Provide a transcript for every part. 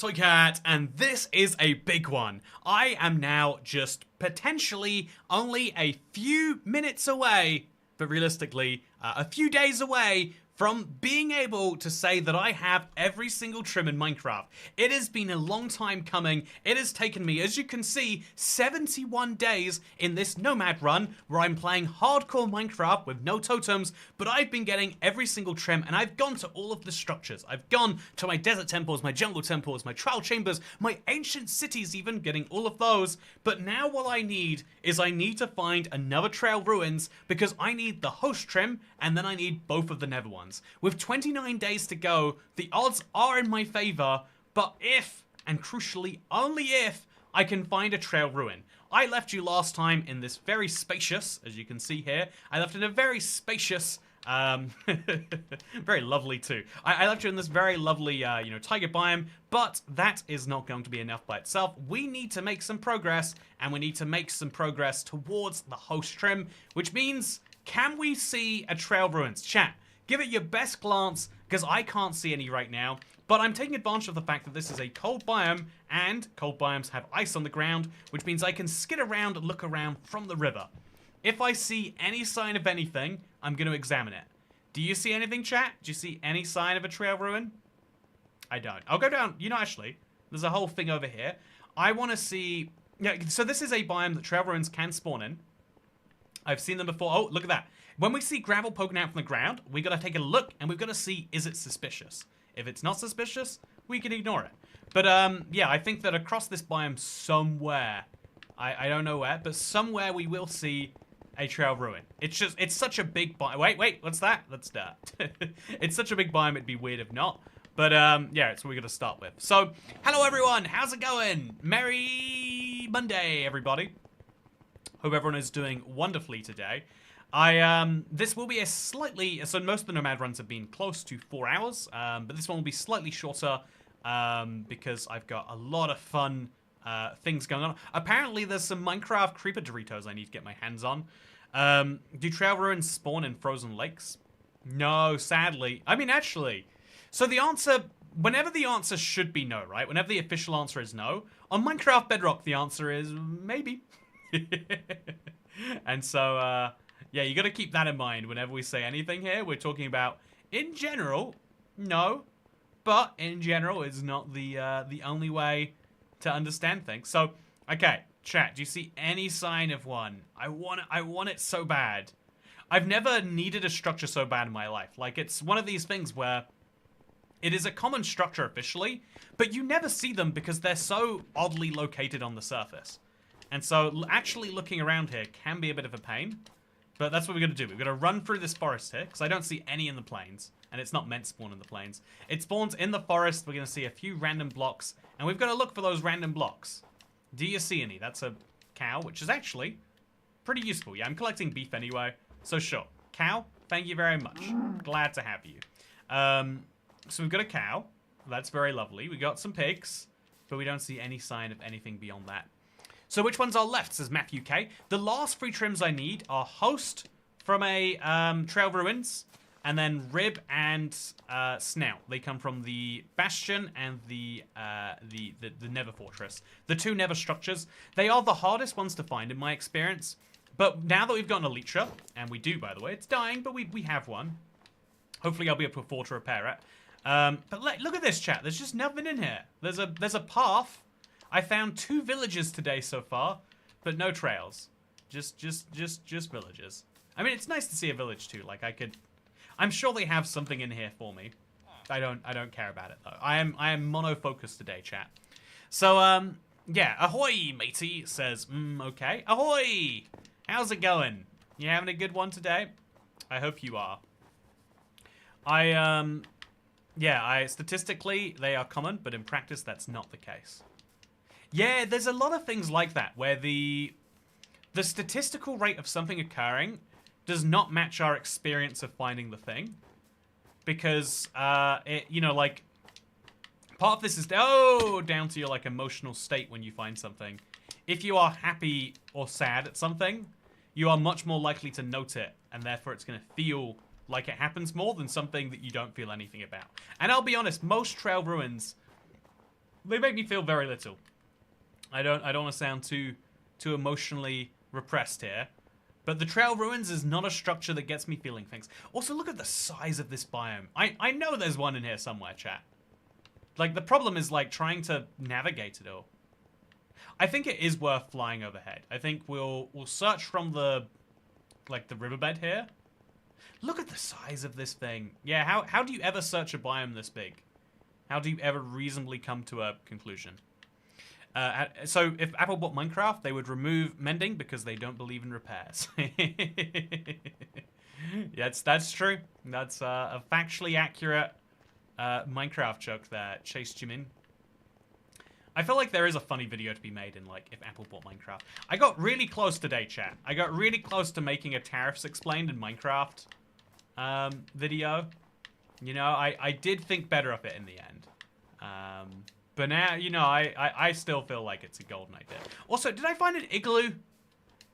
Toycat, and this is a big one. I am now just potentially only a few minutes away, but realistically, a few days away from being able to say that I have every single trim in Minecraft. It has been a long time coming. It has taken me, as you can see, 71 days in this Nomad run where I'm playing hardcore Minecraft with no totems, but I've been getting every single trim and I've gone to all of the structures. I've gone to my desert temples, my jungle temples, my trial chambers, my ancient cities even, getting all of those. But now what I need is I need to find another trail ruins because I need the host trim and then I need both of the nether ones. With 29 days to go, the odds are in my favor, but if, and crucially only if, I can find a trail ruin. I left you last time in this very spacious, as you can see here, I left in a very spacious, very lovely too. I left you in this very lovely, tiger biome, but that is not going to be enough by itself. We need to make some progress, and we need to make some progress towards the host trim, which means, can we see a trail ruins? Chat. Give it your best glance, because I can't see any right now. But I'm taking advantage of the fact that this is a cold biome, and cold biomes have ice on the ground, which means I can skid around and look around from the river. If I see any sign of anything, I'm going to examine it. Do you see anything, chat? Do you see any sign of a trail ruin? I don't. I'll go down. Actually, there's a whole thing over here. I want to see... Yeah, so this is a biome that trail ruins can spawn in. I've seen them before. Oh, look at that. When we see gravel poking out from the ground, we got to take a look and we've got to see, is it suspicious? If it's not suspicious, we can ignore it. But yeah, I think that across this biome somewhere, I don't know where, but somewhere we will see a trail ruin. It's such a big biome. Wait, what's that? That's dirt. It's such a big biome, it'd be weird if not. But yeah, it's what we're going to start with. So, hello everyone, how's it going? Merry Monday, everybody. Hope everyone is doing wonderfully today. This will be a slightly, so most of the Nomad runs have been close to 4 hours, but this one will be slightly shorter, because I've got a lot of fun, things going on. Apparently there's some Minecraft creeper Doritos I need to get my hands on. Do trail ruins spawn in frozen lakes? No, sadly. I mean, actually, so the answer, whenever the answer should be no, right? Whenever the official answer is no, on Minecraft Bedrock, the answer is maybe. And so, yeah, you got to keep that in mind whenever we say anything here. We're talking about, in general, no, but in general is not the only way to understand things. So, okay, chat, do you see any sign of one? I want it so bad. I've never needed a structure so bad in my life. Like, it's one of these things where it is a common structure officially, but you never see them because they're so oddly located on the surface. And so actually looking around here can be a bit of a pain. But that's what we're going to do. We're going to run through this forest here, because I don't see any in the plains. And it's not meant to spawn in the plains. It spawns in the forest. We're going to see a few random blocks. And we've got to look for those random blocks. Do you see any? That's a cow, which is actually pretty useful. Yeah, I'm collecting beef anyway. So sure. Cow, thank you very much. Glad to have you. So we've got a cow. That's very lovely. We got some pigs. But we don't see any sign of anything beyond that. So which ones are left, says Matthew K. The last 3 trims I need are host from a trail ruins, and then rib and snout. They come from the bastion and the nether fortress. The 2 nether structures. They are the hardest ones to find in my experience. But now that we've got an elytra, and we do, by the way, it's dying, but we have one. Hopefully I'll be able to afford to repair it. But look at this, chat. There's just nothing in here. There's a path. I found 2 villages today so far, but no trails. Just villages. I mean, it's nice to see a village too. Like I'm sure they have something in here for me. I don't care about it though. I am mono-focused today, chat. So yeah, ahoy, matey, says okay. Ahoy! How's it going? You having a good one today? I hope you are. Statistically they are common, but in practice that's not the case. Yeah, there's a lot of things like that where the statistical rate of something occurring does not match our experience of finding the thing. Because, like, part of this is, down to your, like, emotional state when you find something. If you are happy or sad at something, you are much more likely to note it, and therefore it's going to feel like it happens more than something that you don't feel anything about. And I'll be honest, most trail ruins They make me feel very little. I don't want to sound too emotionally repressed here. But the trail ruins is not a structure that gets me feeling things. Also, look at the size of this biome. I know there's one in here somewhere, chat. Like, the problem is, like, trying to navigate it all. I think it is worth flying overhead. I think we'll search from the, like, the riverbed here. Look at the size of this thing. Yeah, how do you ever search a biome this big? How do you ever reasonably come to a conclusion? So if Apple bought Minecraft, they would remove mending because they don't believe in repairs. Yeah, that's true. That's a factually accurate Minecraft joke there, Chase Jimin. I feel like there is a funny video to be made in, like, if Apple bought Minecraft. I got really close today, chat. I got really close to making a tariffs explained in Minecraft video. You know, I did think better of it in the end. But now, you know, I still feel like it's a golden idea. Also, did I find an igloo?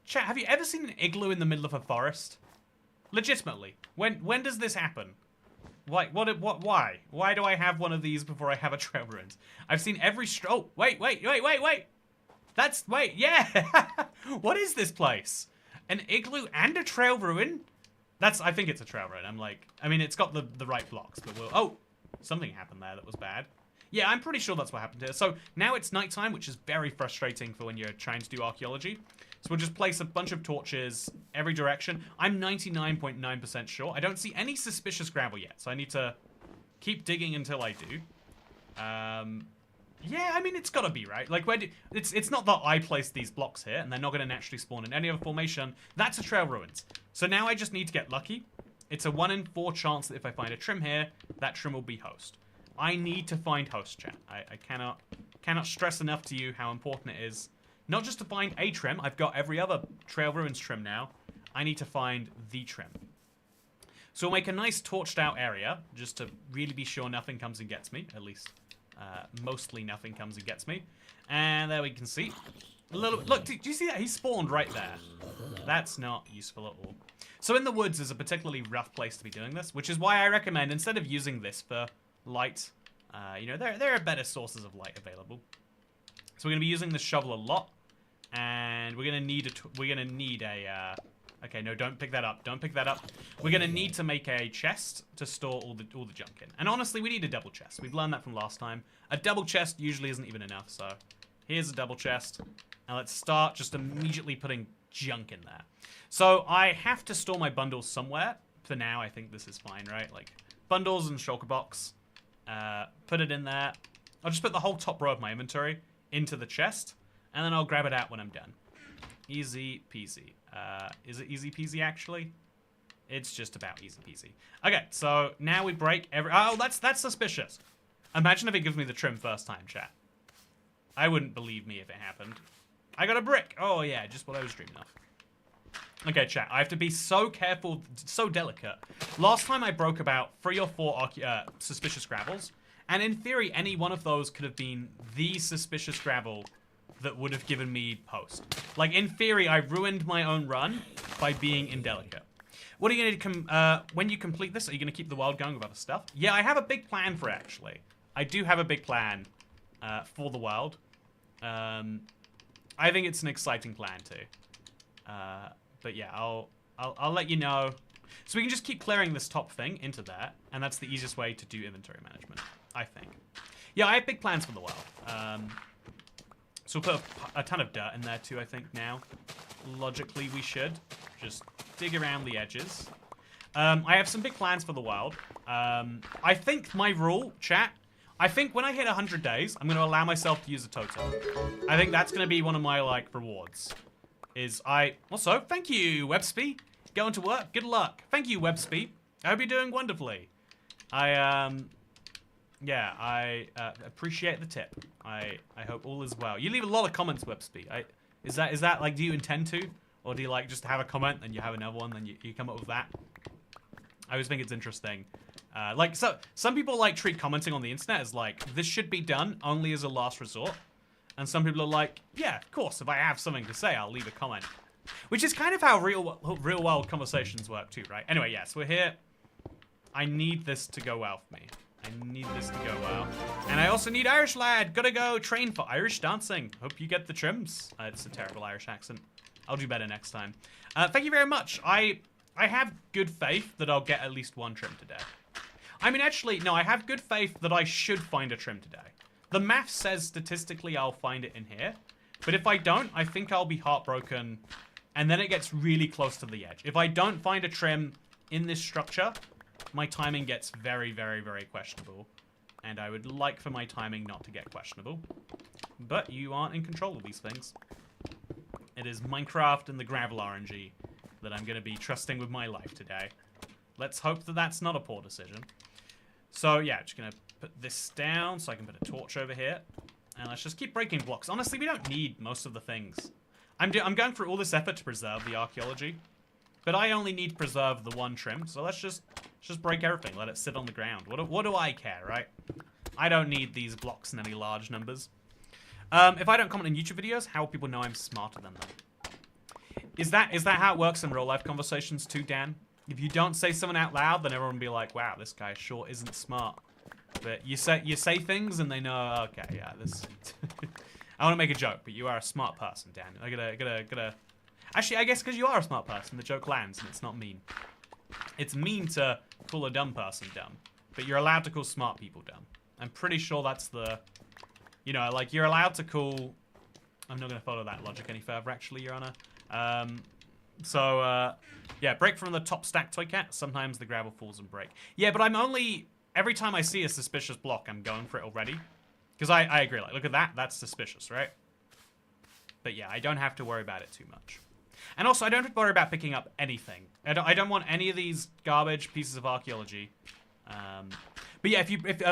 Chat, have you ever seen an igloo in the middle of a forest? Legitimately. When does this happen? Like, why? Why do I have one of these before I have a trail ruins? I've seen every oh, wait. Wait, yeah. What is this place? An igloo and a trail ruin? I think it's a trail ruin. I mean, it's got the right blocks, but oh, something happened there that was bad. Yeah, I'm pretty sure that's what happened here. So now it's nighttime, which is very frustrating for when you're trying to do archaeology. So we'll just place a bunch of torches every direction. I'm 99.9% sure. I don't see any suspicious gravel yet, so I need to keep digging until I do. Yeah, I mean, it's gotta be, right? Like, it's not that I placed these blocks here, and they're not gonna naturally spawn in any other formation. That's a trail ruins. So now I just need to get lucky. It's a 1 in 4 chance that if I find a trim here, that trim will be host. I need to find host, chat. I cannot stress enough to you how important it is. Not just to find a trim. I've got every other trail ruins trim now. I need to find the trim. So we'll make a nice torched out area, just to really be sure nothing comes and gets me. At least, mostly nothing comes and gets me. And there we can see. Look, do you see that? He spawned right there. That's not useful at all. So in the woods is a particularly rough place to be doing this, which is why I recommend, instead of using this for light, you know, there are better sources of light available. So we're gonna be using this shovel a lot, and we're gonna need a okay, no, don't pick that up. Don't pick that up. We're gonna need to make a chest to store all the junk in. And honestly, we need a double chest. We've learned that from last time. A double chest usually isn't even enough, so here's a double chest. And let's start just immediately putting junk in there. So I have to store my bundles somewhere. For now, I think this is fine, right? Like, bundles and shulker box. Put it in there. I'll just put the whole top row of my inventory into the chest, and then I'll grab it out when I'm done. Easy peasy. Is it easy peasy, actually? It's just about easy peasy. Okay, so now we break every... Oh, that's suspicious. Imagine if it gives me the trim first time, chat. I wouldn't believe me if it happened. I got a brick. Oh, yeah, just what I was dreaming of. Okay, chat, I have to be so careful, so delicate. Last time I broke about 3 or 4 suspicious gravels, and in theory, any one of those could have been the suspicious gravel that would have given me host. Like, in theory, I ruined my own run by being indelicate. What are you going to when you complete this, are you going to keep the world going with other stuff? Yeah, I have a big plan for it, actually. I do have a big plan for the world. I think it's an exciting plan, too. But yeah, I'll let you know. So we can just keep clearing this top thing into there, and that's the easiest way to do inventory management, I think. Yeah, I have big plans for the world. So we'll put a ton of dirt in there too, I think, now. Logically, we should. Just dig around the edges. I have some big plans for the world. I think my rule, chat, I think when I hit 100 days, I'm going to allow myself to use a totem. I think that's going to be one of my, like, rewards. Also, thank you, Webspy. Going to work. Good luck. Thank you, Webspy. I hope you're doing wonderfully. Yeah, I appreciate the tip. I hope all is well. You leave a lot of comments, Webspy. Is that like, do you intend to? Or do you like just have a comment, then you have another one, then you come up with that? I always think it's interesting. Like, so some people like treat commenting on the internet as like, this should be done only as a last resort. And some people are like, yeah, of course, if I have something to say, I'll leave a comment. Which is kind of how real world conversations work too, right? Anyway, yes, we're here. I need this to go well for me. I need this to go well. And I also need Irish lad. Gotta go train for Irish dancing. Hope you get the trims. It's a terrible Irish accent. I'll do better next time. Thank you very much. I have good faith that I'll get at least one trim today. I mean, actually, no, I have good faith that I should find a trim today. The math says statistically I'll find it in here. But if I don't, I think I'll be heartbroken. And then it gets really close to the edge. If I don't find a trim in this structure, my timing gets very, very, very questionable. And I would like for my timing not to get questionable. But you aren't in control of these things. It is Minecraft and the gravel RNG that I'm going to be trusting with my life today. Let's hope that that's not a poor decision. So yeah, just going to put this down so I can put a torch over here. And let's just keep breaking blocks. Honestly, we don't need most of the things. I'm going through all this effort to preserve the archaeology. But I only need to preserve the one trim. So let's just break everything. Let it sit on the ground. What do I care, right? I don't need these blocks in any large numbers. If I don't comment on YouTube videos, how will people know I'm smarter than them? Is that how it works in real life conversations too, Dan? If you don't say something out loud, then everyone will be like, wow, this guy sure isn't smart. But you say things and they know, okay, yeah, this... I want to make a joke, but you are a smart person, Dan. I gotta... Actually, I guess because you are a smart person, the joke lands and it's not mean. It's mean to call a dumb person dumb, but you're allowed to call smart people dumb. I'm pretty sure that's the... You know, like, you're allowed to call... I'm not going to follow that logic any further, actually, Your Honor. Yeah, break from the top stack, Toy Cat. Sometimes the gravel falls and break. Yeah, but I'm only... Every time I see a suspicious block, I'm going for it already. Because I agree, like, look at that. That's suspicious, right? But yeah, I don't have to worry about it too much. And also, I don't have to worry about picking up anything. I don't want any of these garbage pieces of archaeology. But yeah,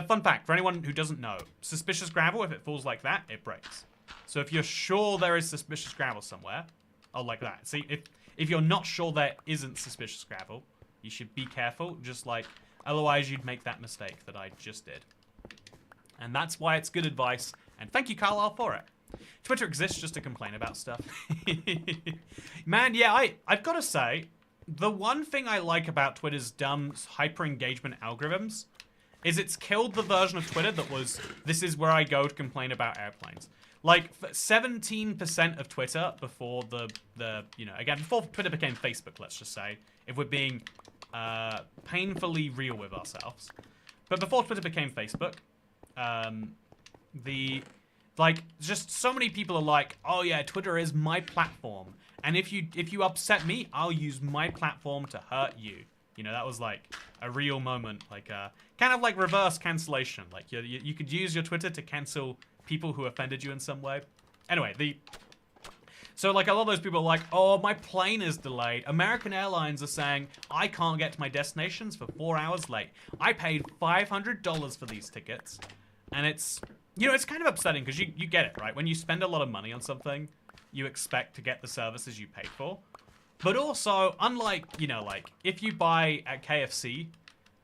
fun fact, for anyone who doesn't know, suspicious gravel, if it falls like that, it breaks. So if you're sure there is suspicious gravel somewhere, oh, like that. See, if you're not sure there isn't suspicious gravel, you should be careful, just like, otherwise you'd make that mistake that I just did. And that's why it's good advice, and thank you, Carlisle, for it. Twitter exists just to complain about stuff. Man, yeah, I've got to say, the one thing I like about Twitter's dumb hyper-engagement algorithms is it's killed the version of Twitter that was, this is where I go to complain about airplanes. Like, 17% of Twitter before before Twitter became Facebook, let's just say, if we're being painfully real with ourselves. But before Twitter became Facebook, just so many people are like, oh yeah, Twitter is my platform. And if you upset me, I'll use my platform to hurt you. You know, that was like a real moment, like kind of like reverse cancellation. Like you could use your Twitter to cancel people who offended you in some way. Anyway, so like a lot of those people are like, oh, my plane is delayed. American Airlines are saying I can't get to my destinations for 4 hours late. I paid $500 for these tickets. And it's, you know, it's kind of upsetting because you get it, right? When you spend a lot of money on something, you expect to get the services you paid for. But also, unlike, you know, like, if you buy at KFC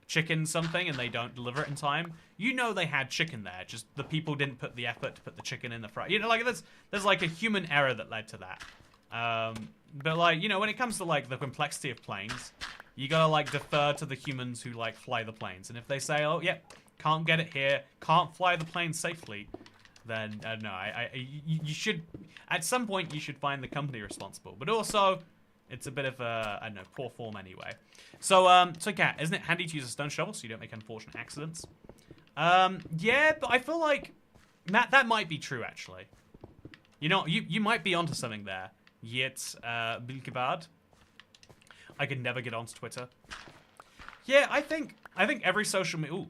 chicken something and they don't deliver it in time, you know they had chicken there. Just the people didn't put the effort to put the chicken in the fry. You know, like, there's like a human error that led to that. But like, you know, when it comes to like the complexity of planes, you gotta like defer to the humans who like fly the planes. And if they say, oh, yeah, can't get it here, can't fly the plane safely, then no, you should, at some point you should find the company responsible. But also, it's a bit of a, I don't know, poor form anyway. So Kat, isn't it handy to use a stone shovel so you don't make unfortunate accidents? Yeah, but I feel like that might be true actually. You know, you might be onto something there. Yet, Bilkebad. I could never get onto Twitter. Yeah, I think every social media.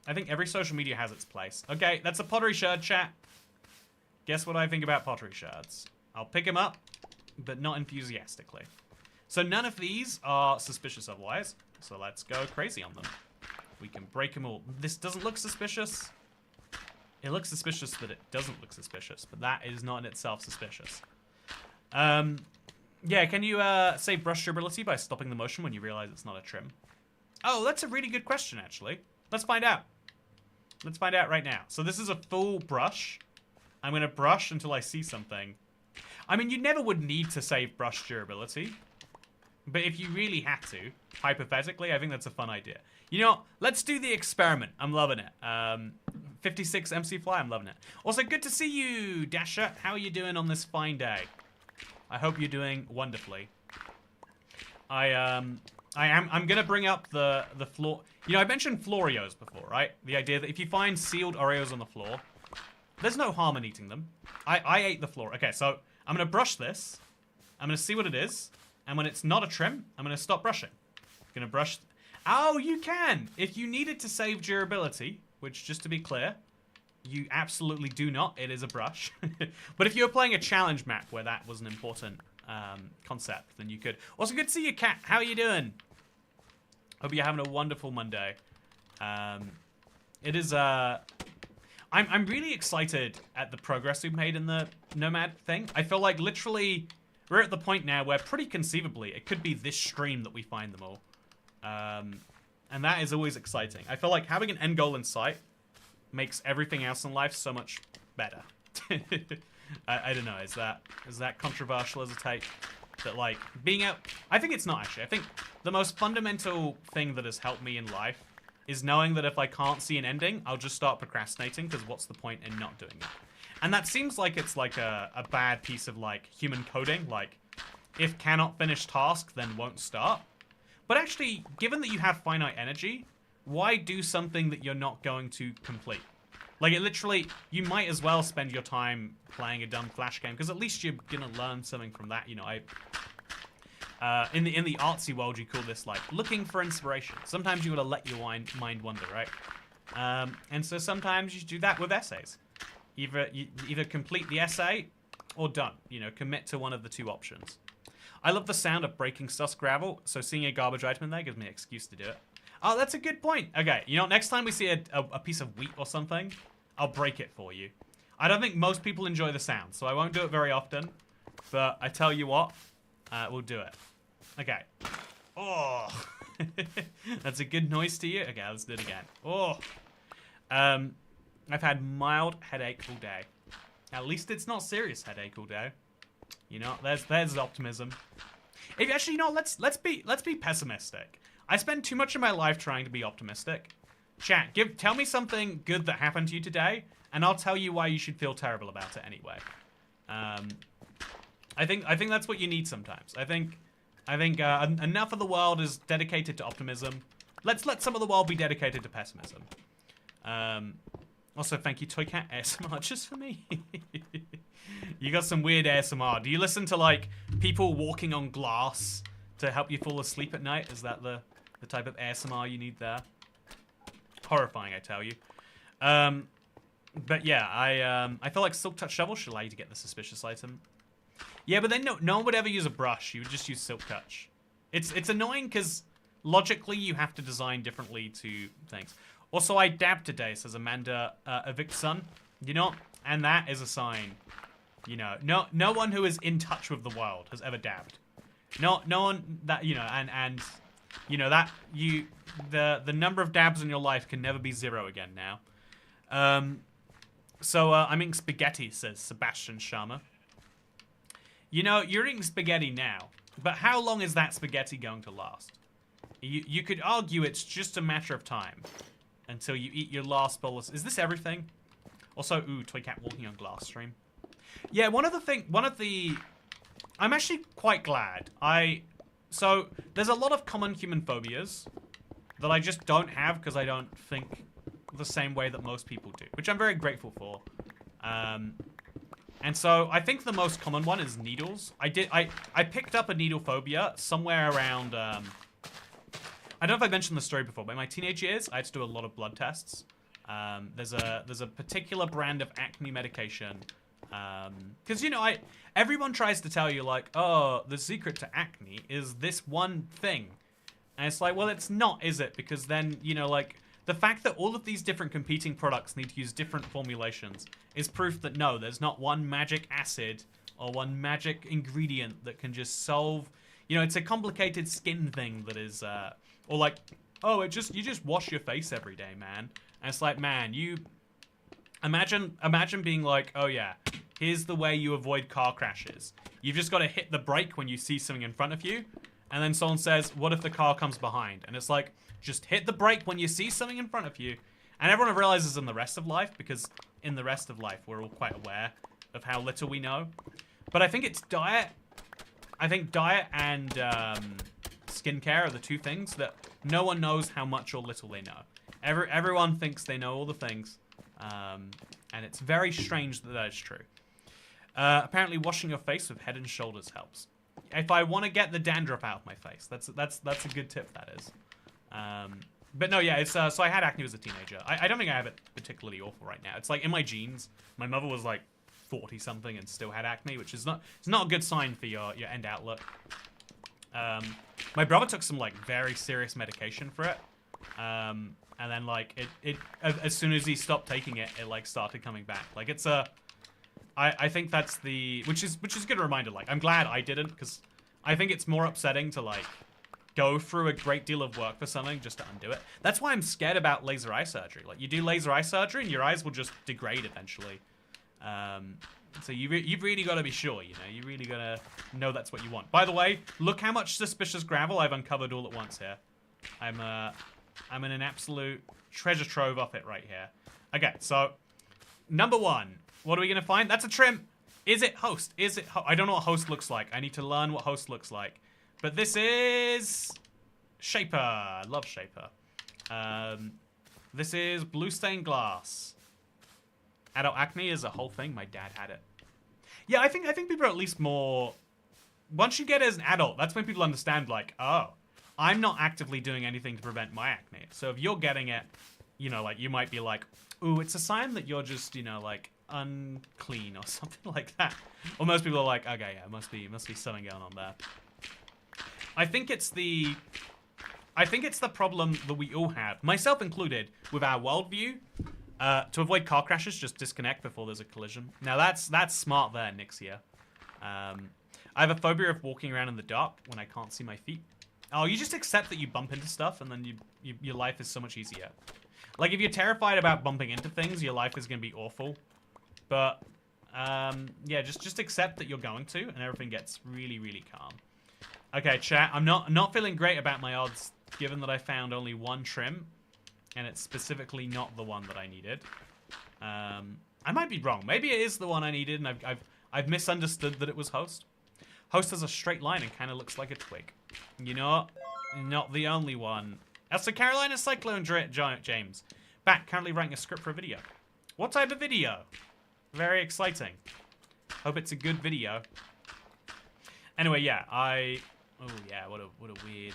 I think every social media has its place. Okay, that's a pottery shard, chat. Guess what I think about pottery shards? I'll pick them up, but not enthusiastically. So none of these are suspicious otherwise. So let's go crazy on them. We can break them all. This doesn't look suspicious. It looks suspicious that it doesn't look suspicious, but that is not in itself suspicious. Yeah, can you save brush durability by stopping the motion when you realize it's not a trim? Oh, that's a really good question, actually. Let's find out. Let's find out right now. So this is a full brush. I'm going to brush until I see something. I mean, you never would need to save brush durability. But if you really had to, hypothetically, I think that's a fun idea. You know what? Let's do the experiment. I'm loving it. 56 MC Fly, I'm loving it. Also, good to see you, Dasher. How are you doing on this fine day? I hope you're doing wonderfully. I'm gonna bring up the floor. You know, I mentioned Floreos before, right? The idea that if you find sealed Oreos on the floor, there's no harm in eating them. I ate the floor. Okay, so I'm gonna brush this. I'm gonna see what it is. And when it's not a trim, I'm gonna stop brushing. Gonna brush. Oh, you can! If you needed to save durability, which, just to be clear, you absolutely do not. It is a brush. But if you were playing a challenge map where that was an important concept, then you could. Also, good to see you, Kat. How are you doing? Hope you're having a wonderful Monday. It is, I'm really excited at the progress we've made in the Nomad thing. I feel like literally we're at the point now where pretty conceivably it could be this stream that we find them all. And that is always exciting. I feel like having an end goal in sight makes everything else in life so much better. I don't know, is that controversial as a take? That like being out, I think it's not actually. I think the most fundamental thing that has helped me in life is knowing that if I can't see an ending, I'll just start procrastinating, because what's the point in not doing it? And that seems like it's like a bad piece of like human coding, like if cannot finish task, then won't start. But actually, given that you have finite energy, why do something that you're not going to complete? Like, it literally, you might as well spend your time playing a dumb Flash game, because at least you're gonna learn something from that. You know, in the artsy world, you call this, like, looking for inspiration. Sometimes you gotta let your mind wander, right? And so sometimes you do that with essays. Either complete the essay, or don't. You know, commit to one of the two options. I love the sound of breaking sus gravel, so seeing a garbage item in there gives me an excuse to do it. Oh, that's a good point. Okay, you know, next time we see a piece of wheat or something, I'll break it for you. I don't think most people enjoy the sound, so I won't do it very often. But I tell you what, we'll do it. Okay. Oh. That's a good noise to you? Okay, let's do it again. Oh. I've had mild headache all day. At least it's not serious headache all day. You know, there's optimism. If actually, you know, let's be pessimistic. I spend too much of my life trying to be optimistic. Chat, tell me something good that happened to you today, and I'll tell you why you should feel terrible about it anyway. I think that's what you need sometimes. I think enough of the world is dedicated to optimism. Let's let some of the world be dedicated to pessimism. Also, thank you, Toycat ASMR, just for me. You got some weird ASMR. Do you listen to like people walking on glass to help you fall asleep at night? Is that the type of ASMR you need there? Horrifying, I tell you. But yeah, I feel like Silk Touch Shovel should allow you to get the suspicious item. Yeah, but then no one would ever use a brush. You would just use Silk Touch. It's annoying because logically you have to design differently to things. Also, I dabbed today, says Amanda Evictson. You know, and that is a sign. You know, no one who is in touch with the world has ever dabbed. No one that, you know, and you know that the number of dabs in your life can never be zero again now. I'm eating spaghetti, says Sebastian Sharma. You know, you're eating spaghetti now, but how long is that spaghetti going to last? You could argue it's just a matter of time until you eat your last bowl of... Is this everything? Also, ooh, Toycat walking on glass stream. Yeah, I'm actually quite glad. So, there's a lot of common human phobias that I just don't have because I don't think the same way that most people do, which I'm very grateful for. And so, I think the most common one is needles. I picked up a needle phobia somewhere around, I don't know if I mentioned the story before, but in my teenage years, I had to do a lot of blood tests. There's a particular brand of acne medication. Because, you know, everyone tries to tell you, like, oh, the secret to acne is this one thing. And it's like, well, it's not, is it? Because then, you know, like, the fact that all of these different competing products need to use different formulations is proof that, no, there's not one magic acid or one magic ingredient that can just solve... You know, it's a complicated skin thing that is, or like, oh, you just wash your face every day, man. And it's like, man, you... Imagine being like, oh yeah, here's the way you avoid car crashes. You've just got to hit the brake when you see something in front of you, And then someone says, what if the car comes behind? And it's like, just hit the brake when you see something in front of you. And everyone realizes in the rest of life, because in the rest of life, we're all quite aware of how little we know. But I think it's diet. I think diet and skincare are the two things that no one knows how much or little they know. Everyone thinks they know all the things. And it's very strange that is true. Apparently washing your face with Head and Shoulders helps. If I want to get the dandruff out of my face, that's a good tip, that is. But no, yeah, it's so I had acne as a teenager. I don't think I have it particularly awful right now. It's like in my genes. My mother was like 40 something and still had acne, which is not a good sign for your end outlook. My brother took some like very serious medication for it. And then like it as soon as he stopped taking it, it like started coming back. Like it's I think that's which is a good reminder. Like I'm glad I didn't, because I think it's more upsetting to like go through a great deal of work for something just to undo it. That's why I'm scared about laser eye surgery. Like you do laser eye surgery and your eyes will just degrade eventually. So you've really got to be sure, you know. You really got to know that's what you want. By the way, look how much suspicious gravel I've uncovered all at once here. I'm in an absolute treasure trove of it right here. Okay, so number one, what are we gonna find? That's a trim. Is it host? Is it? I don't know what host looks like. I need to learn what host looks like. But this is Shaper. I love Shaper. This is blue stained glass. Adult acne is a whole thing. My dad had it. Yeah, I think people are at least more. Once you get as an adult, that's when people understand. Like, oh, I'm not actively doing anything to prevent my acne. So if you're getting it, you know, like you might be like, ooh, it's a sign that you're just, you know, like unclean or something like that. Or most people are like, okay, yeah, must be something going on there. I think it's the problem that we all have, myself included, with our worldview. To avoid car crashes, just disconnect before there's a collision. Now that's smart there, Nixia. I have a phobia of walking around in the dark when I can't see my feet. Oh, you just accept that you bump into stuff, and then your life is so much easier. Like, if you're terrified about bumping into things, your life is going to be awful. But, yeah, just accept that you're going to, and everything gets really, really calm. Okay, chat, I'm not feeling great about my odds, given that I found only one trim, and it's specifically not the one that I needed. I might be wrong. Maybe it is the one I needed, and I've misunderstood that it was host. Host has a straight line and kind of looks like a twig. You know, not the only one. That's the Carolina Cyclone James. Back, currently writing a script for a video. What type of video? Very exciting. Hope it's a good video. Anyway, yeah, oh yeah, what a weird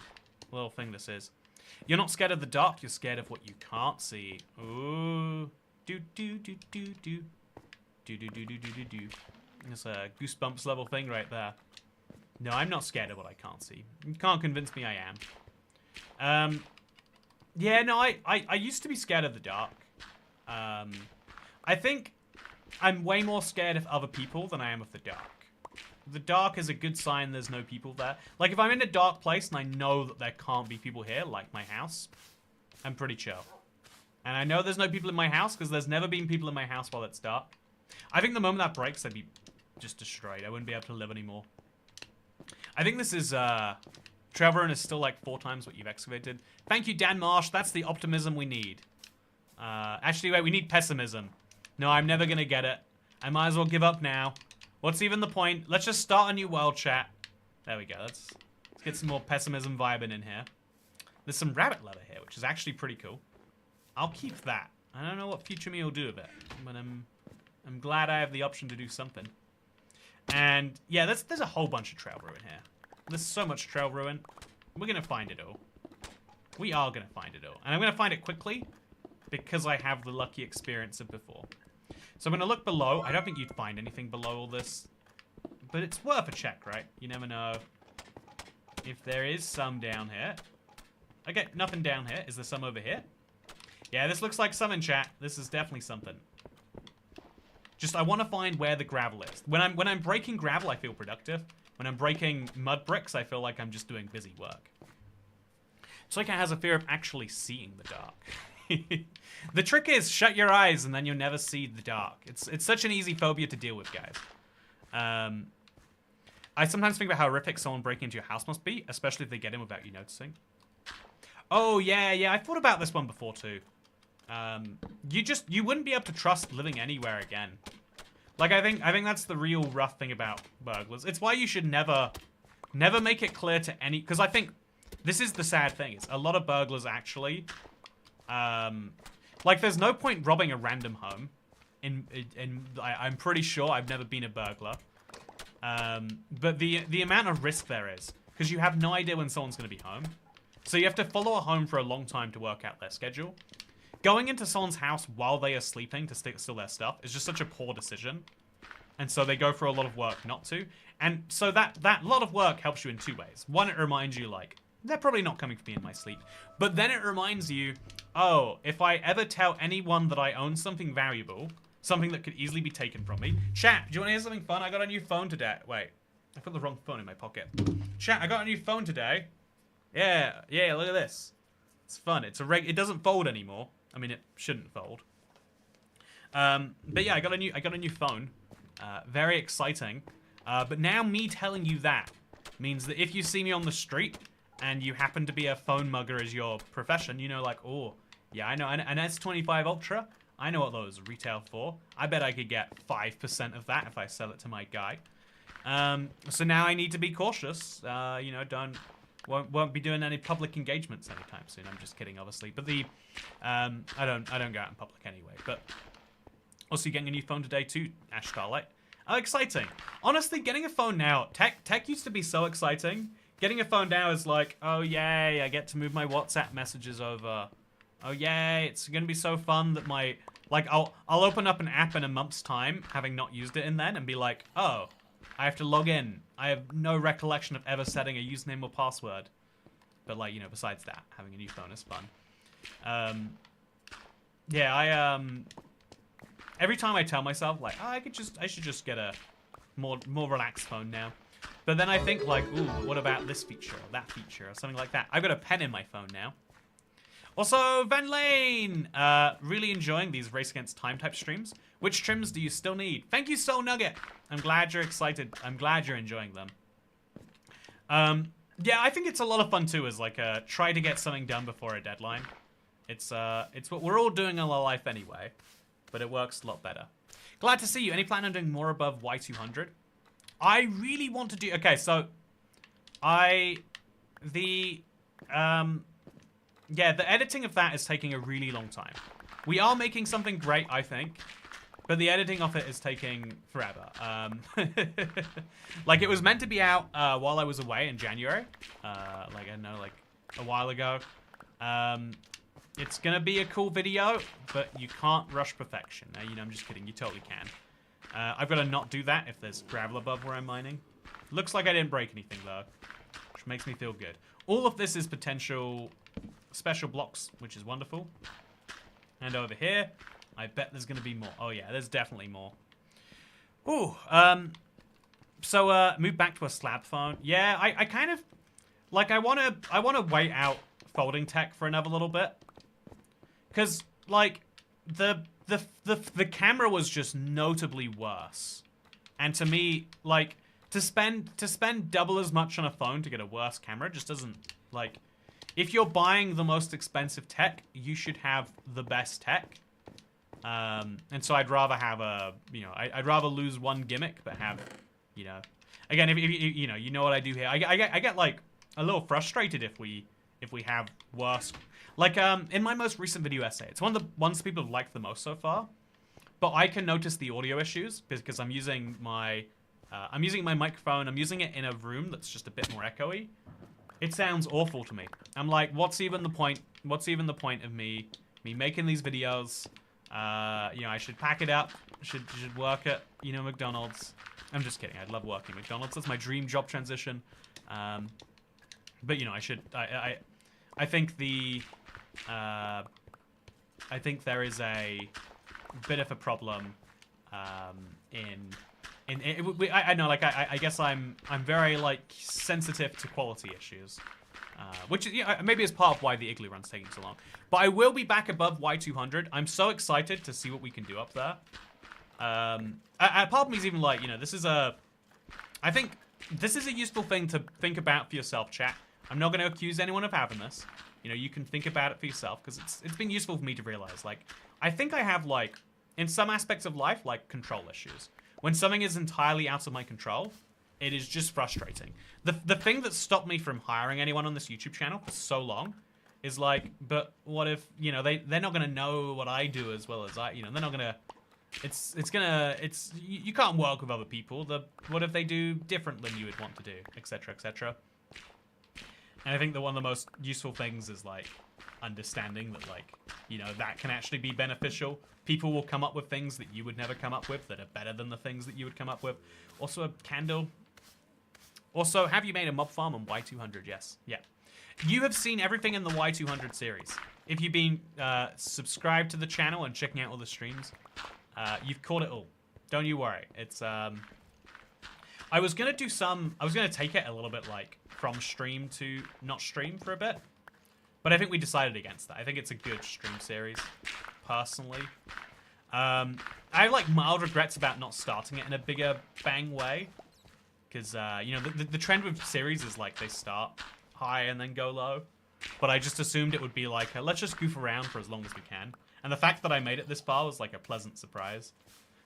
little thing this is. You're not scared of the dark, you're scared of what you can't see. Ooh. Do. It's a Goosebumps level thing right there. No, I'm not scared of what I can't see. You can't convince me I am. Yeah, no, I used to be scared of the dark. I think I'm way more scared of other people than I am of the dark. The dark is a good sign there's no people there. Like, if I'm in a dark place and I know that there can't be people here, like my house, I'm pretty chill. And I know there's no people in my house because there's never been people in my house while it's dark. I think the moment that breaks, I'd be just destroyed. I wouldn't be able to live anymore. I think this is, Trevor, and is still like 4 times what you've excavated. Thank you, Dan Marsh. That's the optimism we need. Actually, wait, we need pessimism. No, I'm never gonna get it. I might as well give up now. What's even the point? Let's just start a new world, chat. There we go. Let's get some more pessimism vibing in here. There's some rabbit leather here, which is actually pretty cool. I'll keep that. I don't know what future me will do with it, but I'm glad I have the option to do something. And yeah, there's a whole bunch of trail ruin here. There's so much trail ruin. We're gonna find it all. We are gonna find it all, and I'm gonna find it quickly because I have the lucky experience of before. So I'm gonna look below. I don't think you'd find anything below all this, but it's worth a check, right? You never know if there is some down here. Okay, nothing down here. Is there some over here? Yeah, this looks like something, chat. This is definitely something. Just, I want to find where the gravel is. When I'm breaking gravel, I feel productive. When I'm breaking mud bricks, I feel like I'm just doing busy work. Soika has a fear of actually seeing the dark. The trick is, shut your eyes and then you'll never see the dark. It's such an easy phobia to deal with, guys. I sometimes think about how horrific someone breaking into your house must be, especially if they get in without you noticing. Oh, yeah, I thought about this one before, too. You wouldn't be able to trust living anywhere again. Like, I think that's the real rough thing about burglars. It's why you should never make it clear to any... Because I think this is the sad thing. Is a lot of burglars actually... like, there's no point robbing a random home. I'm pretty sure I've never been a burglar. But the amount of risk there is. Because you have no idea when someone's going to be home. So you have to follow a home for a long time to work out their schedule. Going into someone's house while they are sleeping to steal their stuff is just such a poor decision. And so they go for a lot of work not to. And so that lot of work helps you in two ways. One, it reminds you, like, they're probably not coming for me in my sleep. But then it reminds you, oh, if I ever tell anyone that I own something valuable, something that could easily be taken from me. Chat, do you want to hear something fun? I got a new phone today. Wait, I put the wrong phone in my pocket. Chat, I got a new phone today. Yeah, look at this. It's fun. It doesn't fold anymore. I mean, it shouldn't fold. But yeah, I got a new phone. Very exciting. But now me telling you that means that if you see me on the street and you happen to be a phone mugger as your profession, you know, like, oh, yeah, I know an S25 Ultra. I know what those retail for. I bet I could get 5% of that if I sell it to my guy. So now I need to be cautious. You know, won't be doing any public engagements anytime soon. I'm just kidding, obviously. But I don't go out in public anyway. But also, you're getting a new phone today too, Ash Starlight. Oh, exciting. Honestly, getting a phone now, tech used to be so exciting. Getting a phone now is like, oh yay, I get to move my WhatsApp messages over. Oh yay, it's gonna be so fun that I'll open up an app in a month's time, having not used it in then, and be like, oh, I have to log in. I have no recollection of ever setting a username or password. But like, you know, besides that, having a new phone is fun. Yeah, every time I tell myself, like, oh, I should just get a more relaxed phone now. But then I think, like, ooh, what about this feature or that feature or something like that? I've got a pen in my phone now. Also, Van Lane! Really enjoying these Race Against Time type streams. Which trims do you still need? Thank you, Soul Nugget! I'm glad you're excited. I'm glad you're enjoying them. Yeah, I think it's a lot of fun too, is like, try to get something done before a deadline. It's what we're all doing in our life anyway, but it works a lot better. Glad to see you. Any plan on doing more above Y200? I really want to do... Okay, so... Yeah, the editing of that is taking a really long time. We are making something great, I think, but the editing of it is taking forever. Like, it was meant to be out while I was away in January. Like, I don't know, like, a while ago. It's gonna be a cool video, but you can't rush perfection. You know, I'm just kidding. You totally can. I've got to not do that if there's gravel above where I'm mining. Looks like I didn't break anything, though, which makes me feel good. All of this is potential special blocks, which is wonderful. And over here, I bet there's going to be more. Oh, yeah, there's definitely more. Ooh, so, move back to a slab phone. Yeah, I kind of, like, I want to wait out folding tech for another little bit. Because, like, the camera was just notably worse. And to me, like, to spend double as much on a phone to get a worse camera just doesn't, like... If you're buying the most expensive tech, you should have the best tech. And so I'd rather have a, you know, I'd rather lose one gimmick, but have, you know, again, if you know what I do here. I get like a little frustrated if we have worse, like in my most recent video essay, it's one of the ones people have liked the most so far. But I can notice the audio issues because I'm using my microphone. I'm using it in a room that's just a bit more echoey. It sounds awful to me. I'm like, what's even the point? What's even the point of me making these videos? You know, I should pack it up. Should work at, you know, McDonald's. I'm just kidding. I'd love working at McDonald's. That's my dream job transition. But you know, I should. I think the. I think there is a bit of a problem I know, like, I guess I'm very, like, sensitive to quality issues. Which, yeah, maybe is part of why the Igloo run's taking so long. But I will be back above Y200. I'm so excited to see what we can do up there. Part of me is even like, you know, this is a... I think this is a useful thing to think about for yourself, chat. I'm not going to accuse anyone of having this. You know, you can think about it for yourself, because it's been useful for me to realize. Like, I think I have, like, in some aspects of life, like, control issues. When something is entirely out of my control, it is just frustrating. The thing that stopped me from hiring anyone on this YouTube channel for so long is like, but what if, you know, they're not going to know what I do as well as I, you know, they're not going to, you can't work with other people. What if they do different than you would want to do, etc., etc. And I think that one of the most useful things is, like, understanding that, like, you know, that can actually be beneficial. People will come up with things that you would never come up with that are better than the things that you would come up with. Also, a candle. Also, have you made a mob farm on Y200? Yes. Yeah. You have seen everything in the Y200 series. If you've been subscribed to the channel and checking out all the streams, you've caught it all. Don't you worry. It's, I was going to take it a little bit, like, from stream to not stream for a bit. But I think we decided against that. I think it's a good stream series, personally. I have, like, mild regrets about not starting it in a bigger bang way. Because, you know, the trend with series is, like, they start high and then go low. But I just assumed it would be like, let's just goof around for as long as we can. And the fact that I made it this far was, like, a pleasant surprise.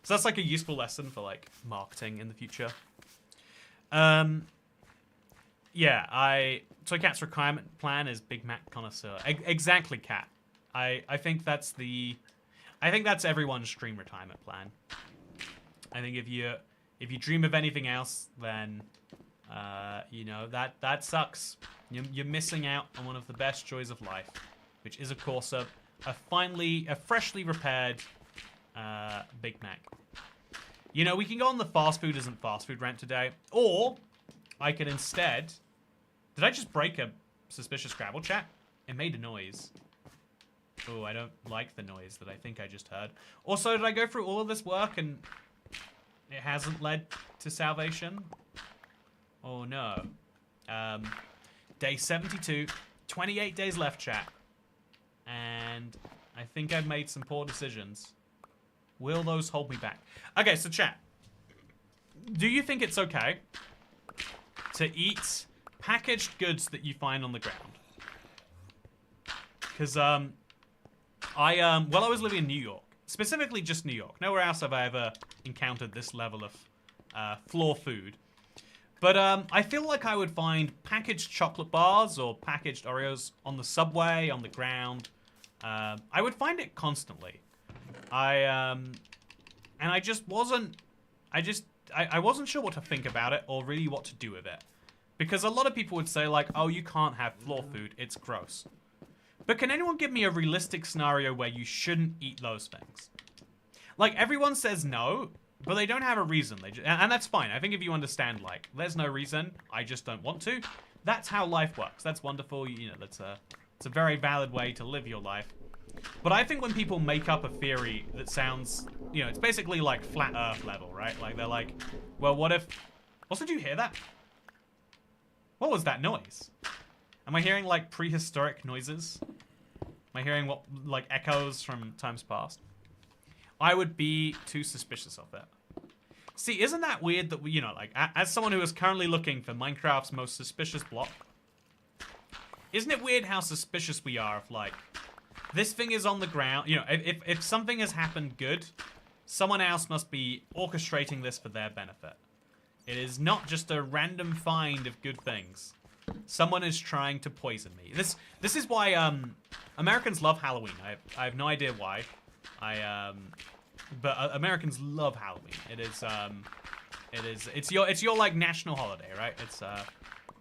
So that's, like, a useful lesson for, like, marketing in the future. Yeah, Toy Cat's requirement plan is Big Mac connoisseur. Exactly, Cat. I think that's everyone's dream retirement plan. I think if you dream of anything else, then you know, that sucks. You're missing out on one of the best joys of life, which is, of course, a freshly repaired Big Mac. You know, we can go on the fast food isn't fast food rant today, or I could instead... Did I just break a suspicious Scrabble chat? It made a noise. Oh, I don't like the noise that I think I just heard. Also, did I go through all of this work and it hasn't led to salvation? Oh, no. Day 72. 28 days left, chat. And I think I've made some poor decisions. Will those hold me back? Okay, so chat. Do you think it's okay to eat packaged goods that you find on the ground? Because, well, I was living in New York. Specifically just New York. Nowhere else have I ever encountered this level of floor food. But I feel like I would find packaged chocolate bars or packaged Oreos on the subway, on the ground. I would find it constantly. And I just wasn't... I wasn't sure what to think about it or really what to do with it. Because a lot of people would say, like, oh, you can't have floor food, it's gross. But can anyone give me a realistic scenario where you shouldn't eat those things? Like, everyone says no, but they don't have a reason. And that's fine. I think if you understand, like, there's no reason, I just don't want to, that's how life works. That's wonderful. You know, it's a very valid way to live your life. But I think when people make up a theory that sounds, you know, it's basically like flat earth level, right? Like, they're like, well, what if... Also, did you hear that? What was that noise? Am I hearing, like, prehistoric noises? Am I hearing what, like, echoes from times past? I would be too suspicious of it. See, isn't that weird that we, you know, like, as someone who is currently looking for Minecraft's most suspicious block, isn't it weird how suspicious we are of, like, this thing is on the ground, you know, if something has happened good, someone else must be orchestrating this for their benefit. It is not just a random find of good things. Someone is trying to poison me. This is why Americans love Halloween. I have no idea why. But Americans love Halloween. It's your like national holiday, right? It's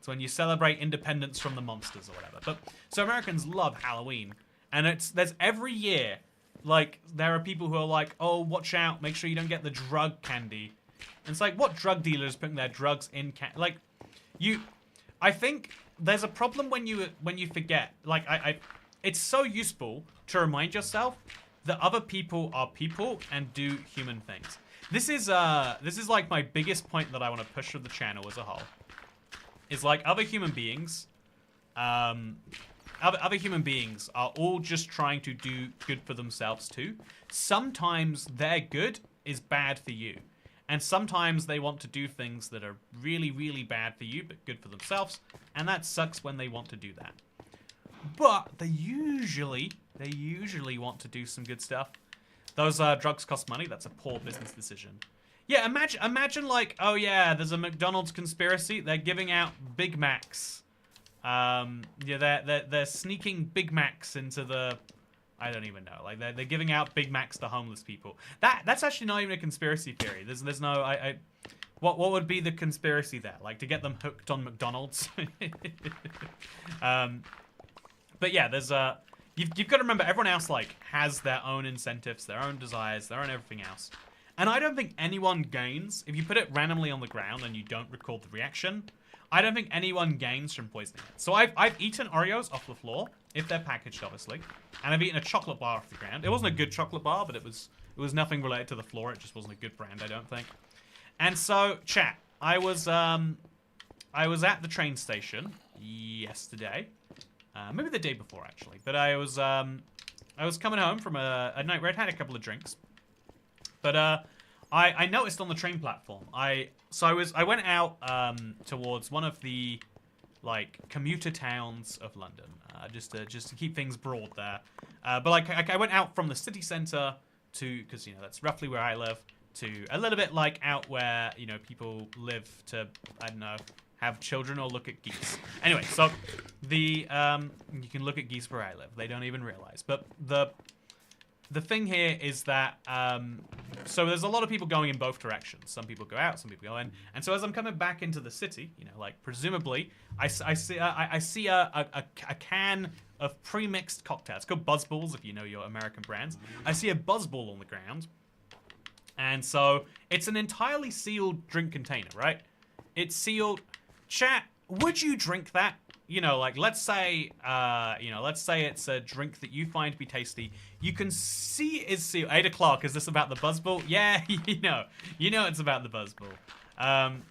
when you celebrate independence from the monsters or whatever. But so Americans love Halloween, and there's every year, like, there are people who are like, oh, watch out, make sure you don't get the drug candy. And it's like, what drug dealer is putting their drugs in like, I think there's a problem when you forget. Like, it's so useful to remind yourself that other people are people and do human things. This is like my biggest point that I want to push for the channel as a whole. Is like other human beings, other human beings are all just trying to do good for themselves too. Sometimes their good is bad for you. And sometimes they want to do things that are really, really bad for you, but good for themselves. And that sucks when they want to do that. But they usually want to do some good stuff. Those drugs cost money. That's a poor business decision. Yeah, imagine like, oh yeah, there's a McDonald's conspiracy. They're giving out Big Macs. Yeah, they're sneaking Big Macs into the... I don't even know. Like they're giving out Big Macs to homeless people. That's actually not even a conspiracy theory. There's no what would be the conspiracy there? Like to get them hooked on McDonald's. But yeah, there's you've got to remember everyone else like has their own incentives, their own desires, their own everything else. And I don't think anyone gains if you put it randomly on the ground and you don't record the reaction. I don't think anyone gains from poisoning it. So I've eaten Oreos off the floor, if they're packaged, obviously, and I've eaten a chocolate bar off the ground. It wasn't a good chocolate bar, but it was nothing related to the floor. It just wasn't a good brand, I don't think. And so, chat, I was at the train station yesterday, maybe the day before actually, but I was coming home from a night where I'd had a couple of drinks, but I noticed on the train platform, I went out towards one of the like commuter towns of London, just to keep things broad there. But like I went out from the city centre to, because you know that's roughly where I live, to a little bit like out where you know people live to, I don't know, have children or look at geese. Anyway, so the you can look at geese where I live. They don't even realize, but the thing here is that, so there's a lot of people going in both directions. Some people go out, some people go in. And so as I'm coming back into the city, you know, like presumably, I see a can of pre-mixed cocktails. It's called Buzzballs, if you know your American brands. I see a Buzzball on the ground. And so it's an entirely sealed drink container, right? It's sealed. Chat, would you drink that? You know, like, let's say it's a drink that you find to be tasty. You can see it's sealed. 8 o'clock, is this about the Buzzball? Yeah, you know it's about the Buzzball.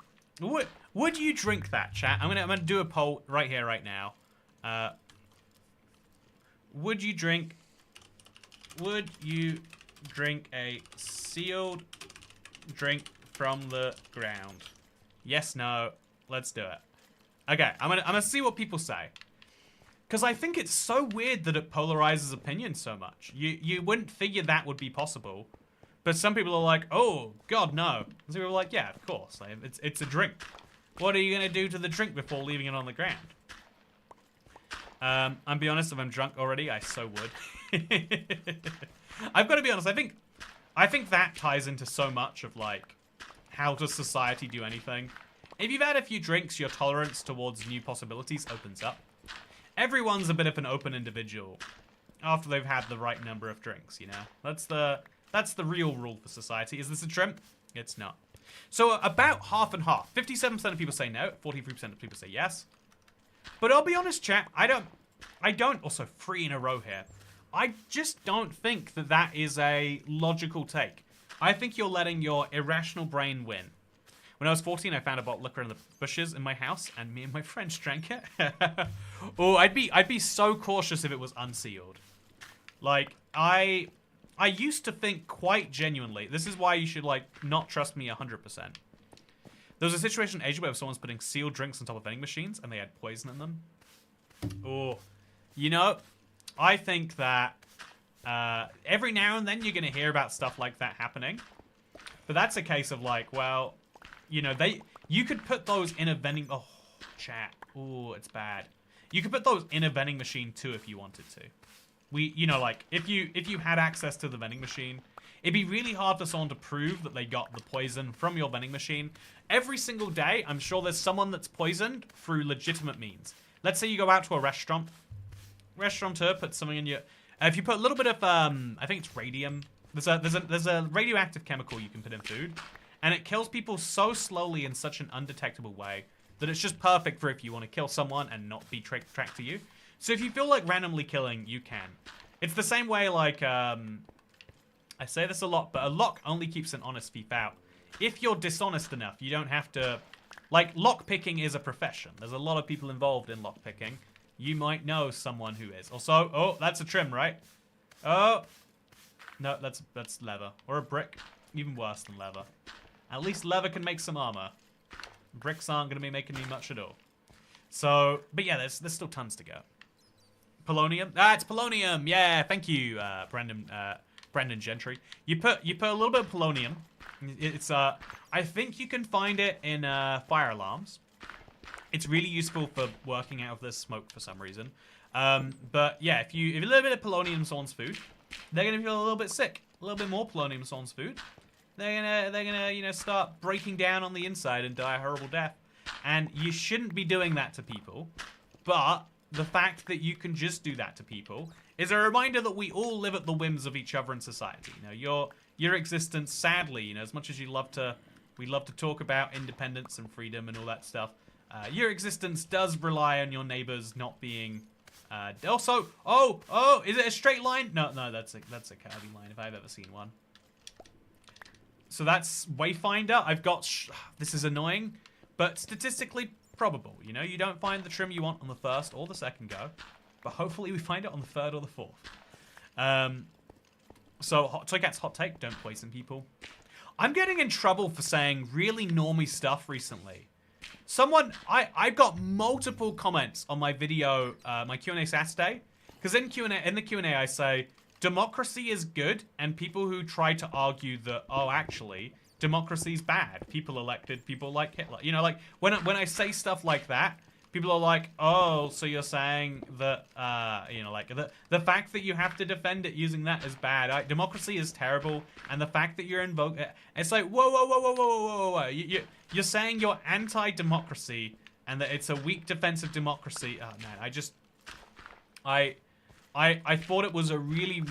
Would you drink that, chat? I'm gonna do a poll right here, right now. Would you drink a sealed drink from the ground? Yes, no, let's do it. Okay, I'm gonna see what people say, because I think it's so weird that it polarizes opinion so much. You wouldn't figure that would be possible, but some people are like, oh God, no. And some people are like, yeah, of course, like, it's a drink. What are you gonna do to the drink before leaving it on the ground? I'll be honest, if I'm drunk already, I so would. I've got to be honest. I think that ties into so much of like, how does society do anything? If you've had a few drinks, your tolerance towards new possibilities opens up. Everyone's a bit of an open individual after they've had the right number of drinks, you know? That's the real rule for society. Is this a trim? It's not. So about half and half. 57% of people say no, 43% of people say yes. But I'll be honest, chat, I don't, also 3 in a row here. I just don't think that that is a logical take. I think you're letting your irrational brain win. When I was 14, I found a bottle of liquor in the bushes in my house, and me and my friends drank it. Oh, I'd be so cautious if it was unsealed. Like, I used to think quite genuinely, this is why you should, like, not trust me 100%. There was a situation in Asia where someone's putting sealed drinks on top of vending machines, and they had poison in them. Oh, you know, I think that every now and then you're going to hear about stuff like that happening. But that's a case of, like, well... You know, you could put those in a vending... Oh, chat. Oh, it's bad. You could put those in a vending machine, too, if you wanted to. You know, like, if you had access to the vending machine, it'd be really hard for someone to prove that they got the poison from your vending machine. Every single day, I'm sure there's someone that's poisoned through legitimate means. Let's say you go out to a restaurant. Restaurateur puts something in your... if you put a little bit of, I think it's radium. There's a radioactive chemical you can put in food. And it kills people so slowly in such an undetectable way that it's just perfect for if you want to kill someone and not be tracked to you. So if you feel like randomly killing, you can. It's the same way, like, I say this a lot, but a lock only keeps an honest thief out. If you're dishonest enough, you don't have to... Like, lockpicking is a profession. There's a lot of people involved in lockpicking. You might know someone who is. Also, oh, that's a trim, right? Oh. No, that's leather. Or a brick. Even worse than leather. At least leather can make some armor. Bricks aren't going to be making me much at all. So, but yeah, there's still tons to go. Polonium. Ah, it's polonium. Yeah, thank you, Brendan Gentry. You put a little bit of polonium. It's I think you can find it in fire alarms. It's really useful for working out of this smoke for some reason. But yeah, if a little bit of polonium in someone's food, they're gonna feel a little bit sick. A little bit more polonium in someone's food, they're gonna start breaking down on the inside and die a horrible death. And you shouldn't be doing that to people. But the fact that you can just do that to people is a reminder that we all live at the whims of each other in society. You know, your existence, sadly, you know, as much as we love to talk about independence and freedom and all that stuff, your existence does rely on your neighbors not being. Also, is it a straight line? No, that's a curvy line if I've ever seen one. So that's Wayfinder. I've got. This is annoying, but statistically probable. You know, you don't find the trim you want on the first or the second go, but hopefully we find it on the third or the fourth. So Toy Cat's hot take: don't poison people. I'm getting in trouble for saying really normie stuff recently. I got multiple comments on my video, my Q&A Saturday, because in the Q&A I say democracy is good, and people who try to argue that actually democracy's bad, people elected people like Hitler, you know, like when I say stuff like that, people are like, oh, so you're saying that you know, like the fact that you have to defend it using that is bad. Democracy is terrible, and the fact that you're invoking it's like whoa. You're saying you're anti-democracy and that it's a weak defense of democracy. Oh man, I thought it was a really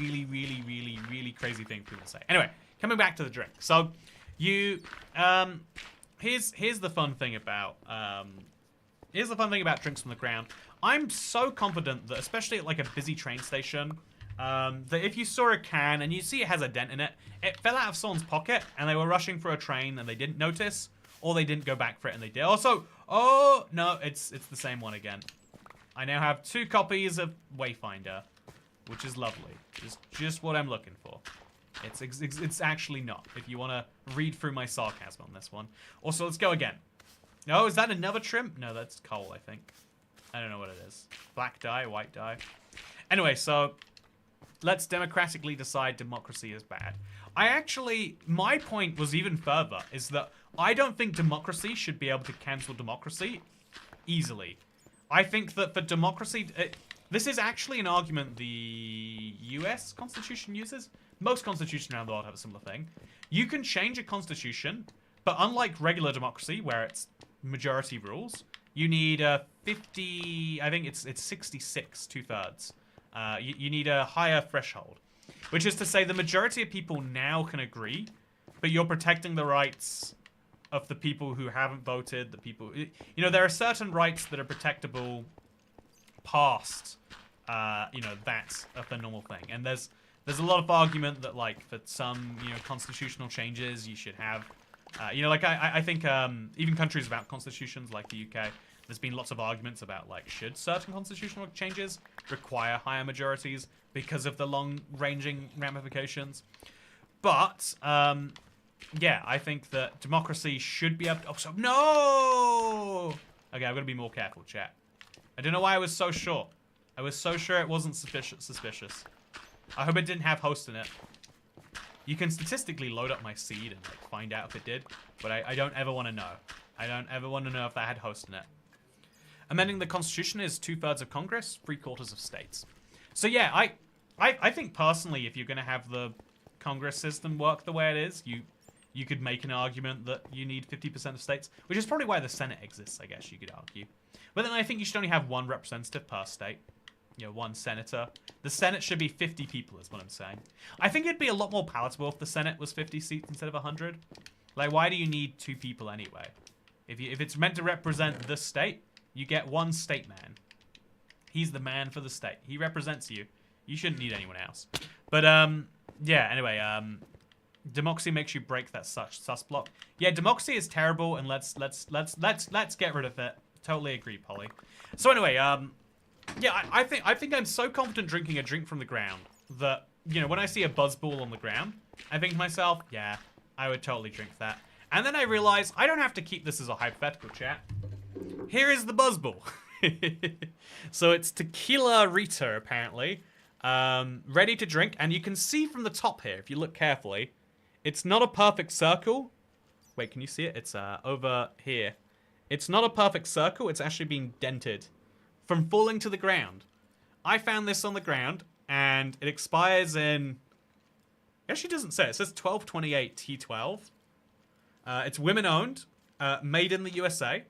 crazy thing for people to say. Anyway, coming back to the drink. So you here's the fun thing about drinks from the ground. I'm so confident that, especially at like a busy train station, that if you saw a can and you see it has a dent in it, it fell out of someone's pocket and they were rushing for a train and they didn't notice, or they didn't go back for it and they did. Also, oh no, it's the same one again. I now have 2 copies of Wayfinder, which is lovely. Just what I'm looking for. It's actually not, if you want to read through my sarcasm on this one. Also, let's go again. No, is that another trim? No, that's coal, I think. I don't know what it is. Black dye, white dye. Anyway, so let's democratically decide democracy is bad. My point was even further, is that I don't think democracy should be able to cancel democracy easily. I think that for democracy, this is actually an argument the US Constitution uses. Most constitutions around the world have a similar thing. You can change a constitution, but unlike regular democracy, where it's majority rules, you need 50, I think it's 66, 2/3. You need a higher threshold, which is to say the majority of people now can agree, but you're protecting the rights of the people who haven't voted, the people, you know, there are certain rights that are protectable past, you know, that's a normal thing. And there's a lot of argument that, like, for some, you know, constitutional changes, you should have, you know, like, I think even countries without constitutions, like the UK, there's been lots of arguments about, like, should certain constitutional changes require higher majorities because of the long-ranging ramifications. But, yeah, I think that democracy should be able to... Oh, so, no! Okay, I've got to be more careful, chat. I don't know why I was so sure. I was so sure it wasn't suspicious. I hope it didn't have host in it. You can statistically load up my seed and like find out if it did, but I don't ever want to know. I don't ever want to know if that had host in it. Amending the Constitution is 2/3 of Congress, 3/4 of states. So yeah, I think personally, if you're going to have the Congress system work the way it is, you could make an argument that you need 50% of states, which is probably why the Senate exists, I guess you could argue. But then I think you should only have 1 representative per state. You know, 1 senator. The Senate should be 50 people is what I'm saying. I think it'd be a lot more palatable if the Senate was 50 seats instead of 100. Like, why do you need 2 people anyway? If it's meant to represent the state, you get 1 state man. He's the man for the state. He represents you. You shouldn't need anyone else. But, yeah, anyway, democracy makes you break that sus block. Yeah, democracy is terrible, and let's get rid of it. Totally agree, Polly. So anyway, yeah, I think I'm so confident drinking a drink from the ground that, you know, when I see a buzzball on the ground, I think to myself, yeah, I would totally drink that. And then I realized I don't have to keep this as a hypothetical, chat. Here is the buzzball. So it's tequila Rita, apparently. Ready to drink. And you can see from the top here, if you look carefully, it's not a perfect circle. Wait, can you see it? It's over here. It's not a perfect circle. It's actually being dented from falling to the ground. I found this on the ground, and it expires in... It actually doesn't say. It says 12/28 T12. It's women-owned, made in the USA.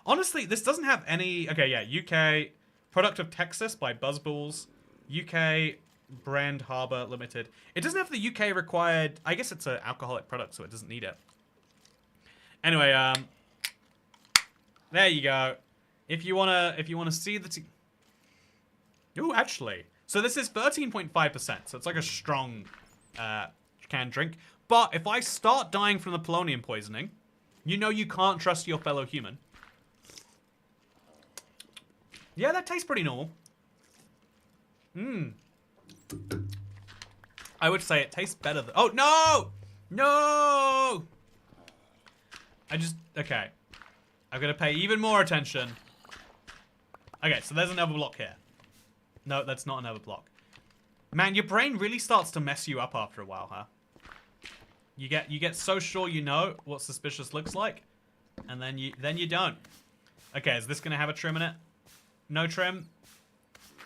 Honestly, this doesn't have any... Okay, yeah, UK. Product of Texas by Buzzballs. UK brand Harbor Limited. It doesn't have the UK required... I guess it's an alcoholic product, so it doesn't need it. Anyway, there you go. If you wanna see the... Ooh, actually. So this is 13.5%, so it's like a strong canned drink. But if I start dying from the polonium poisoning, you know you can't trust your fellow human. Yeah, that tastes pretty normal. I would say it tastes better than... Oh, no! No! Okay. I'm gonna pay even more attention. Okay, so there's another block here. No, that's not another block. Man, your brain really starts to mess you up after a while, huh? You get so sure you know what suspicious looks like, and then you don't. Okay, is this gonna have a trim in it? No trim.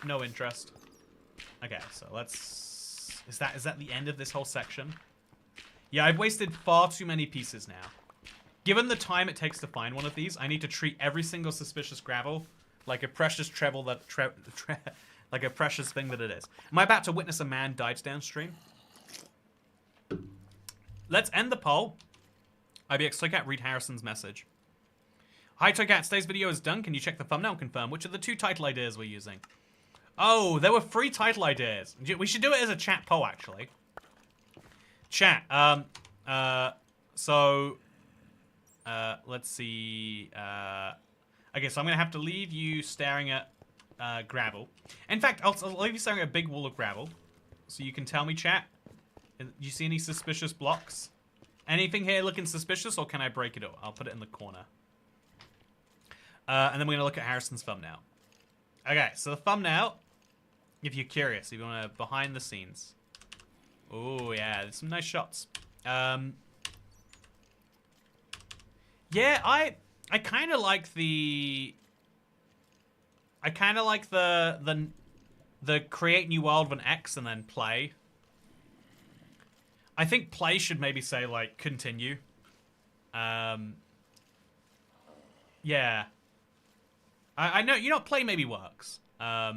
No interest. Okay, so let's... Is that the end of this whole section? Yeah, I've wasted far too many pieces now. Given the time it takes to find one of these, I need to treat every single suspicious gravel like a precious treble that... like a precious thing that it is. Am I about to witness a man die downstream? Let's end the poll. IBX Toycat, read Harrison's message. Hi Toycat, today's video is done. Can you check the thumbnail and confirm which of the 2 title ideas we're using? Oh, there were 3 title ideas. We should do it as a chat poll, actually. Chat, let's see, okay, so I'm gonna have to leave you staring at gravel. In fact, I'll leave you staring at a big wall of gravel, so you can tell me, chat. Do you see any suspicious blocks? Anything here looking suspicious, or can I break it up? I'll put it in the corner. And then we're gonna look at Harrison's thumbnail. Okay, so the thumbnail, if you're curious, if you want to behind the scenes. Oh yeah, there's some nice shots. Yeah, I kind of like the... the create new world with an X and then play. I think play should maybe say, like, continue. Yeah. I know, you know, play maybe works. I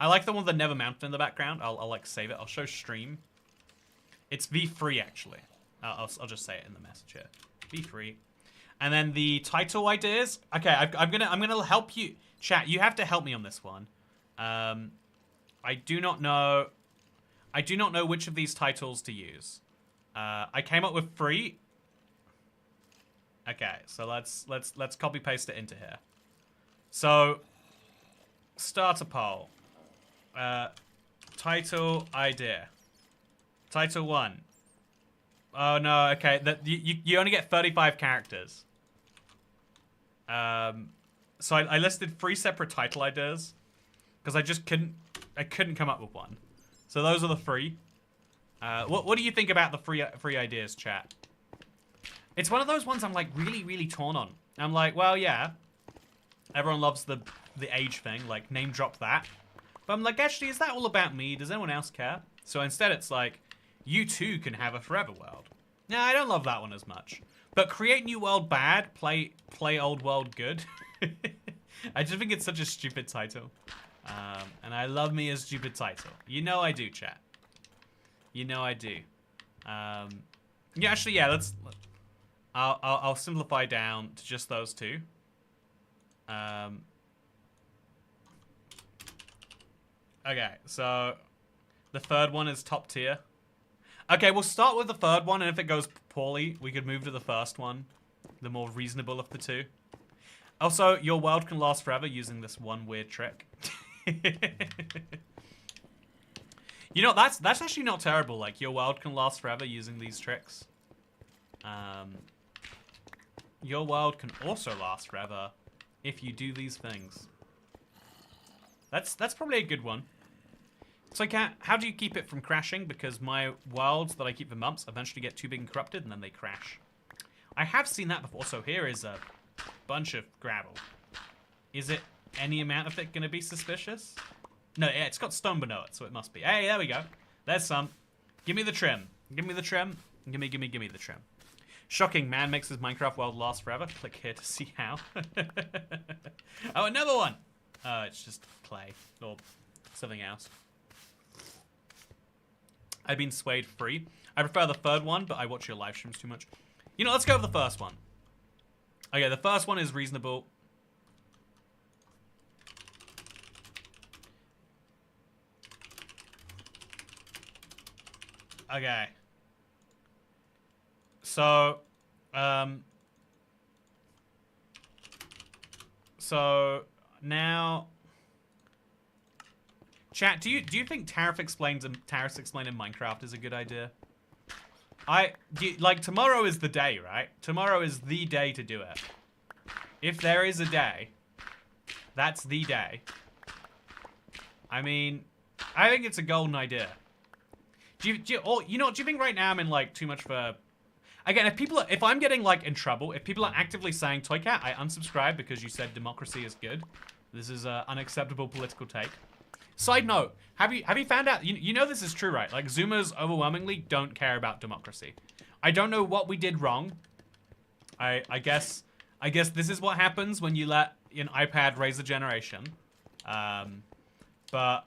like the one with the never mounted in the background. I'll like, save it. I'll show stream. It's V3, actually. I'll just say it in the message here. V3. And then the title ideas. Okay, I'm gonna help you. Chat, you have to help me on this one. I do not know which of these titles to use. I came up with 3. Okay, so let's copy paste it into here. So start a poll. Title idea. Title 1. Oh no, okay. You only get 35 characters. So I listed 3 separate title ideas because I couldn't come up with one. So those are the 3. What do you think about the free ideas, chat? It's one of those ones I'm like really torn on. I'm like, well, yeah, everyone loves the age thing, like name drop that. But I'm like, actually, is that all about me? Does anyone else care? So instead, it's like, you too can have a forever world. Nah, I don't love that one as much. But create new world bad, play old world good. I just think it's such a stupid title. And I love me a stupid title. You know I do, chat. You know I do. Yeah, actually, yeah, I'll simplify down to just those 2. Okay, so the 3rd one is top tier. Okay, we'll start with the 3rd one, and if it goes poorly, we could move to the 1st one. The more reasonable of the 2. Also, your world can last forever using this one weird trick. You know, that's actually not terrible. Like, your world can last forever using these tricks. Your world can also last forever if you do these things. That's probably a good one. So how do you keep it from crashing? Because my worlds that I keep for months eventually get too big and corrupted, and then they crash. I have seen that before. So here is a bunch of gravel. Is it any amount of it going to be suspicious? No, yeah, it's got stone below it, so it must be. Hey, there we go. There's some. Give me the trim. Give me the trim. Give me the trim. Shocking, man makes his Minecraft world last forever. Click here to see how. Oh, another one. It's just clay or something else. I've been swayed free. I prefer the third one, but I watch your live streams too much. You know, let's go with the first one. Okay, the first one is reasonable. Okay. So now, chat, do you think tariffs explained in Minecraft is a good idea? Like, tomorrow is the day, right? Tomorrow is the day to do it. If there is a day, that's the day. I mean, I think it's a golden idea. Do you think right now I'm in like too much of a... Again, if I'm getting like in trouble, if people are actively saying, Toycat, I unsubscribe because you said democracy is good. This is an unacceptable political take. Side note, have you found out, you know this is true, right? Like, Zoomers overwhelmingly don't care about democracy. I don't know what we did wrong. I guess this is what happens when you let an iPad raise a generation. But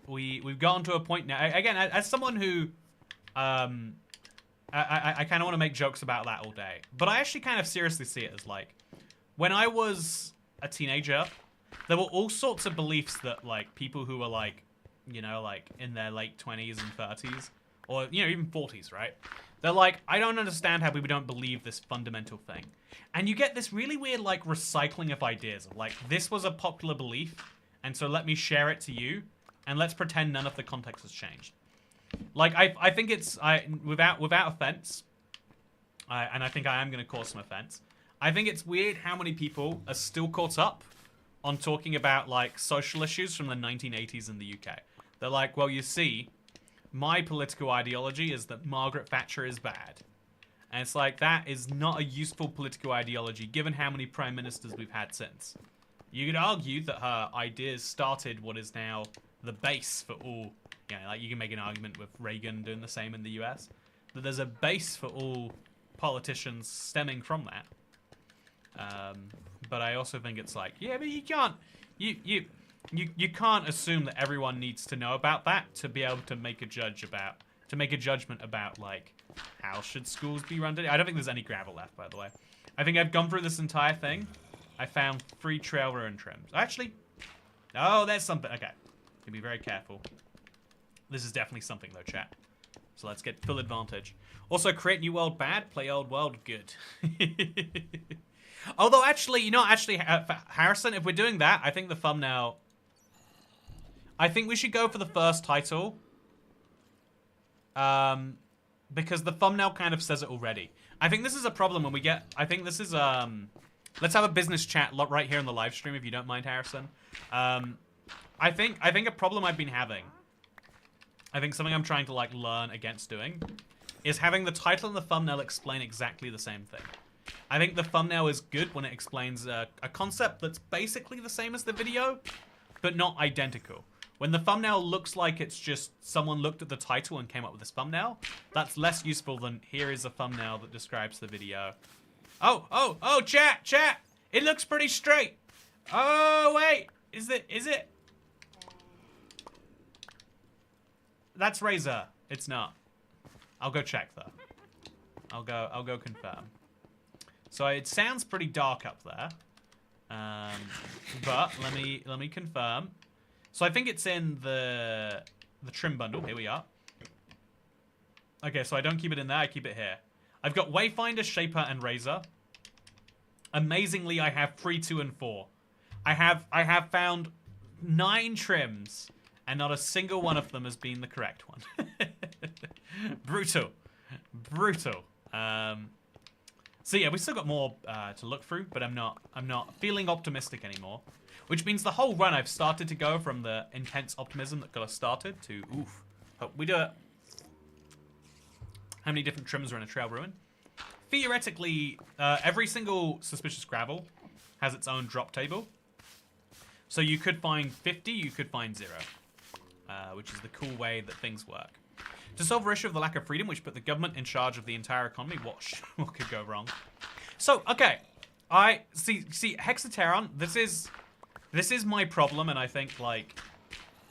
we've gotten to a point now, again, as someone who, I kind of want to make jokes about that all day. But I actually kind of seriously see it as, like, when I was a teenager, there were all sorts of beliefs that, like, people who were, like, you know, like, in their late 20s and 30s, or, you know, even 40s, right? They're like, I don't understand how people don't believe this fundamental thing. And you get this really weird, like, recycling of ideas. Of, like, this was a popular belief, and so let me share it to you, and let's pretend none of the context has changed. Like, I think it's, without offense, and I think I am going to cause some offense, I think it's weird how many people are still caught up on talking about, like, social issues from the 1980s in the UK. They're like, well, you see, my political ideology is that Margaret Thatcher is bad. And it's like, that is not a useful political ideology, given how many prime ministers we've had since. You could argue that her ideas started what is now the base for all, you know, like, you can make an argument with Reagan doing the same in the US, that there's a base for all politicians stemming from that. But I also think it's like, yeah, but you can't, you can't assume that everyone needs to know about that to be able to make a judgment about, like, how should schools be run today. I don't think there's any gravel left, by the way. I think I've gone through this entire thing. I found 3 trail ruin trims. Actually, oh, there's something. Okay, to be very careful. This is definitely something though, chat. So let's get full advantage. Also, create new world bad, play old world good. Although, actually, you know, Harrison, if we're doing that, I think the thumbnail... I think we should go for the first title. Because the thumbnail kind of says it already. I think this is a problem when we get... I think this is... Let's have a business chat right here in the live stream, if you don't mind, Harrison. I think a problem I've been having... I think something I'm trying to, like, learn against doing is having the title and the thumbnail explain exactly the same thing. I think the thumbnail is good when it explains a concept that's basically the same as the video, but not identical. When the thumbnail looks like it's just someone looked at the title and came up with this thumbnail, that's less useful than here is a thumbnail that describes the video. Oh, chat! It looks pretty straight. Oh, wait, is it? That's Razor. It's not. I'll go check though. I'll go confirm. So it sounds pretty dark up there. But let me confirm. So I think it's in the trim bundle. Here we are. Okay, so I don't keep it in there, I keep it here. I've got Wayfinder, Shaper, and Razor. Amazingly, I have 3, 2, and 4. I have found 9 trims, and not a single one of them has been the correct one. Brutal. So yeah, we still got more to look through, but I'm not feeling optimistic anymore. Which means the whole run I've started to go from the intense optimism that got us started to oof. Hope we do it. How many different trims are in a trail ruin? Theoretically, every single suspicious gravel has its own drop table. So you could find 50, you could find 0. Which is the cool way that things work. To solve our issue of the lack of freedom, which put the government in charge of the entire economy, what could go wrong? So, okay, I see Hexateron, this is my problem, and I think, like,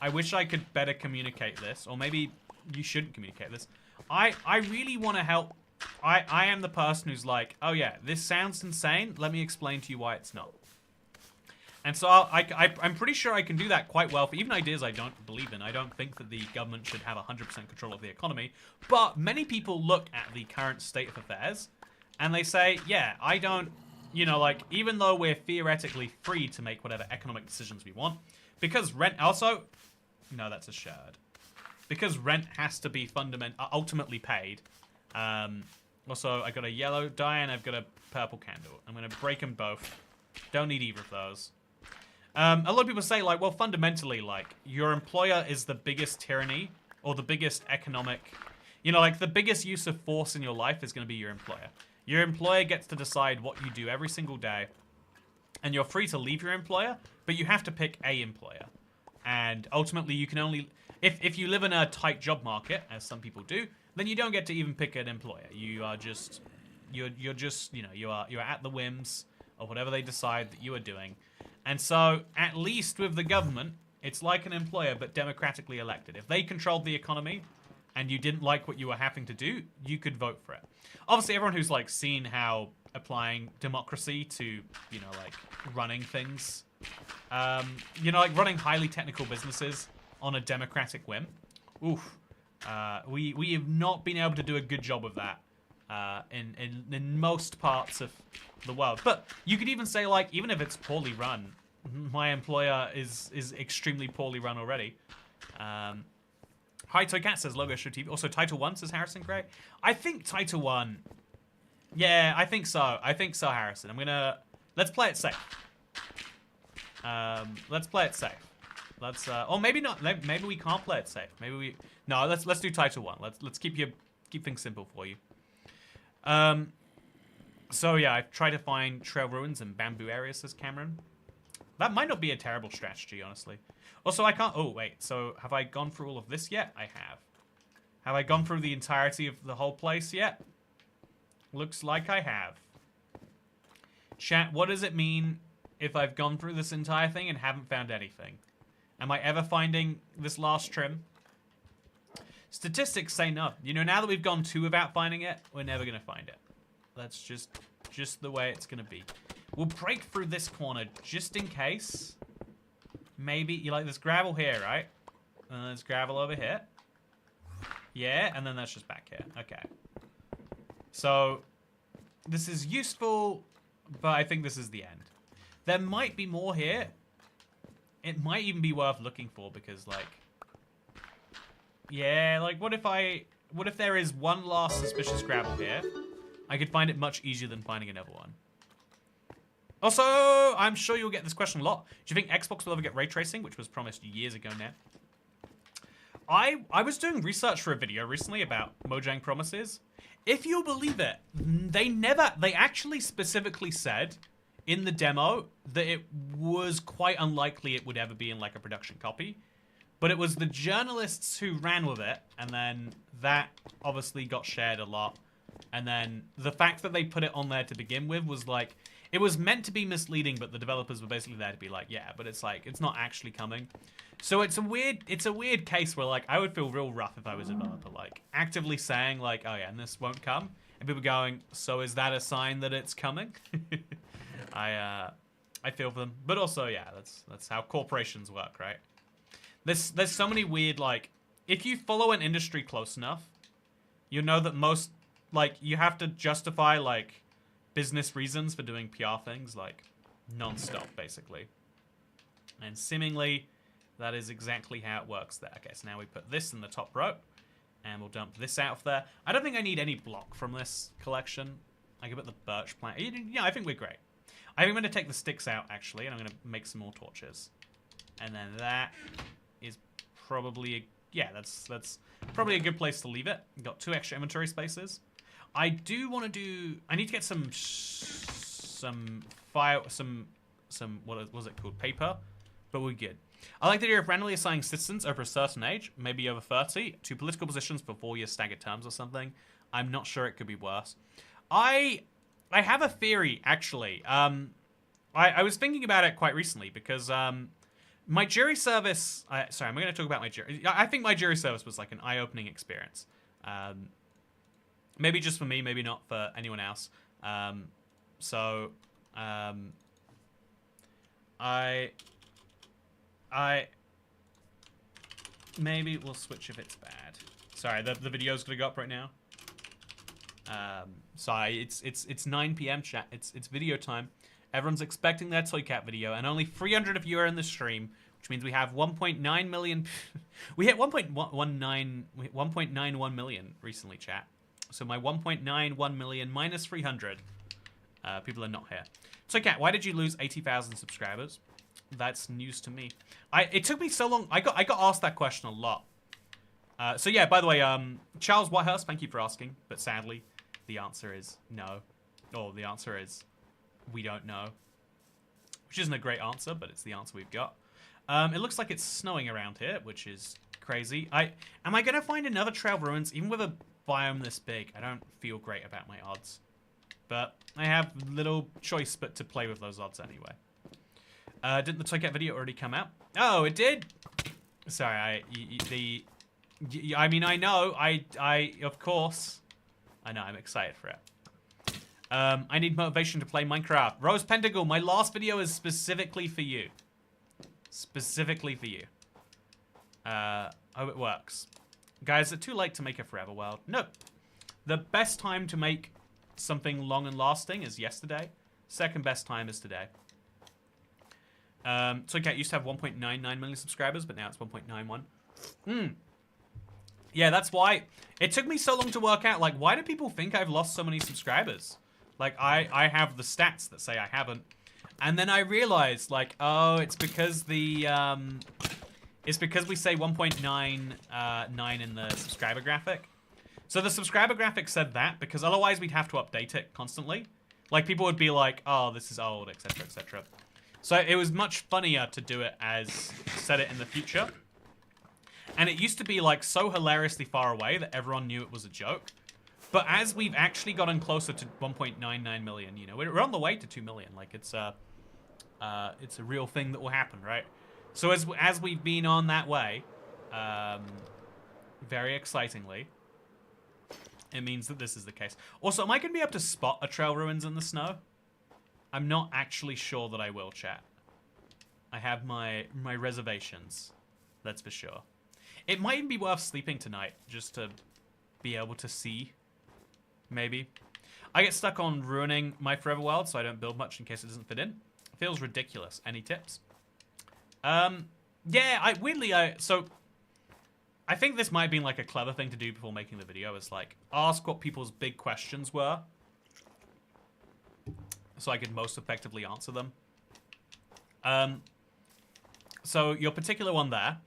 I wish I could better communicate this, or maybe you shouldn't communicate this. I really want to help. I am the person who's like, oh yeah, this sounds insane, let me explain to you why it's not. And so I'm pretty sure I can do that quite well for even ideas I don't believe in. I don't think that the government should have 100% control of the economy. But many people look at the current state of affairs and they say, yeah, I don't, you know, like, even though we're theoretically free to make whatever economic decisions we want, because rent also, no, that's a shard. Because rent has to be ultimately paid. Also, I got a yellow dye and I've got a purple candle. I'm going to break them both. Don't need either of those. A lot of people say, like, well, fundamentally, like, your employer is the biggest tyranny or the biggest economic, you know, like, the biggest use of force in your life is going to be your employer. Your employer gets to decide what you do every single day, and you're free to leave your employer, but you have to pick a employer. And ultimately, you can only, if you live in a tight job market, as some people do, then you don't get to even pick an employer. You are just, you're just, you know, you're at the whims of whatever they decide that you are doing. And so, at least with the government, it's like an employer, but democratically elected. If they controlled the economy, and you didn't like what you were having to do, you could vote for it. Obviously, everyone who's, like, seen how applying democracy to, you know, like, running things, you know, like, running highly technical businesses on a democratic whim, oof, we have not been able to do a good job of that in most parts of the world. But you could even say, like, even if it's poorly run, my employer is extremely poorly run already. Hi, Toycat says Logo Show TV. Also, Title 1 says Harrison Gray. I think Title 1... Yeah, I think so. I think so, Harrison. I'm gonna... Let's play it safe. Let's play it safe. Let's... or maybe not. Maybe we can't play it safe. Maybe we... No, let's do Title 1. Let's keep things simple for you. So yeah, I've tried to find trail ruins and bamboo areas, says Cameron. That might not be a terrible strategy, honestly. Also, I can't... Oh, wait. So, have I gone through all of this yet? I have. Have I gone through the entirety of the whole place yet? Looks like I have. Chat, what does it mean if I've gone through this entire thing and haven't found anything? Am I ever finding this last trim? Statistics say no. You know, now that we've gone 2 without finding it, we're never going to find it. That's just the way it's going to be. We'll break through this corner just in case. Maybe, you like, there's gravel here, right? And there's gravel over here. Yeah, and then that's just back here. Okay. So, this is useful, but I think this is the end. There might be more here. It might even be worth looking for because, like... Yeah, like, what if there is one last suspicious gravel here? I could find it much easier than finding another one. Also, I'm sure you'll get this question a lot. Do you think Xbox will ever get ray tracing, which was promised years ago now? I was doing research for a video recently about Mojang promises. If you believe it, they actually specifically said in the demo that it was quite unlikely it would ever be in like a production copy. But it was the journalists who ran with it, and then that obviously got shared a lot. And then the fact that they put it on there to begin with was like, it was meant to be misleading, but the developers were basically there to be like, yeah, but it's like, it's not actually coming. So it's a weird case where like, I would feel real rough if I was a developer, like actively saying like, oh yeah, and this won't come. And people going, so is that a sign that it's coming? I feel for them. But also, yeah, that's how corporations work, right? There's so many weird, like, if you follow an industry close enough, you know that most, like, you have to justify, like, business reasons for doing PR things, like, non-stop, basically. And seemingly, that is exactly how it works there. Okay, so now we put this in the top row. And we'll dump this out of there. I don't think I need any block from this collection. I can put the birch plant. Yeah, I think we're great. I think I'm going to take the sticks out, actually, and I'm going to make some more torches. And then that is probably... Yeah, that's probably a good place to leave it. We've got 2 extra inventory spaces. I do want to do... I need to get some fire... What was it called? Paper. But we're good. I like the idea of randomly assigning citizens over a certain age, maybe over 30, to political positions for 4-year staggered terms or something. I'm not sure, it could be worse. I have a theory, actually. I was thinking about it quite recently because my jury service... sorry, I'm going to talk about my jury... I think my jury service was like an eye-opening experience. Maybe just for me, maybe not for anyone else. Maybe we'll switch if it's bad. Sorry, the video's gonna go up right now. Sorry, it's 9 p.m. chat. It's video time. Everyone's expecting their Toy Cat video, and only 300 of you are in the stream, which means we have 1.9 million. We hit 1.91 million recently, chat. So my 1.91 million minus 300 people are not here. Toy Cat, why did you lose 80,000 subscribers? That's news to me. It took me so long. I got asked that question a lot. So yeah, by the way, Charles Whitehurst, thank you for asking. But sadly, the answer is no. Or the answer is we don't know. Which isn't a great answer, but it's the answer we've got. It looks like it's snowing around here, which is crazy. Am I going to find another Trail of Ruins? Even with a biome this big, I don't feel great about my odds. But I have little choice but to play with those odds anyway. Didn't the Toy Cat video already come out? Oh, it did? Sorry, I mean, I know, of course. I know, I'm excited for it. I need motivation to play Minecraft. Rose Pentacle, my last video is specifically for you. Specifically for you. Hope it works. Guys, is it too late to make a forever world? Nope. The best time to make something long and lasting is yesterday. Second best time is today. Toy Cat used to have 1.99 million subscribers, but now it's 1.91. Yeah, that's why. It took me so long to work out, like, why do people think I've lost so many subscribers? Like, I have the stats that say I haven't. And then I realized, like, oh, it's because the, it's because we say 1.99 in the subscriber graphic. So the subscriber graphic said that, because otherwise we'd have to update it constantly. Like, people would be like, oh, this is old, etc., etc. So it was much funnier to do it as set it in the future. And it used to be like so hilariously far away that everyone knew it was a joke. But as we've actually gotten closer to 1.99 million, you know, we're on the way to 2 million. Like it's a real thing that will happen, right? So as we've been on that way, very excitingly, it means that this is the case. Also, am I going to be able to spot a Trail Ruins in the snow? I'm not actually sure that I will, chat. I have my reservations. That's for sure. It might even be worth sleeping tonight, just to be able to see. Maybe. I get stuck on ruining my forever world, so I don't build much in case it doesn't fit in. It feels ridiculous. Any tips? Yeah, so I think this might have been like a clever thing to do before making the video, is like ask what people's big questions were, so I could most effectively answer them. So your particular one there.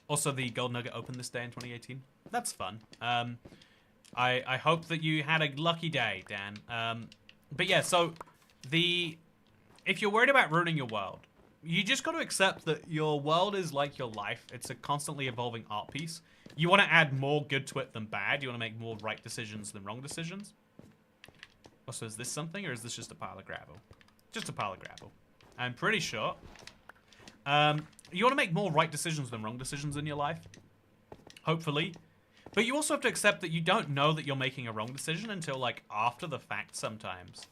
Also, the Gold Nugget opened this day in 2018. That's fun. I hope that you had a lucky day, Dan. But yeah, so if you're worried about ruining your world, you just got to accept that your world is like your life. It's a constantly evolving art piece. You want to add more good to it than bad. You want to make more right decisions than wrong decisions. Also, is this something, or is this just a pile of gravel? Just a pile of gravel. I'm pretty sure. You want to make more right decisions than wrong decisions in your life. Hopefully. But you also have to accept that you don't know that you're making a wrong decision until, like, after the fact sometimes.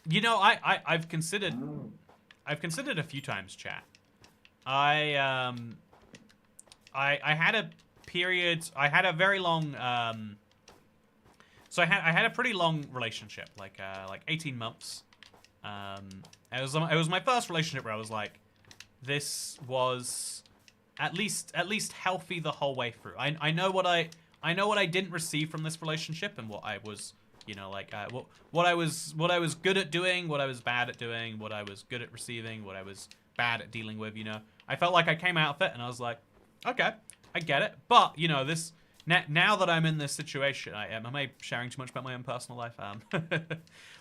You know, I've considered a few times, chat. I had a period, I had a very long, so I had a pretty long relationship, like 18 months. It was my first relationship where I was like, this was at least healthy the whole way through. I know what I didn't receive from this relationship, and what I was, you know, like what I was good at doing, what I was bad at doing, what I was good at receiving, what I was bad at dealing with. You know, I felt like I came out of it, and I was like, okay, I get it. But you know, this now that I'm in this situation, am I sharing too much about my own personal life?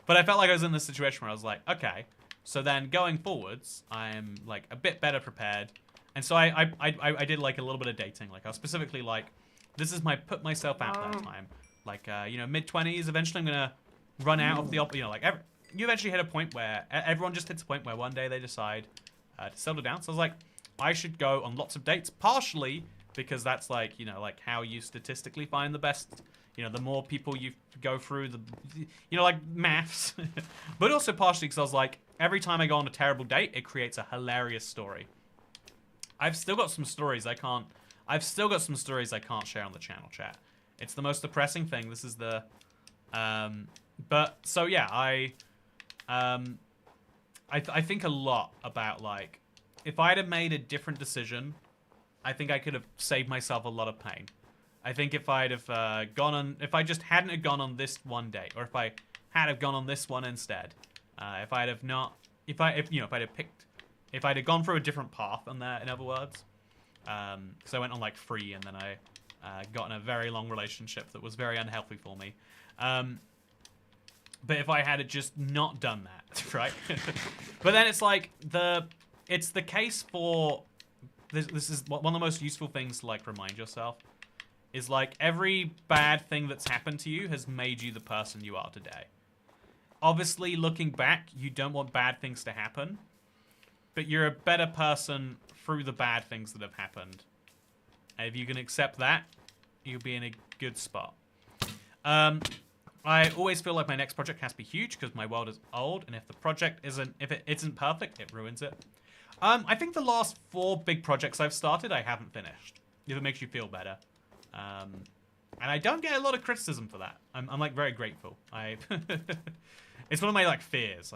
But I felt like I was in this situation where I was like, okay, so then going forwards, I'm like a bit better prepared. And so I did like a little bit of dating. Like I was specifically like, this is my put myself out there time. Like, you know, mid-20s, eventually I'm going to run out of the, you know, like you eventually hit a point where everyone just hits a point where one day they decide to settle down. So I was like, I should go on lots of dates, partially because that's like, you know, like how you statistically find the best, you know, the more people you go through, the, you know, like maths. But also partially because I was like, every time I go on a terrible date, it creates a hilarious story. I've still got some stories I can't share on the channel chat. It's the most depressing thing. This is the, but so yeah, I think a lot about like, if I'd have made a different decision, I think I could have saved myself a lot of pain. I think if I'd have if I just hadn't have gone on this one date, or if I had have gone on this one instead, if I'd have gone through a different path on there, in other words, because I went on like 3 and then I got in a very long relationship that was very unhealthy for me. But if I had just not done that, right? But then it's like it's the case for this is one of the most useful things to like remind yourself is like every bad thing that's happened to you has made you the person you are today. Obviously, looking back, you don't want bad things to happen, but you're a better person through the bad things that have happened. And if you can accept that, you'll be in a good spot. I always feel like my next project has to be huge because my world is old, and if it isn't perfect, it ruins it. I think the last 4 big projects I've started, I haven't finished. If it makes you feel better. And I don't get a lot of criticism for that. I'm like very grateful. It's one of my like fears.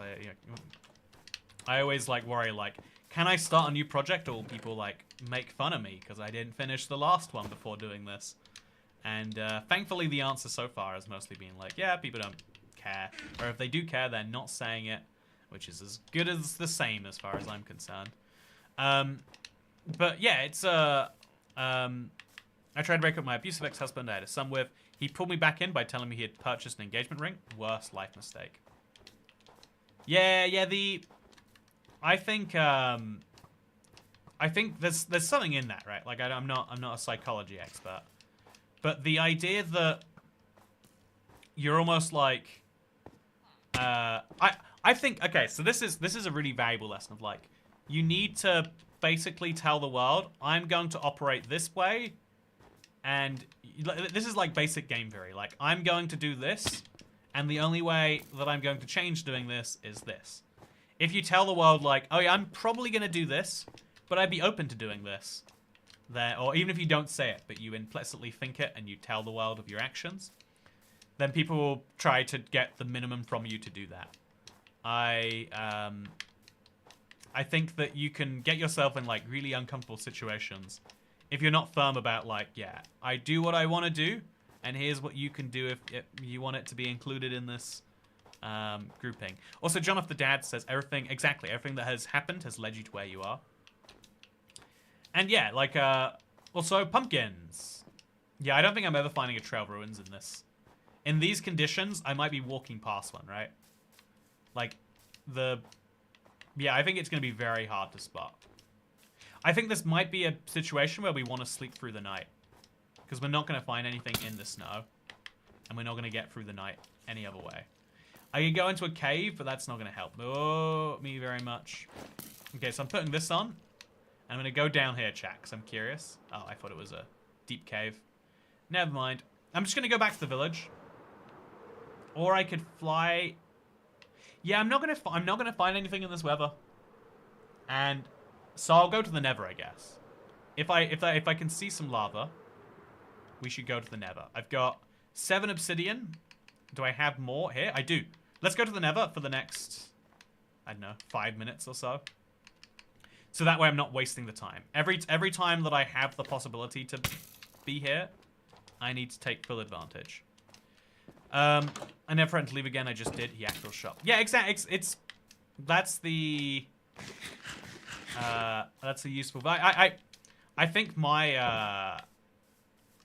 I always like worry like, can I start a new project, or will people like make fun of me because I didn't finish the last one before doing this? And thankfully the answer so far has mostly been like, yeah, people don't care. Or if they do care, they're not saying it, which is as good as the same as far as I'm concerned. But yeah, it's I tried to break up with my abusive ex-husband I had a son with. He pulled me back in by telling me he had purchased an engagement ring. Worst life mistake. Yeah, I think there's something in that, right? Like I'm not a psychology expert, but the idea that you're almost like I think, okay, so this is a really valuable lesson of like, you need to basically tell the world, I'm going to operate this way, and this is like basic game theory. Like, I'm going to do this, and the only way that I'm going to change doing this is this. If you tell the world like, oh yeah, I'm probably going to do this, but I'd be open to doing this, then, or even if you don't say it, but you implicitly think it and you tell the world of your actions, then people will try to get the minimum from you to do that. I think that you can get yourself in like really uncomfortable situations if you're not firm about like, yeah, I do what I want to do, and here's what you can do if you want it to be included in this grouping. Also, John off the Dad says everything that has happened has led you to where you are. And yeah, like also pumpkins. Yeah, I don't think I'm ever finding a trail of ruins in this. In these conditions, I might be walking past one, right? Like, yeah, I think it's going to be very hard to spot. I think this might be a situation where we want to sleep through the night. Because we're not going to find anything in the snow. And we're not going to get through the night any other way. I could go into a cave, but that's not going to help me very much. Okay, so I'm putting this on. And I'm going to go down here, chat, because I'm curious. Oh, I thought it was a deep cave. Never mind. I'm just going to go back to the village. Or I could fly. Yeah, I'm not gonna find anything in this weather. And so I'll go to the Nether, I guess. If I can see some lava, we should go to the Nether. I've got 7 obsidian. Do I have more here? I do. Let's go to the Nether for the next, I don't know, 5 minutes or so. So that way I'm not wasting the time. Every time that I have the possibility to be here, I need to take full advantage. I never threatened to leave again. I just did. He actual shop. Yeah, exactly. That's the useful. I think my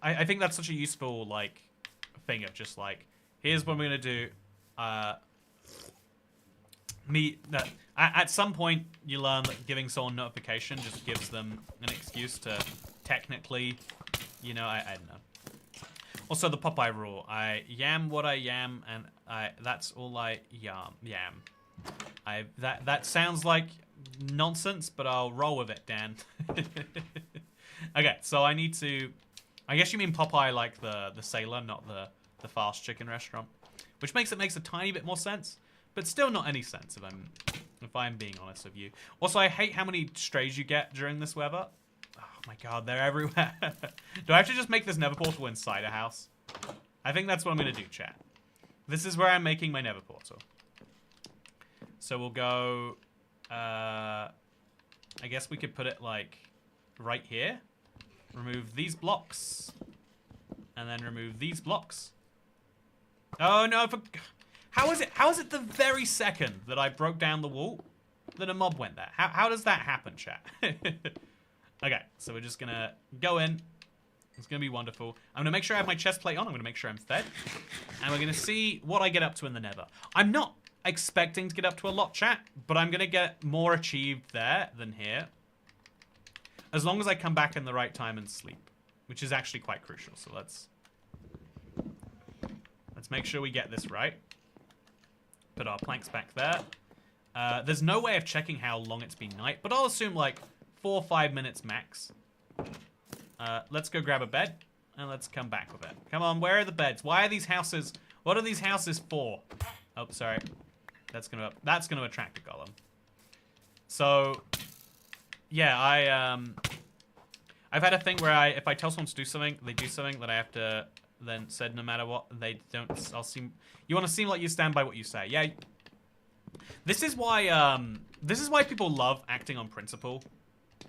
I think that's such a useful like thing of just like, here's what I'm gonna do. At some point you learn that giving someone notification just gives them an excuse to technically, you know, I don't know. Also the Popeye rule. I yam what I yam, and that's all I yam. That sounds like nonsense, but I'll roll with it, Dan. Okay, so I need to. I guess you mean Popeye like the sailor, not the fast chicken restaurant, which makes a tiny bit more sense, but still not any sense if I'm being honest with you. Also, I hate how many strays you get during this weather. Oh my god, they're everywhere. Do I have to just make this nether portal inside a house? I think that's what I'm gonna do, chat. This is where I'm making my nether portal. So we'll go, I guess we could put it like right here. Remove these blocks. And then remove these blocks. Oh no, how is it the very second that I broke down the wall that a mob went there? How does that happen, chat? Okay, so we're just gonna go in. It's gonna be wonderful. I'm gonna make sure I have my chest plate on. I'm gonna make sure I'm fed. And we're gonna see what I get up to in the nether. I'm not expecting to get up to a lot, chat, but I'm gonna get more achieved there than here. As long as I come back in the right time and sleep, which is actually quite crucial. So let's make sure we get this right. Put our planks back there. There's no way of checking how long it's been night, but I'll assume like 4 or 5 minutes max. Let's go grab a bed, and let's come back with it. Come on, where are the beds? Why are these houses... What are these houses for? Oh, sorry. That's gonna attract a golem. So, yeah, I've had a thing where if I tell someone to do something, they do something that I have to then said no matter what, they don't... You want to seem like you stand by what you say. Yeah. This is why people love acting on principle.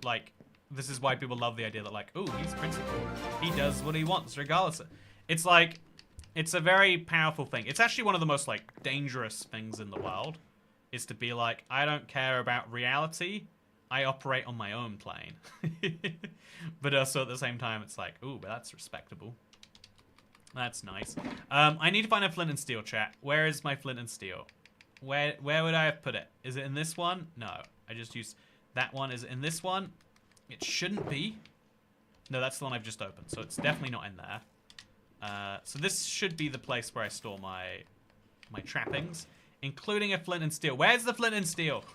Like, this is why people love the idea that, like, ooh, he's principled. He does what he wants, regardless. It's like, it's a very powerful thing. It's actually one of the most, like, dangerous things in the world, is to be like, I don't care about reality. I operate on my own plane. But also at the same time, it's like, ooh, but that's respectable. That's nice. I need to find a flint and steel, chat. Where is my flint and steel? Where would I have put it? Is it in this one? No. I just used that one. Is it in this one? It shouldn't be. No, that's the one I've just opened. So it's definitely not in there. So this should be the place where I store my trappings, including a flint and steel. Where's the flint and steel?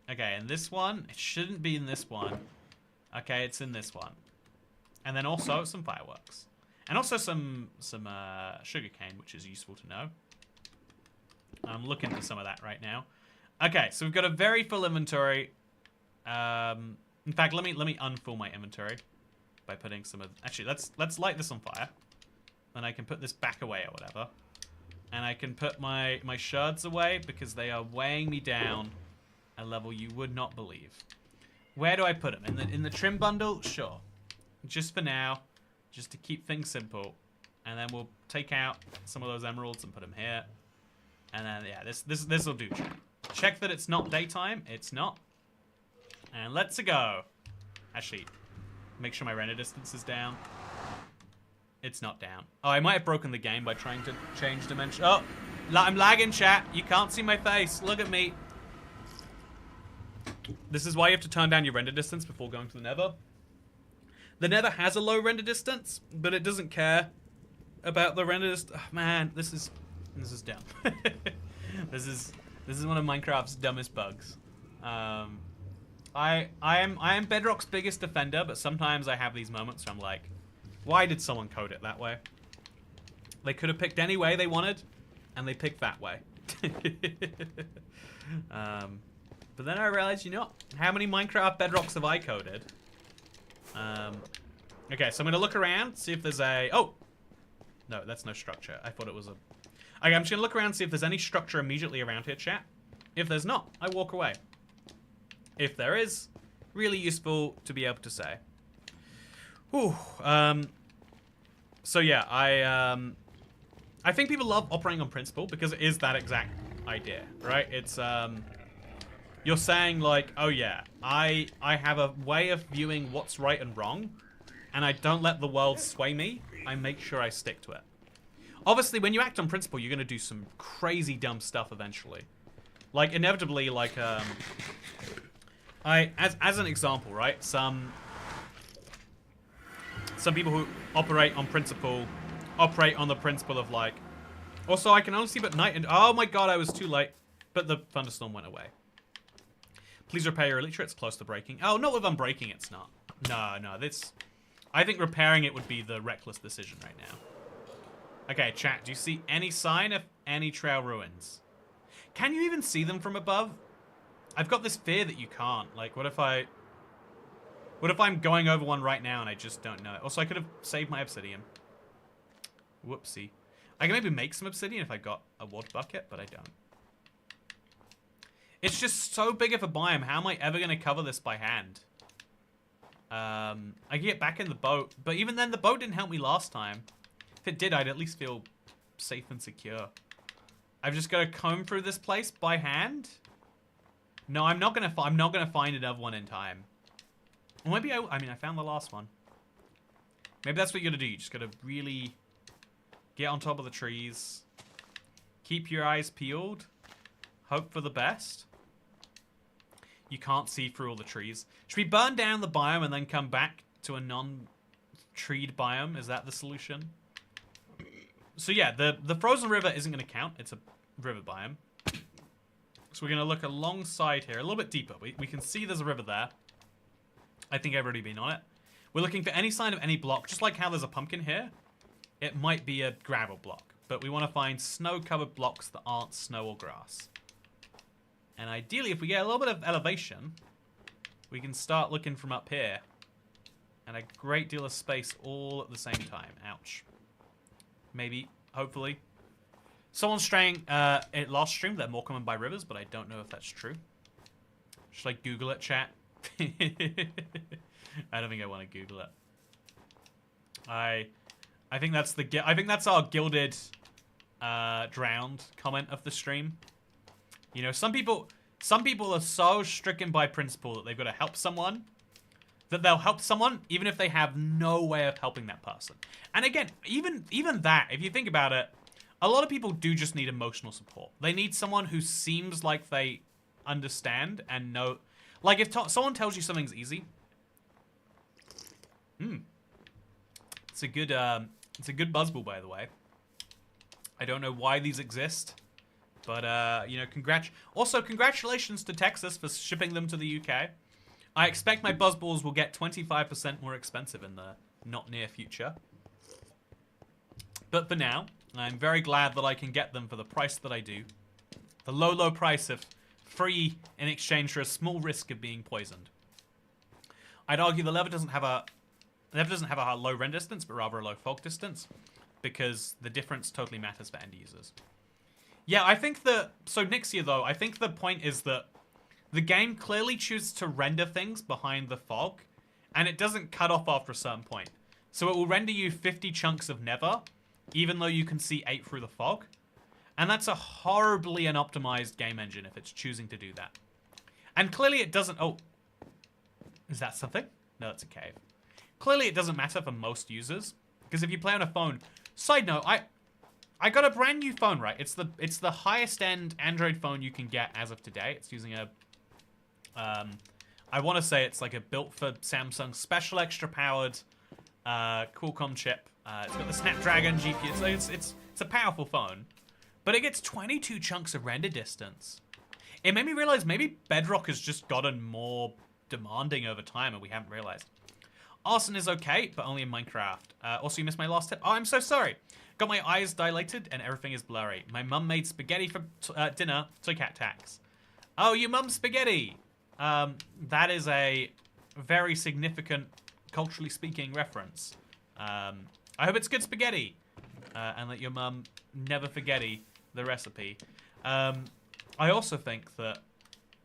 Okay, and this one, it shouldn't be in this one. Okay, it's in this one. And then also some fireworks. And also some sugarcane, which is useful to know. I'm looking for some of that right now. Okay, so we've got a very full inventory. In fact, let me unfull my inventory by putting some of... Actually, let's light this on fire. Then I can put this back away or whatever. And I can put my shards away because they are weighing me down a level you would not believe. Where do I put them? In the trim bundle? Sure. Just for now, just to keep things simple. And then we'll take out some of those emeralds and put them here. And then, yeah, this will do. Check that it's not daytime. It's not. And let's go. Actually, make sure my render distance is down. It's not down. Oh, I might have broken the game by trying to change dimension. Oh, I'm lagging, chat. You can't see my face. Look at me. This is why you have to turn down your render distance before going to the nether. The nether has a low render distance, but it doesn't care about the render distance. Oh, man, this is dumb. This is one of Minecraft's dumbest bugs. I am Bedrock's biggest defender, but sometimes I have these moments where I'm like, why did someone code it that way? They could have picked any way they wanted, and they picked that way. But then I realized, you know, how many Minecraft Bedrocks have I coded? Okay, so I'm gonna look around, see if there's a... Oh! No, that's no structure. I thought it was a... Okay, I'm just gonna look around, see if there's any structure immediately around here, chat. If there's not, I walk away. if there is, really useful to be able to say. Whew. So yeah, I think people love operating on principle because it is that exact idea, right? It's you're saying like, oh yeah, I have a way of viewing what's right and wrong, and I don't let the world sway me. I make sure I stick to it. Obviously, when you act on principle, you're gonna do some crazy dumb stuff eventually. Like inevitably, like as an example, right? Some people who operate on principle operate on the principle of like, also I can only sleep at night, and oh my god, I was too late, but the thunderstorm went away. Please repair your elytra, it's close to breaking. Oh, not if I'm breaking, it's not. No, this, I think repairing it would be the reckless decision right now. Okay, chat, do you see any sign of any trail ruins? Can you even see them from above? I've got this fear that you can't. Like, what if I'm going over one right now and I just don't know? Also, I could have saved my obsidian. Whoopsie. I can maybe make some obsidian if I got a water bucket, but I don't. It's just so big of a biome. How am I ever going to cover this by hand? I can get back in the boat, but even then, the boat didn't help me last time. If it did, I'd at least feel safe and secure. I've just got to comb through this place by hand. No, I'm not gonna find another one in time. Or maybe I mean, I found the last one. Maybe that's what you gotta do. You just gotta really get on top of the trees. Keep your eyes peeled. Hope for the best. You can't see through all the trees. Should we burn down the biome and then come back to a non-treed biome? Is that the solution? So yeah, the frozen river isn't gonna count. It's a river biome. So we're going to look alongside here, a little bit deeper. We can see there's a river there. I think I've already been on it. We're looking for any sign of any block, just like how there's a pumpkin here. It might be a gravel block, but we want to find snow-covered blocks that aren't snow or grass. And ideally, if we get a little bit of elevation, we can start looking from up here. And a great deal of space all at the same time. Ouch. Maybe, hopefully. Someone's saying it last stream they're more common by rivers, but I don't know if that's true. Should I Google it, chat? I don't think I want to Google it. I think that's our gilded drowned comment of the stream. You know, some people are so stricken by principle that they've got to help someone, that they'll help someone even if they have no way of helping that person. And again, even that, if you think about it, a lot of people do just need emotional support. They need someone who seems like they understand and know. Like if someone tells you something's easy. It's a good buzzball, by the way. I don't know why these exist, but you know, congratulations to Texas for shipping them to the UK. I expect my buzzballs will get 25% more expensive in the not near future. But for now, I'm very glad that I can get them for the price that I do. The low, low price of free in exchange for a small risk of being poisoned. I'd argue the lever doesn't have a low rend distance, but rather a low fog distance, because the difference totally matters for end users. Yeah, I think so Nixia though, I think the point is that the game clearly chooses to render things behind the fog, and it doesn't cut off after a certain point. So it will render you 50 chunks of never, even though you can see 8 through the fog. And that's a horribly unoptimized game engine if it's choosing to do that. And clearly it doesn't... Oh. Is that something? No, it's a cave. Clearly it doesn't matter for most users, because if you play on a phone... Side note, I got a brand new phone, right? It's the highest end Android phone you can get as of today. It's using a... I want to say it's like a built for Samsung special extra powered Qualcomm chip. It's got the Snapdragon GPU, so it's a powerful phone. But it gets 22 chunks of render distance. It made me realize maybe Bedrock has just gotten more demanding over time and we haven't realized. Arson is okay, but only in Minecraft. Also, you missed my last tip. Oh, I'm so sorry. Got my eyes dilated and everything is blurry. My mum made spaghetti for dinner, so cat tax. Oh, you mum spaghetti. That is a very significant, culturally speaking, reference. I hope it's good spaghetti, and that your mum never forgetty the recipe. I also think that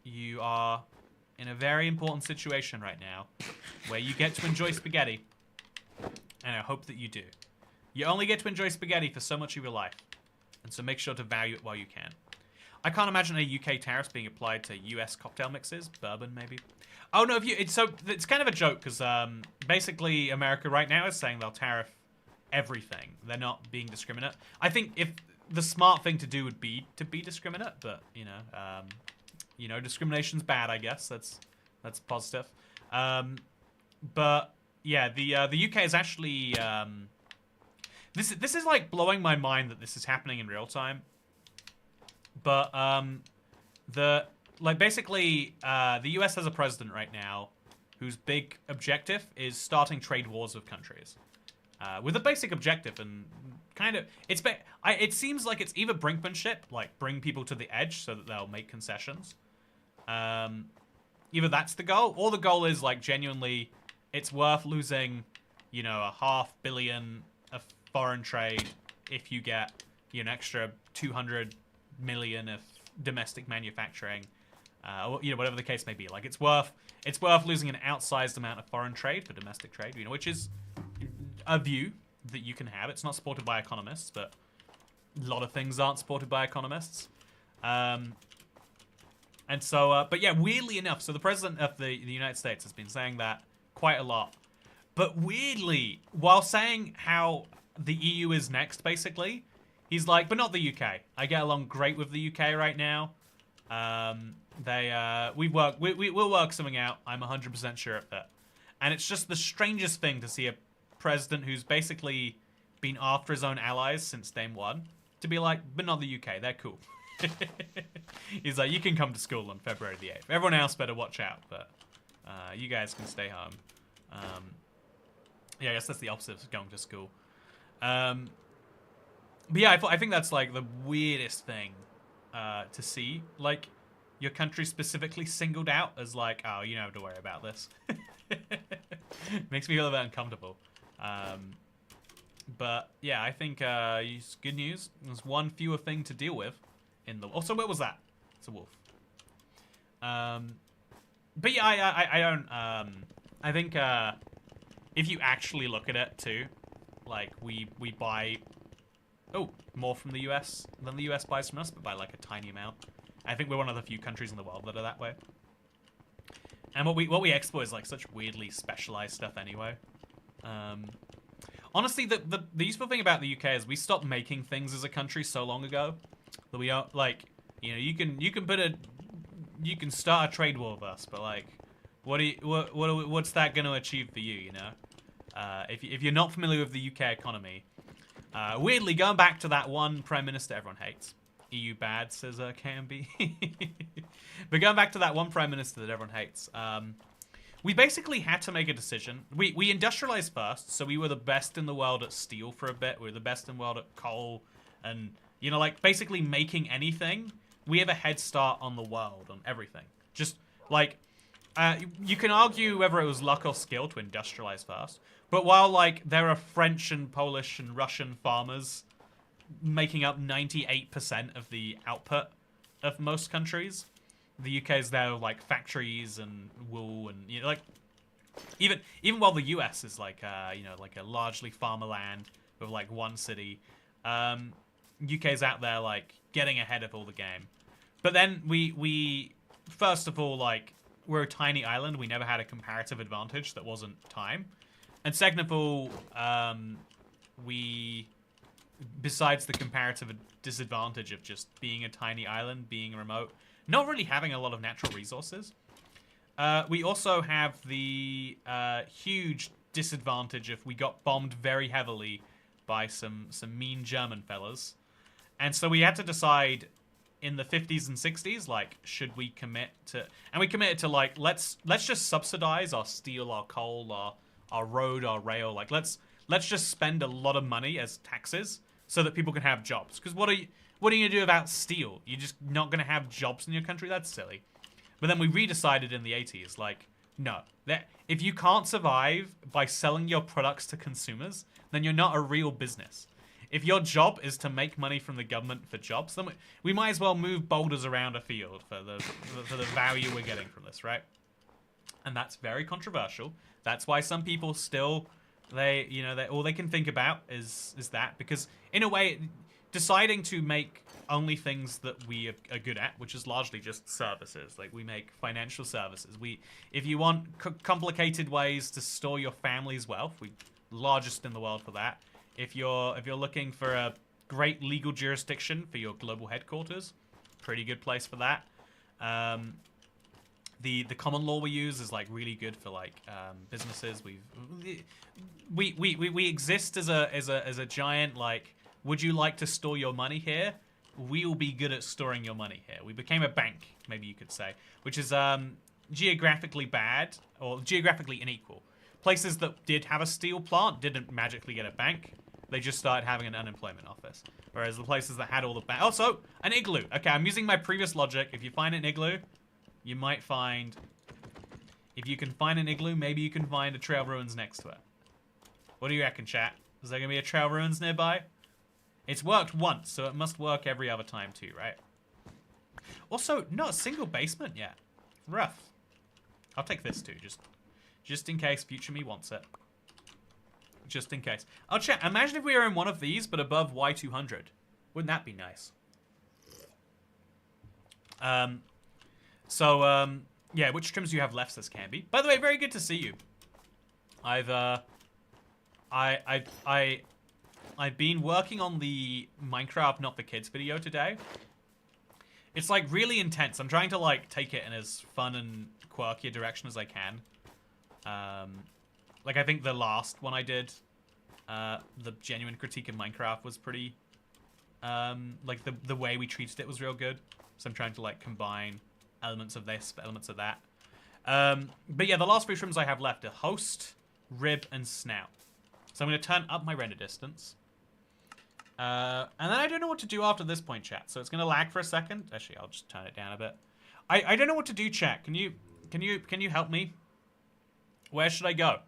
you are in a very important situation right now where you get to enjoy spaghetti. And I hope that you do. You only get to enjoy spaghetti for so much of your life. And so make sure to value it while you can. I can't imagine any UK tariffs being applied to US cocktail mixes. Bourbon, maybe. Oh, no, it's kind of a joke, because basically America right now is saying they'll tariff everything. They're not being discriminate. I think if the smart thing to do would be to be discriminate, but, you know, discrimination's bad, I guess. That's positive. But, yeah, the UK is actually... This is, like, blowing my mind that this is happening in real time. But, basically, the US has a president right now whose big objective is starting trade wars with countries. With a basic objective, and kind of, it seems like it's either brinkmanship, like bring people to the edge so that they'll make concessions. Either that's the goal, or the goal is, like, genuinely, it's worth losing, you know, $500 million of foreign trade if you get, you know, an extra 200 million of domestic manufacturing, or, you know, whatever the case may be. Like, it's worth losing an outsized amount of foreign trade for domestic trade, you know, which is a view that you can have. It's not supported by economists, but a lot of things aren't supported by economists. And so, but yeah, weirdly enough, so the president of the United States has been saying that quite a lot. But weirdly, while saying how the EU is next, basically, he's like, but not the UK. I get along great with the UK right now. We'll work something out. I'm 100% sure of it. And it's just the strangest thing to see a president who's basically been after his own allies since day one to be like, but not the UK. They're cool. He's like, you can come to school on February the 8th. Everyone else better watch out, but you guys can stay home. Yeah, I guess that's the opposite of going to school. But yeah, I think that's like the weirdest thing to see. Like, your country specifically singled out as like, oh, you don't have to worry about this. Makes me feel a bit uncomfortable. But yeah, I think it's good news. There's one fewer thing to deal with in the... Also, what was that? It's a wolf. But yeah, I don't... I think if you actually look at it too, like we buy more from the US than the US buys from us, but by like a tiny amount. I think we're one of the few countries in the world that are that way. And what we export is like such weirdly specialized stuff anyway. Honestly, the useful thing about the UK is we stopped making things as a country so long ago that we don't, like, you know, you can start a trade war with us, but like, what's that going to achieve for you? You know, if you're not familiar with the UK economy, weirdly going back to that one prime minister everyone hates. EU bad, says KMB. But going back to that one prime minister that everyone hates, we basically had to make a decision. We industrialized first, so we were the best in the world at steel for a bit. We were the best in the world at coal, and, you know, like, basically making anything. We have a head start on the world, on everything. Just, like, you can argue whether it was luck or skill to industrialize first, but while, like, there are French and Polish and Russian farmers making up 98% of the output of most countries, the UK is there with, like, factories and wool and, you know, like, even while the US is like, you know, like a largely farmerland with like one city, UK's out there like getting ahead of all the game. But then we first of all, like, we're a tiny island. We never had a comparative advantage that wasn't time. And second of all, we, besides the comparative disadvantage of just being a tiny island, being remote, not really having a lot of natural resources, we also have the huge disadvantage of we got bombed very heavily by some mean German fellas. And so we had to decide in the 50s and 60s, like, should we commit to... And we committed to, like, let's just subsidize our steel, our coal, our road, our rail. Like, let's just spend a lot of money as taxes so that people can have jobs. Because what are you going to do about steel? You're just not going to have jobs in your country? That's silly. But then we redecided in the 80s, like, no. If you can't survive by selling your products to consumers, then you're not a real business. If your job is to make money from the government for jobs, then we might as well move boulders around a field for the value we're getting from this, right? And that's very controversial. That's why some people still, all they can think about is that. Because in a way, deciding to make only things that we are good at, which is largely just services. Like, we make financial services. If you want complicated ways to store your family's wealth, we're largest in the world for that. If you're looking for a great legal jurisdiction for your global headquarters, pretty good place for that. The common law we use is like really good for like businesses. We exist as a giant, like, would you like to store your money here? We'll be good at storing your money here. We became a bank, maybe you could say, which is geographically bad or geographically unequal. Places that did have a steel plant didn't magically get a bank. They just started having an unemployment office. Whereas the places that had all the also an igloo. Okay, I'm using my previous logic. If you find an igloo, you might find, if you can find an igloo, maybe you can find a trail ruins next to it. What do you reckon, chat? Is there gonna be a trail ruins nearby? It's worked once, so it must work every other time too, right? Also, not a single basement yet. Rough. I'll take this too, just in case future me wants it. Just in case. Oh, chat, imagine if we were in one of these, but above Y200. Wouldn't that be nice? Yeah, which trims do you have left, says Canby. By the way, very good to see you. I've been working on the Minecraft Not for Kids video today. It's like really intense. I'm trying to like take it in as fun and quirky a direction as I can. Like I think the last one I did, the genuine critique of Minecraft was pretty, like the way we treated it was real good. So I'm trying to like combine elements of this, elements of that. But yeah, the last three trims I have left are host, rib, and snout. So I'm going to turn up my render distance. And then I don't know what to do after this point, chat. So it's going to lag for a second. Actually, I'll just turn it down a bit. I don't know what to do, chat. Can you help me? Where should I go?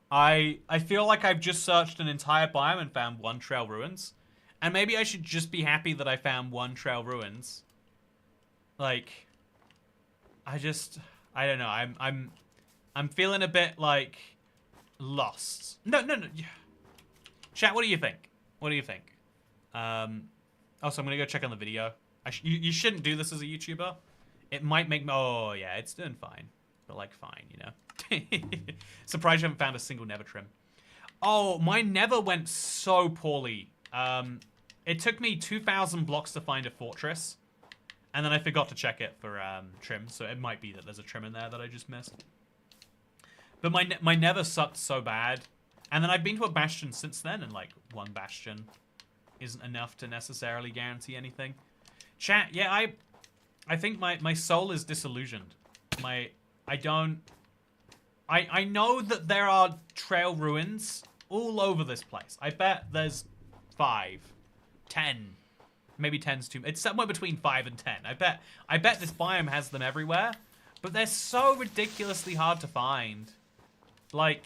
I feel like I've just searched an entire biome and found one trail ruins. And maybe I should just be happy that I found one trail ruins. Like, I don't know. I'm feeling a bit like lost. No. Chat, what do you think? What do you think? Also, I'm gonna go check on the video. You shouldn't do this as a YouTuber. It might make me. Oh yeah, it's doing fine, but like fine, you know. Surprised you haven't found a single nether trim. Oh, my nether went so poorly. It took me 2,000 blocks to find a fortress. And then I forgot to check it for trim, so it might be that there's a trim in there that I just missed. But my nether sucked so bad. And then I've been to a bastion since then, and like one bastion isn't enough to necessarily guarantee anything. Chat, yeah, I think my soul is disillusioned. I know that there are trail ruins all over this place. I bet there's 5, 10. Maybe 10's too. It's somewhere between 5 and 10. I bet this biome has them everywhere, but they're so ridiculously hard to find. Like,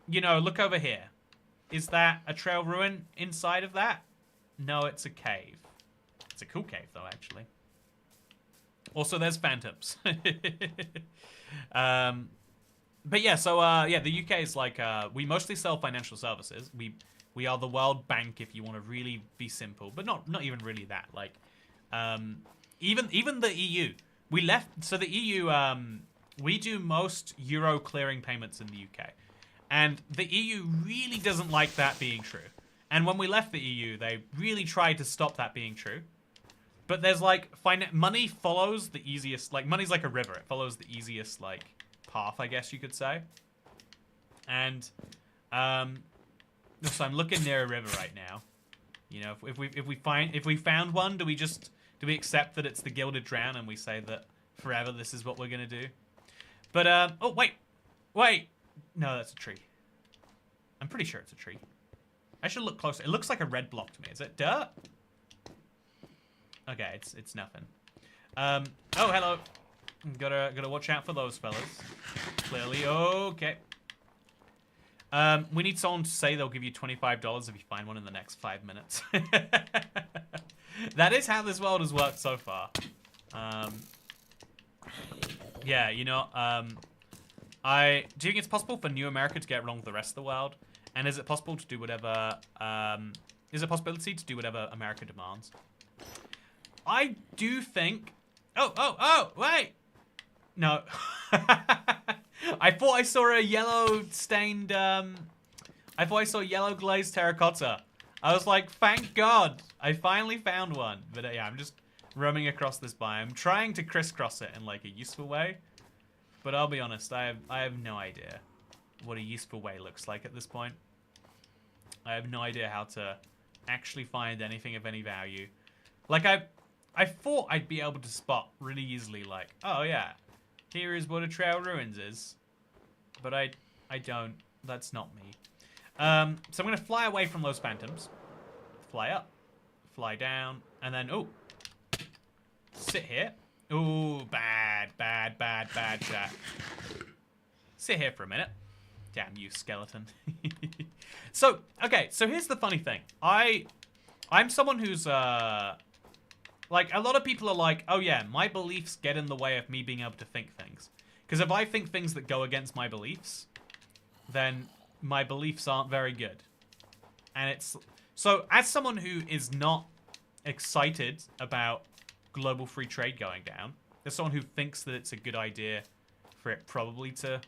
you know, look over here. Is that a trail ruin inside of that? No, it's a cave. It's a cool cave though, actually. Also, there's phantoms. But yeah, so yeah, the UK is like we mostly sell financial services. We are the World Bank, if you want to really be simple, but not even really that. Like, even the EU, we left. So the EU, we do most euro clearing payments in the UK, and the EU really doesn't like that being true. And when we left the EU, they really tried to stop that being true. But there's like money follows the easiest. Like money's like a river; it follows the easiest like path, I guess you could say. And so I'm looking near a river right now. You know, if we found one, do we accept that it's the Gilded Drown and we say that forever this is what we're gonna do? But oh wait, no, that's a tree. I'm pretty sure it's a tree. I should look closer. It looks like a red block to me. Is it dirt? Okay, it's nothing. Oh hello. Gotta watch out for those fellas. Clearly, okay. We need someone to say they'll give you $25 if you find one in the next 5 minutes. That is how this world has worked so far. Yeah, you know, Do you think it's possible for New America to get along with the rest of the world? And is it possible to do whatever, is it a possibility to do whatever America demands? I do think, oh, wait. No. I thought I saw a yellow stained, I thought I saw yellow glazed terracotta. I was like, thank God, I finally found one. But yeah, I'm just roaming across this biome, trying to crisscross it in like a useful way. But I'll be honest, I have no idea what a useful way looks like at this point. I have no idea how to actually find anything of any value. Like I thought I'd be able to spot really easily, like, oh yeah, here is what a trail ruins is. But I don't. That's not me. So I'm gonna fly away from those phantoms. Fly up, fly down, and then sit here. Ooh, bad chat. Sit here for a minute. Damn you, skeleton. So, okay, so here's the funny thing. I'm someone who's, like, a lot of people are like, oh yeah, my beliefs get in the way of me being able to think things. Because if I think things that go against my beliefs, then my beliefs aren't very good. And it's... So, as someone who is not excited about global free trade going down, as someone who thinks that it's a good idea for it probably to,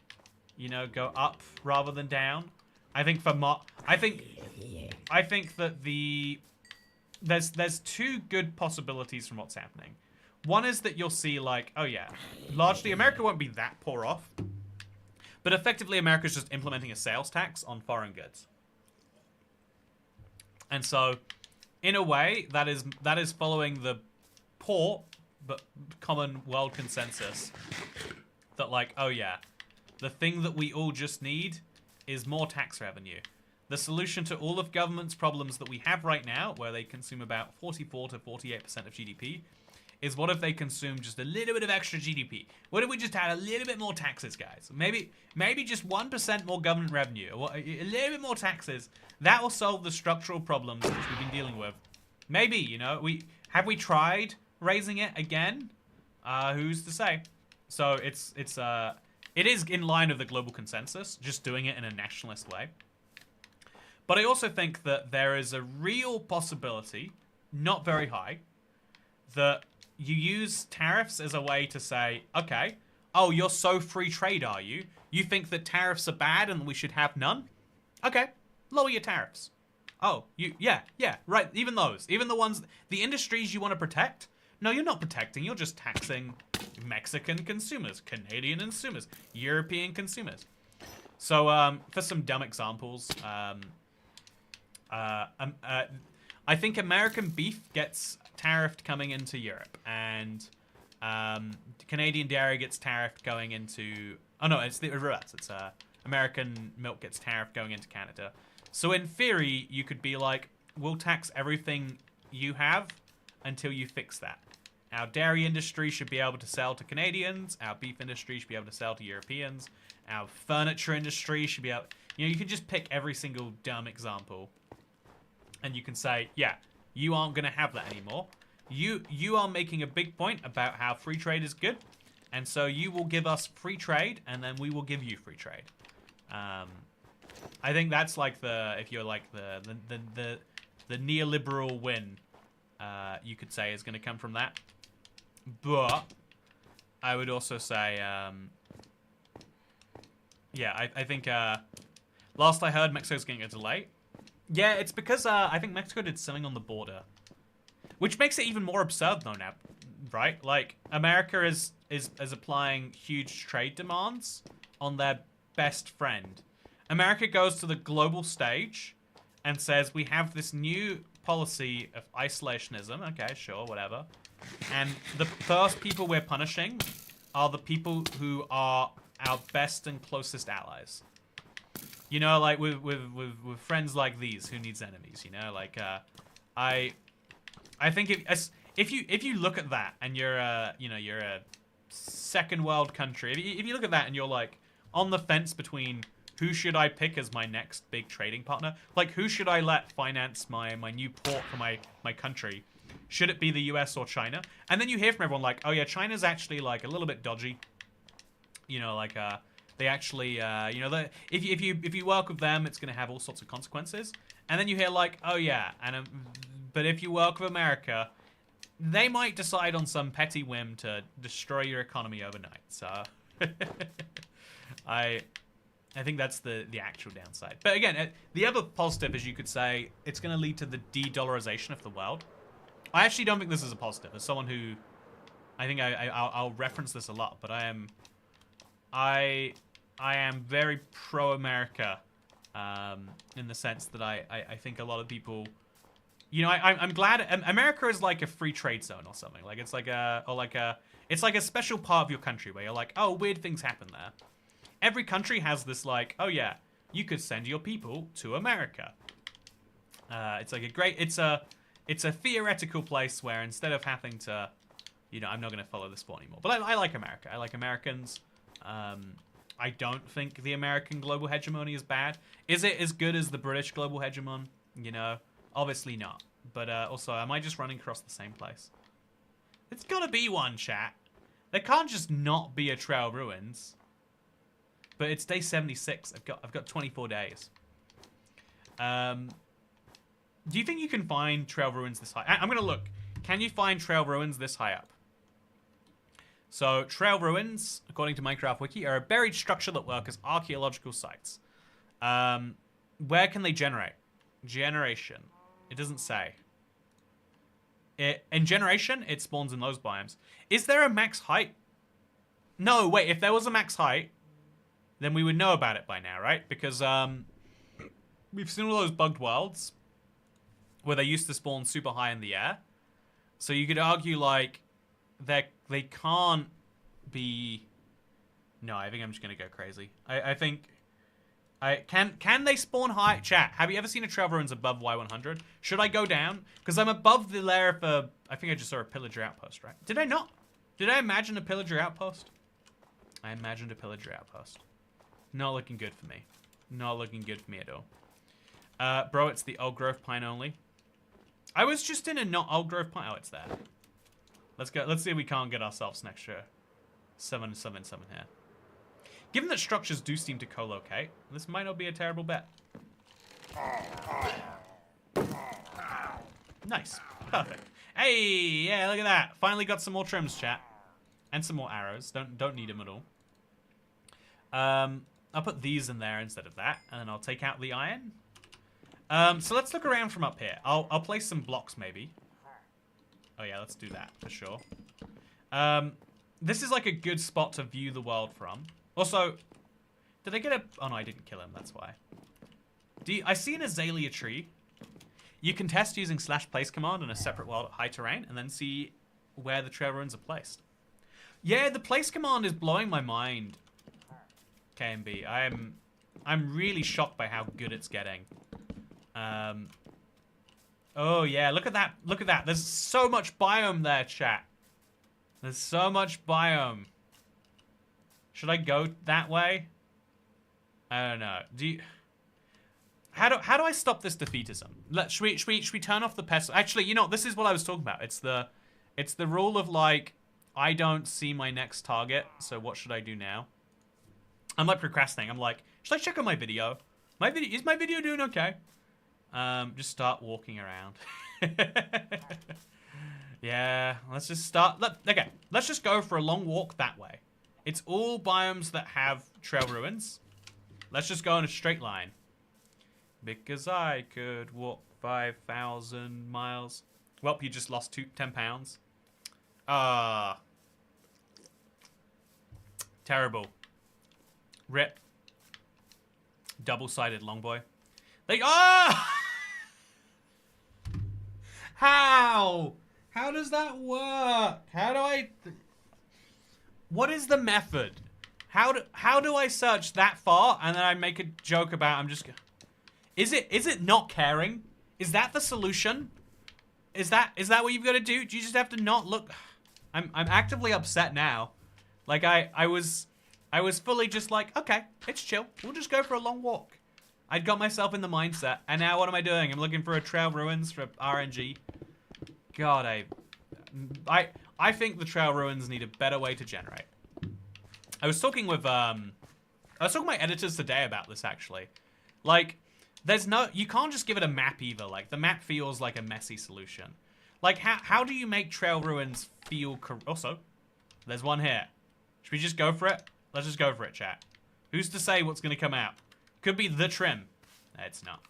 you know, go up rather than down, I think for I think that there's two good possibilities from what's happening. One is that you'll see, like, oh yeah, largely America won't be that poor off, but effectively America's just implementing a sales tax on foreign goods. And so, in a way, that is following the poor but common world consensus that, like, oh yeah, the thing that we all just need is more tax revenue. The solution to all of government's problems that we have right now, where they consume about 44 to 48% of GDP, is what if they consume just a little bit of extra GDP? What if we just had a little bit more taxes, guys? Maybe just 1% more government revenue, or a little bit more taxes. That will solve the structural problems which we've been dealing with. Maybe, you know, have we tried raising it again? Who's to say? So it is in line with the global consensus, just doing it in a nationalist way. But I also think that there is a real possibility, not very high, that you use tariffs as a way to say, okay, oh, you're so free trade, are you? You think that tariffs are bad and we should have none? Okay, lower your tariffs. Oh, yeah, right, even those. Even the ones, the industries you want to protect? No, you're not protecting, you're just taxing Mexican consumers, Canadian consumers, European consumers. So, for some dumb examples, I think American beef gets tariffed coming into Europe, and Canadian dairy gets tariffed going into... Oh no, it's the reverse. It's American milk gets tariffed going into Canada. So in theory, you could be like, we'll tax everything you have until you fix that. Our dairy industry should be able to sell to Canadians. Our beef industry should be able to sell to Europeans. Our furniture industry should be able... You know, you can just pick every single dumb example. And you can say, yeah, you aren't going to have that anymore. You are making a big point about how free trade is good. And so you will give us free trade, and then we will give you free trade. I think that's like if you're like the neoliberal win, you could say is going to come from that. But I would also say, yeah, I think last I heard, Mexico's getting a delay. Yeah, it's because I think Mexico did something on the border, which makes it even more absurd though now, right? Like America is applying huge trade demands on their best friend. America goes to the global stage and says we have this new policy of isolationism. Okay, sure, whatever. And the first people we're punishing are the people who are our best and closest allies. You know, like with friends like these, who needs enemies? You know, like I think if you look at that and you're you're a second world country, if you look at that and you're like on the fence between who should I pick as my next big trading partner, like who should I let finance my new port for my country? Should it be the US or China? And then you hear from everyone like, oh yeah, China's actually like a little bit dodgy. You know, like They actually, you know, if you work with them, it's going to have all sorts of consequences. And then you hear like, oh yeah, and but if you work with America, they might decide on some petty whim to destroy your economy overnight. So I think that's the actual downside. But again, the other positive is you could say it's going to lead to the de-dollarization of the world. I actually don't think this is a positive. As someone who, I think I'll reference this a lot, but I am very pro-America in the sense that I think a lot of people, you know, I'm glad America is like a free trade zone or something. Like it's like it's like a special part of your country where you're like, oh, weird things happen there. Every country has this like, oh yeah, you could send your people to America. It's like a great, it's a theoretical place where instead of having to, you know, I'm not going to follow the sport anymore. But I like America. I like Americans. I don't think the American global hegemony is bad. Is it as good as the British global hegemon? You know, obviously not. But also, am I just running across the same place? It's got to be one, chat. There can't just not be a Trail of Ruins. But it's day 76. I've got 24 days. Do you think you can find Trail of Ruins this high? I'm gonna look. Can you find Trail of Ruins this high up? So, Trail Ruins, according to Minecraft Wiki, are a buried structure that work as archaeological sites. Where can they generate? Generation. It doesn't say. In generation, it spawns in those biomes. Is there a max height? No, wait, if there was a max height, then we would know about it by now, right? Because we've seen all those bugged worlds where they used to spawn super high in the air. So you could argue, like, they can't be... No, I think I'm just going to go crazy. I think... Can they spawn high? Chat, have you ever seen a Trail of Ruins above Y100? Should I go down? Because I'm above the layer for... I think I just saw a pillager outpost, right? Did I not? Did I imagine a pillager outpost? I imagined a pillager outpost. Not looking good for me. Not looking good for me at all. Bro, it's the old growth pine only. I was just in a not old growth pine. Oh, it's there. Let's go. Let's see if we can't get ourselves an extra 777 here. Given that structures do seem to co-locate, this might not be a terrible bet. Nice. Perfect. Hey, yeah, look at that. Finally got some more trims, chat. And some more arrows. Don't need them at all. I'll put these in there instead of that, and then I'll take out the iron. So let's look around from up here. I'll place some blocks maybe. Oh yeah, let's do that for sure. This is like a good spot to view the world from. Also, did I get a... Oh no, I didn't kill him, that's why. I see an azalea tree. You can test using /place command in a separate world at high terrain, and then see where the trail ruins are placed. Yeah, the place command is blowing my mind. KMB. I'm really shocked by how good it's getting. Oh yeah, look at that. Look at that. There's so much biome there, chat. There's so much biome. Should I go that way? I don't know. How do I stop this defeatism? Should we turn off the pest? Actually, you know, this is what I was talking about. It's the rule of like, I don't see my next target, so what should I do now? I'm like procrastinating. I'm like, should I check on my video? Is my video doing okay? Just start walking around. Yeah, let's just start. Okay, let's just go for a long walk that way. It's all biomes that have trail ruins. Let's just go in a straight line. Because I could walk 5,000 miles. Well, you just lost 10 pounds. Terrible. Rip. Double-sided longboy. How? How does that work? How do I... What is the method? How do I search that far and then I make a joke about I'm just... Is it not caring? Is that the solution? Is that what you've got to do? Do you just have to not look? I'm actively upset now. Like I was fully just like, okay, it's chill. We'll just go for a long walk. I'd got myself in the mindset, and now what am I doing? I'm looking for a trail ruins for RNG. God, I think the trail ruins need a better way to generate. I was talking with I was talking to my editors today about this, actually. Like, you can't just give it a map either. Like, the map feels like a messy solution. Like, how do you make trail ruins feel also, there's one here. Should we just go for it? Let's just go for it, chat. Who's to say what's going to come out? Could be the trim. No, it's not.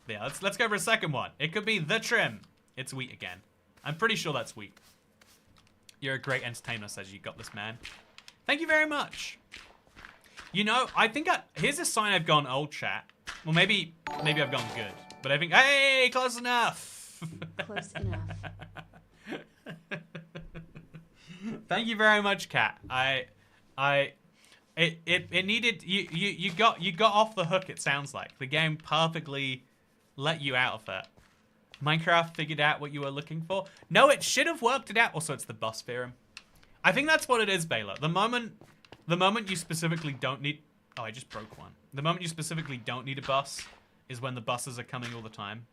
Yeah, let's go for a second one. It could be the trim. It's wheat again. I'm pretty sure that's wheat. You're a great entertainer, says you got this, man. Thank you very much. You know, I think here's a sign I've gone old, chat. Well, maybe I've gone good. But I think, hey, close enough. Close enough. Thank you very much, Kat. It needed, you got off the hook, it sounds like. The game perfectly let you out of it. Minecraft figured out what you were looking for. No, it should have worked it out. Also, it's the bus theorem. I think that's what it is, Baylor. The moment you specifically don't need... Oh, I just broke one. The moment you specifically don't need a bus is when the buses are coming all the time.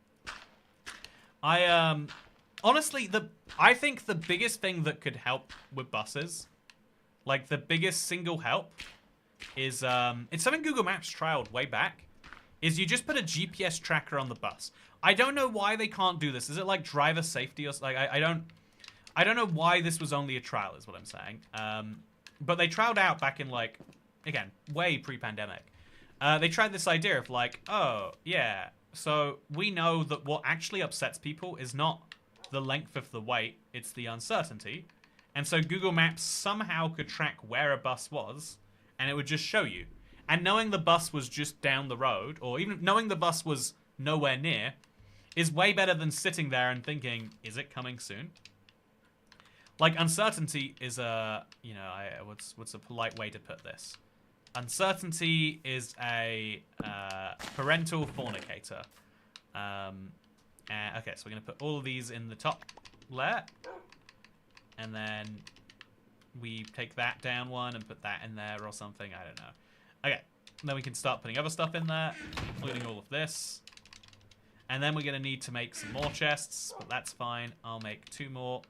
Honestly, I think the biggest thing that could help with buses, like the biggest single help, is it's something Google Maps trialed way back, is you just put a GPS tracker on the bus. I don't know why they can't do this. Is it like driver safety or like I don't know why this was only a trial is what I'm saying. But they trialed out back in like, again, way pre-pandemic. They tried this idea of like, oh yeah, so we know that what actually upsets people is not the length of the wait, it's the uncertainty. And so Google Maps somehow could track where a bus was, and it would just show you. And knowing the bus was just down the road, or even knowing the bus was nowhere near, is way better than sitting there and thinking, is it coming soon? Like, uncertainty is a, you know, what's a polite way to put this? Uncertainty is a parental fornicator. Okay, so we're going to put all of these in the top layer. And then we take that down one and put that in there or something. I don't know. Okay, and then we can start putting other stuff in there, including all of this. And then we're going to need to make some more chests, but that's fine. I'll make 2 more.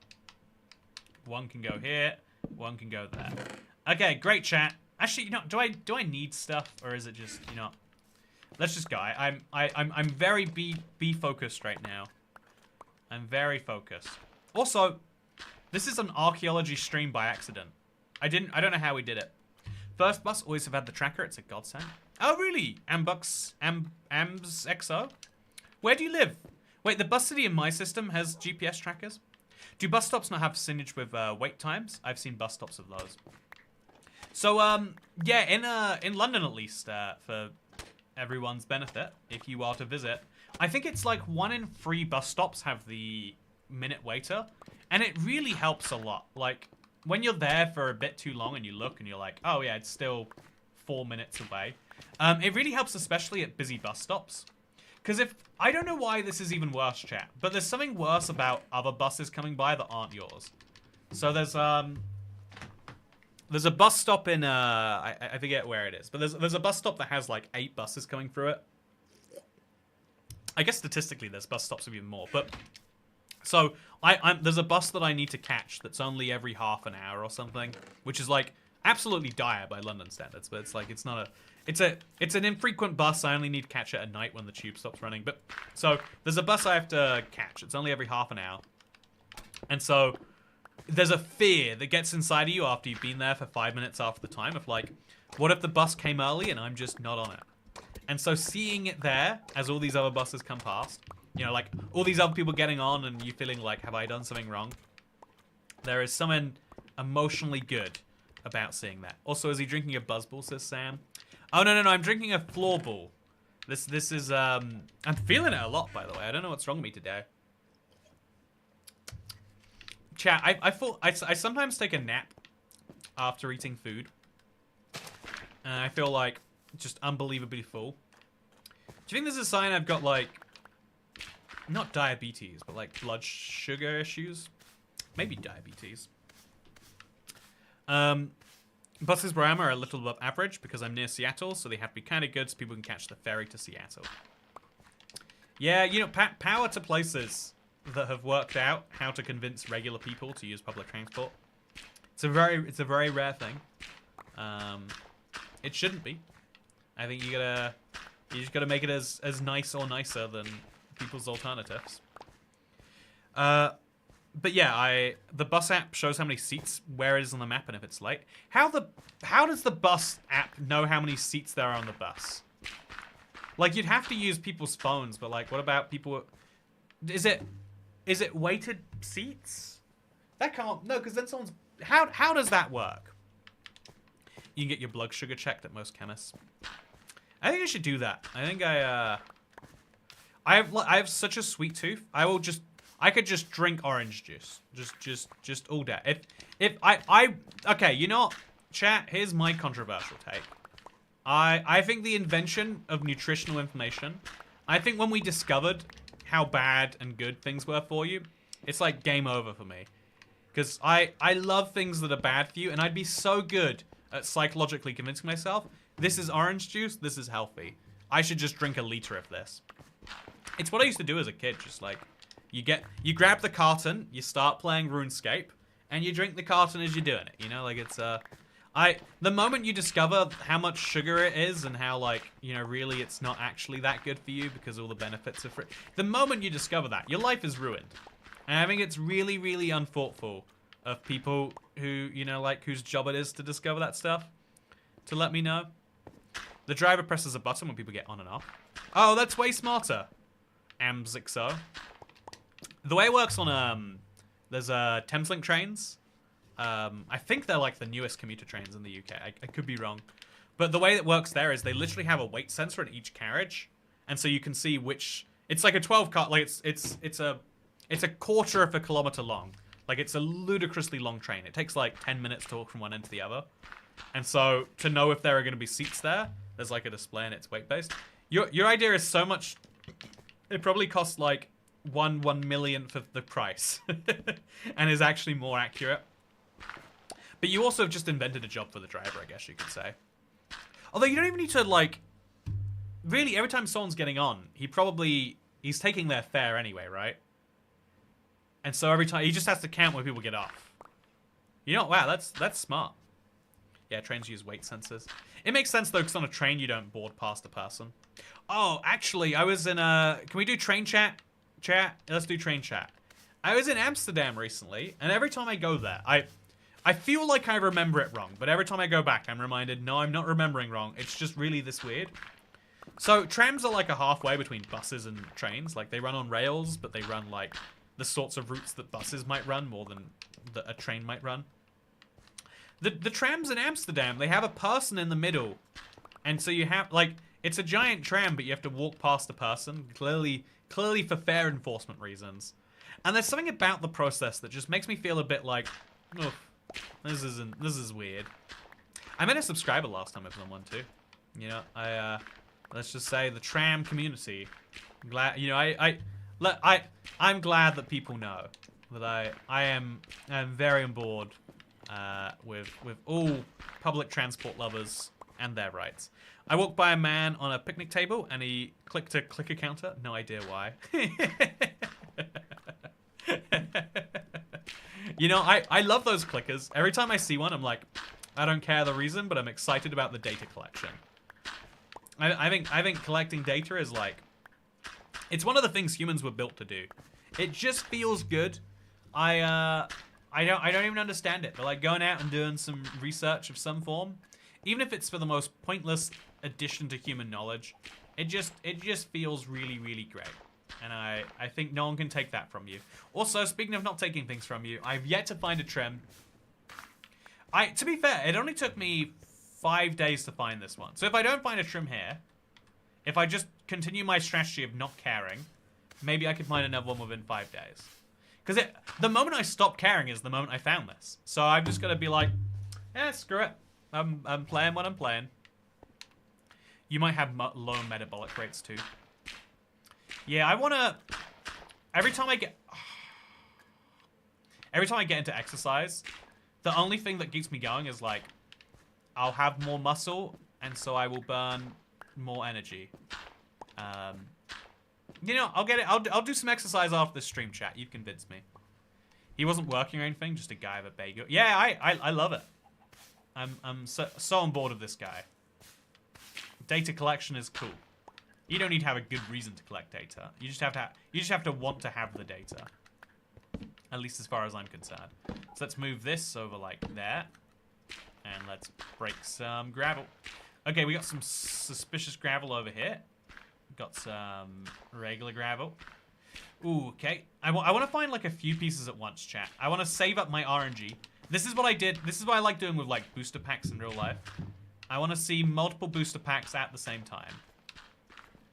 One can go here. One can go there. Okay, great chat. Actually, you know, do I need stuff, or is it just, you know? Let's just go. I'm very B focused right now. I'm very focused. Also, this is an archaeology stream by accident. I don't know how we did it. First bus always have had the tracker. It's a godsend. Oh really? Ambs XO. Where do you live? Wait, the bus city in my system has GPS trackers. Do bus stops not have signage with wait times? I've seen bus stops with those. So yeah, in London at least, for everyone's benefit, if you are to visit, I think it's like 1 in 3 bus stops have the minute waiter, and it really helps a lot. Like when you're there for a bit too long and you look and you're like, oh yeah, it's still 4 minutes away. It really helps, especially at busy bus stops. Because I don't know why this is even worse, chat, but there's something worse about other buses coming by that aren't yours. So there's a bus stop in I forget where it is, but there's a bus stop that has like 8 buses coming through it. I guess statistically there's bus stops with even more, but so there's a bus that I need to catch that's only every half an hour or something, which is like absolutely dire by London standards, but it's like it's an infrequent bus. I only need to catch it at night when the tube stops running. But so there's a bus I have to catch. It's only every half an hour, and so there's a fear that gets inside of you after you've been there for 5 minutes after the time of like, what if the bus came early and I'm just not on it? And so seeing it there as all these other buses come past, you know, like all these other people getting on and you feeling like, have I done something wrong? There is something emotionally good about seeing that. Also, is he drinking a buzzball, says Sam? Oh, no, I'm drinking a floorball. This is, I'm feeling it a lot, by the way. I don't know what's wrong with me today. Chat, I sometimes take a nap after eating food. And I feel like just unbelievably full. Do you think this is a sign I've got like, not diabetes, but like blood sugar issues? Maybe diabetes. Buses where I am are a little above average because I'm near Seattle, so they have to be kind of good so people can catch the ferry to Seattle. Yeah, you know, power to places that have worked out how to convince regular people to use public transport. It's a very rare thing. It shouldn't be. I think you just gotta make it as nice or nicer than people's alternatives. But yeah, the bus app shows how many seats, where it is on the map, and if it's late. How does the bus app know how many seats there are on the bus? Like, you'd have to use people's phones, but like, what about people? Is it weighted seats? That can't, no, because then someone's, how does that work? You can get your blood sugar checked at most chemists. I think I should do that. I think I have such a sweet tooth. I could just drink orange juice. Just all day. Okay, you know what, chat, here's my controversial take. I think the invention of nutritional information, I think when we discovered how bad and good things were for you, it's like game over for me. Because I love things that are bad for you, and I'd be so good at psychologically convincing myself, this is orange juice, this is healthy. I should just drink a liter of this. It's what I used to do as a kid, just like, you grab the carton, you start playing RuneScape, and you drink the carton as you're doing it, you know? Like, it's, the moment you discover how much sugar it is and how, like, you know, really it's not actually that good for you because all the benefits are free. The moment you discover that, your life is ruined. And I think it's really, really unthoughtful of people who, you know, like, whose job it is to discover that stuff, to let me know. The driver presses a button when people get on and off. Oh, that's way smarter. Amzixo. The way it works on, there's Thameslink trains. I think they're like the newest commuter trains in the UK. I could be wrong. But the way it works there is they literally have a weight sensor in each carriage. And so you can see which, it's like a 12 car, like it's a quarter of a kilometer long. Like, it's a ludicrously long train. It takes like 10 minutes to walk from one end to the other. And so to know if there are going to be seats there, there's like a display and it's weight based. Your idea is so much, it probably costs like 1/1,000,000th of the price and is actually more accurate. But you also have just invented a job for the driver, I guess you could say. Although you don't even need to, like, really, every time someone's getting on, he's taking their fare anyway, right? And so every time, he just has to count when people get off. You know, wow, that's smart. Yeah, trains use weight sensors. It makes sense, though, because on a train, you don't board past a person. Oh, actually, I was in a... Can we do train chat? Chat? Let's do train chat. I was in Amsterdam recently, and every time I go there, I feel like I remember it wrong, but every time I go back, I'm reminded, no, I'm not remembering wrong. It's just really this weird. So, trams are like a halfway between buses and trains. Like, they run on rails, but they run, like, the sorts of routes that buses might run more than a train might run. The trams in Amsterdam, they have a person in the middle. And so you have, like, it's a giant tram, but you have to walk past a person, clearly for fare enforcement reasons. And there's something about the process that just makes me feel a bit like, oh, this is weird. I met a subscriber last time I was on one too. You know, let's just say the tram community. Glad, you know, I'm glad that people know that I am very on board with all public transport lovers and their rights. I walked by a man on a picnic table and he clicked a clicker counter. No idea why. You know, I love those clickers. Every time I see one, I'm like, I don't care the reason, but I'm excited about the data collection. I think collecting data is like, it's one of the things humans were built to do. It just feels good. I don't even understand it, but like going out and doing some research of some form, even if it's for the most pointless addition to human knowledge, it just feels really, really great. And I think no one can take that from you. Also, speaking of not taking things from you, I've yet to find a trim. To be fair, it only took me 5 days to find this one. So if I don't find a trim here, if I just continue my strategy of not caring, maybe I could find another one within 5 days. Because the moment I stopped caring is the moment I found this. So I'm just going to be like, screw it. I'm playing what I'm playing. You might have low metabolic rates too. Yeah, I want to... Every time I get into exercise, the only thing that keeps me going is like, I'll have more muscle, and so I will burn more energy. You know, I'll get it. I'll do some exercise after the stream, chat. You've convinced me. He wasn't working or anything, just a guy with a bagel. Yeah, I love it. I'm so on board with this guy. Data collection is cool. You don't need to have a good reason to collect data. You just have to want to have the data. At least as far as I'm concerned. So let's move this over like there. And let's break some gravel. Okay, we got some suspicious gravel over here. Got some regular gravel. Ooh, okay. I want to find like a few pieces at once, chat. I want to save up my RNG. This is what I did. This is what I like doing with like booster packs in real life. I want to see multiple booster packs at the same time.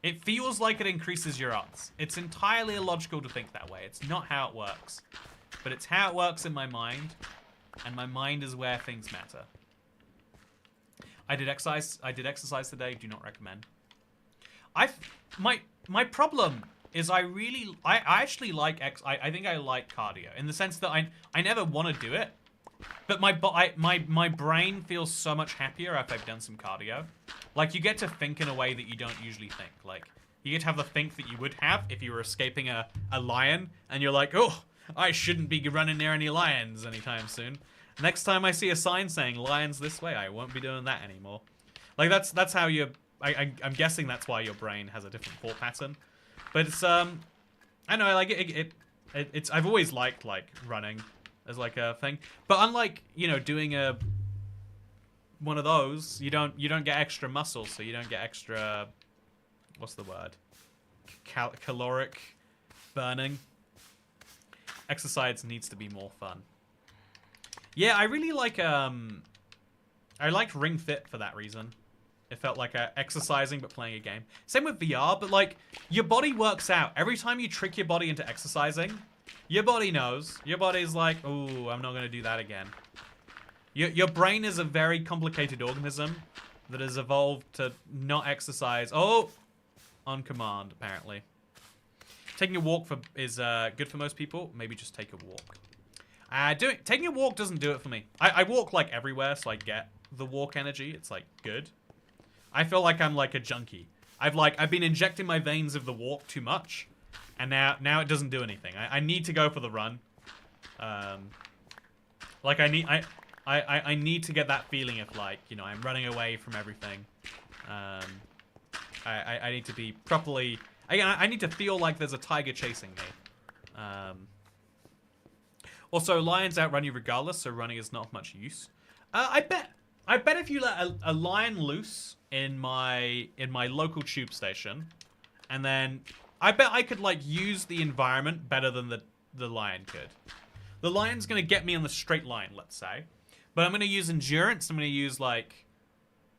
It feels like it increases your odds. It's entirely illogical to think that way. It's not how it works. But it's how it works in my mind. And my mind is where things matter. I did exercise today. Do not recommend. My problem is I actually like I think I like cardio in the sense that I never want to do it. But my brain feels so much happier if I've done some cardio. Like, you get to think in a way that you don't usually think. Like, you get to have the think that you would have if you were escaping a lion, and you're like, oh, I shouldn't be running near any lions anytime soon. Next time I see a sign saying lions this way, I won't be doing that anymore. Like, that's how you... I'm guessing that's why your brain has a different thought pattern. But it's, I know, like, it's... I've always liked, like, running as like a thing, but unlike, you know, doing one of those, you don't get extra muscle, so you don't get extra, what's the word, caloric burning. Exercise needs to be more fun. Yeah, I really like I liked Ring Fit for that reason. It felt like exercising but playing a game. Same with VR, but like, your body works out every time you trick your body into exercising. Your body knows. Your body's like, ooh, I'm not going to do that again. Your brain is a very complicated organism that has evolved to not exercise. Oh, on command, apparently. Taking a walk is good for most people. Maybe just take a walk. Taking a walk doesn't do it for me. I walk like everywhere, so I get the walk energy. It's like good. I feel like I'm like a junkie. I've been injecting my veins of the walk too much. And now it doesn't do anything. I need to go for the run. Like I need to get that feeling of like, you know, I'm running away from everything. I need to be properly... Again, I need to feel like there's a tiger chasing me. Also, lions outrun you regardless, so running is not of much use. I bet if you let a lion loose in my local tube station, and then... I bet I could, like, use the environment better than the lion could. The lion's going to get me on the straight line, let's say. But I'm going to use endurance. I'm going to use, like,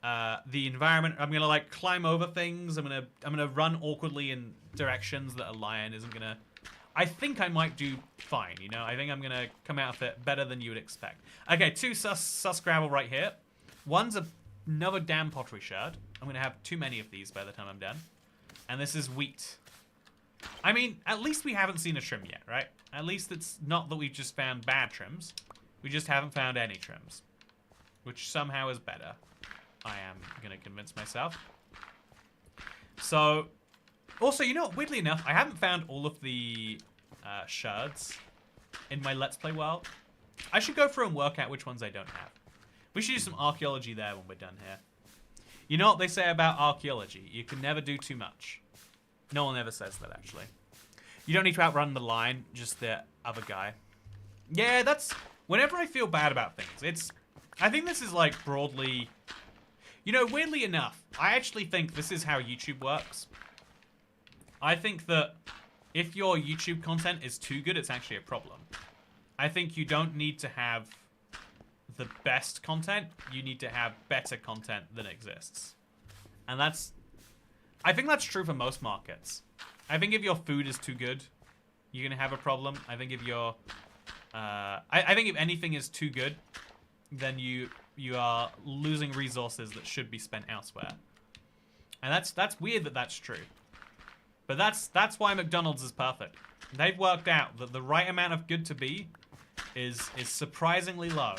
the environment. I'm going to, like, climb over things. I'm going to run awkwardly in directions that a lion isn't going to... I think I might do fine, you know? I think I'm going to come out of it better than you would expect. Okay, 2 sus gravel right here. One's another damn pottery sherd. I'm going to have too many of these by the time I'm done. And this is wheat. I mean, at least we haven't seen a trim yet, right? At least it's not that we've just found bad trims. We just haven't found any trims. Which somehow is better. I am going to convince myself. So, also, you know what? Weirdly enough, I haven't found all of the sherds in my Let's Play world. I should go through and work out which ones I don't have. We should do some archaeology there when we're done here. You know what they say about archaeology? You can never do too much. No one ever says that, actually. You don't need to outrun the lion, just the other guy. Yeah, that's... Whenever I feel bad about things, I think this is, like, broadly... You know, weirdly enough, I actually think this is how YouTube works. I think that if your YouTube content is too good, it's actually a problem. I think you don't need to have the best content. You need to have better content than exists. And that's... I think that's true for most markets. I think if your food is too good, you're going to have a problem. I think if your... I think if anything is too good, then you are losing resources that should be spent elsewhere. And that's weird that that's true. But that's why McDonald's is perfect. They've worked out that the right amount of good to be is surprisingly low.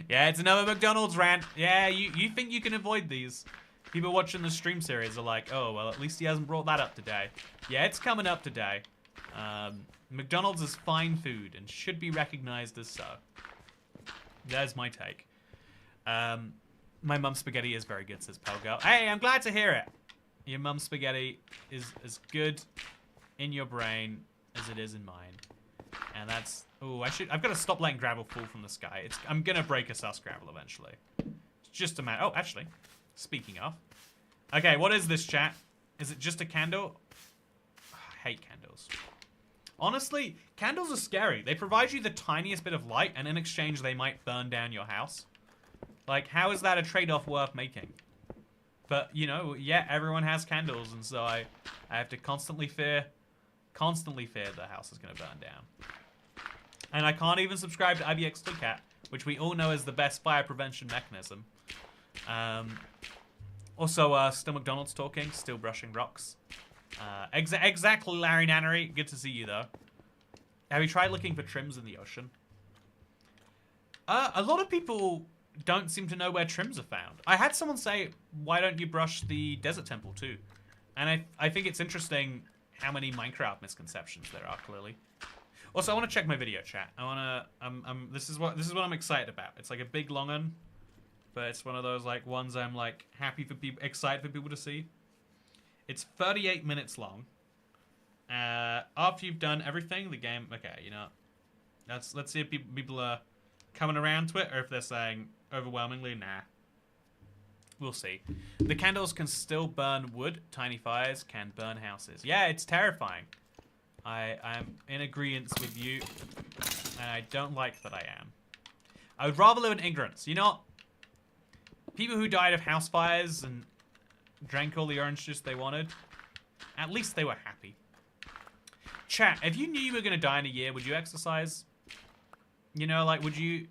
Yeah, it's another McDonald's rant. Yeah, you think you can avoid these. People watching the stream series are like, oh, well, at least he hasn't brought that up today. Yeah, it's coming up today. McDonald's is fine food and should be recognized as so. There's my take. My mum's spaghetti is very good, says Pelgo. Hey, I'm glad to hear it. Your mum's spaghetti is as good in your brain as it is in mine. And that's... Oh, I've got to stop letting gravel fall from the sky. I'm going to break a sus gravel eventually. It's just a matter... Oh, actually, speaking of. Okay, what is this, chat? Is it just a candle? Oh, I hate candles. Honestly, candles are scary. They provide you the tiniest bit of light, and in exchange, they might burn down your house. Like, how is that a trade-off worth making? But, you know, yeah, everyone has candles, and so I have to constantly fear the house is going to burn down. And I can't even subscribe to IBX2Cat, which we all know is the best fire prevention mechanism. Also, still McDonald's talking, still brushing rocks. Exactly, Larry Nannery. Good to see you, though. Have you tried looking for TRIMS in the ocean? A lot of people don't seem to know where TRIMS are found. I had someone say, why don't you brush the desert temple, too? And I think it's interesting how many Minecraft misconceptions there are, clearly. Also, I want to check my video chat. This is what I'm excited about. It's like a big long one, but it's one of those like ones I'm like excited for people to see. It's 38 minutes long. After you've done everything, the game. Okay, you know, let's see if people are coming around to it, or if they're saying overwhelmingly, nah. We'll see. The candles can still burn wood. Tiny fires can burn houses. Yeah, it's terrifying. I'm in agreement with you, and I don't like that I am. I would rather live in ignorance. You know, people who died of house fires and drank all the orange juice they wanted, at least they were happy. Chat, if you knew you were going to die in a year, would you exercise? You know, like, would you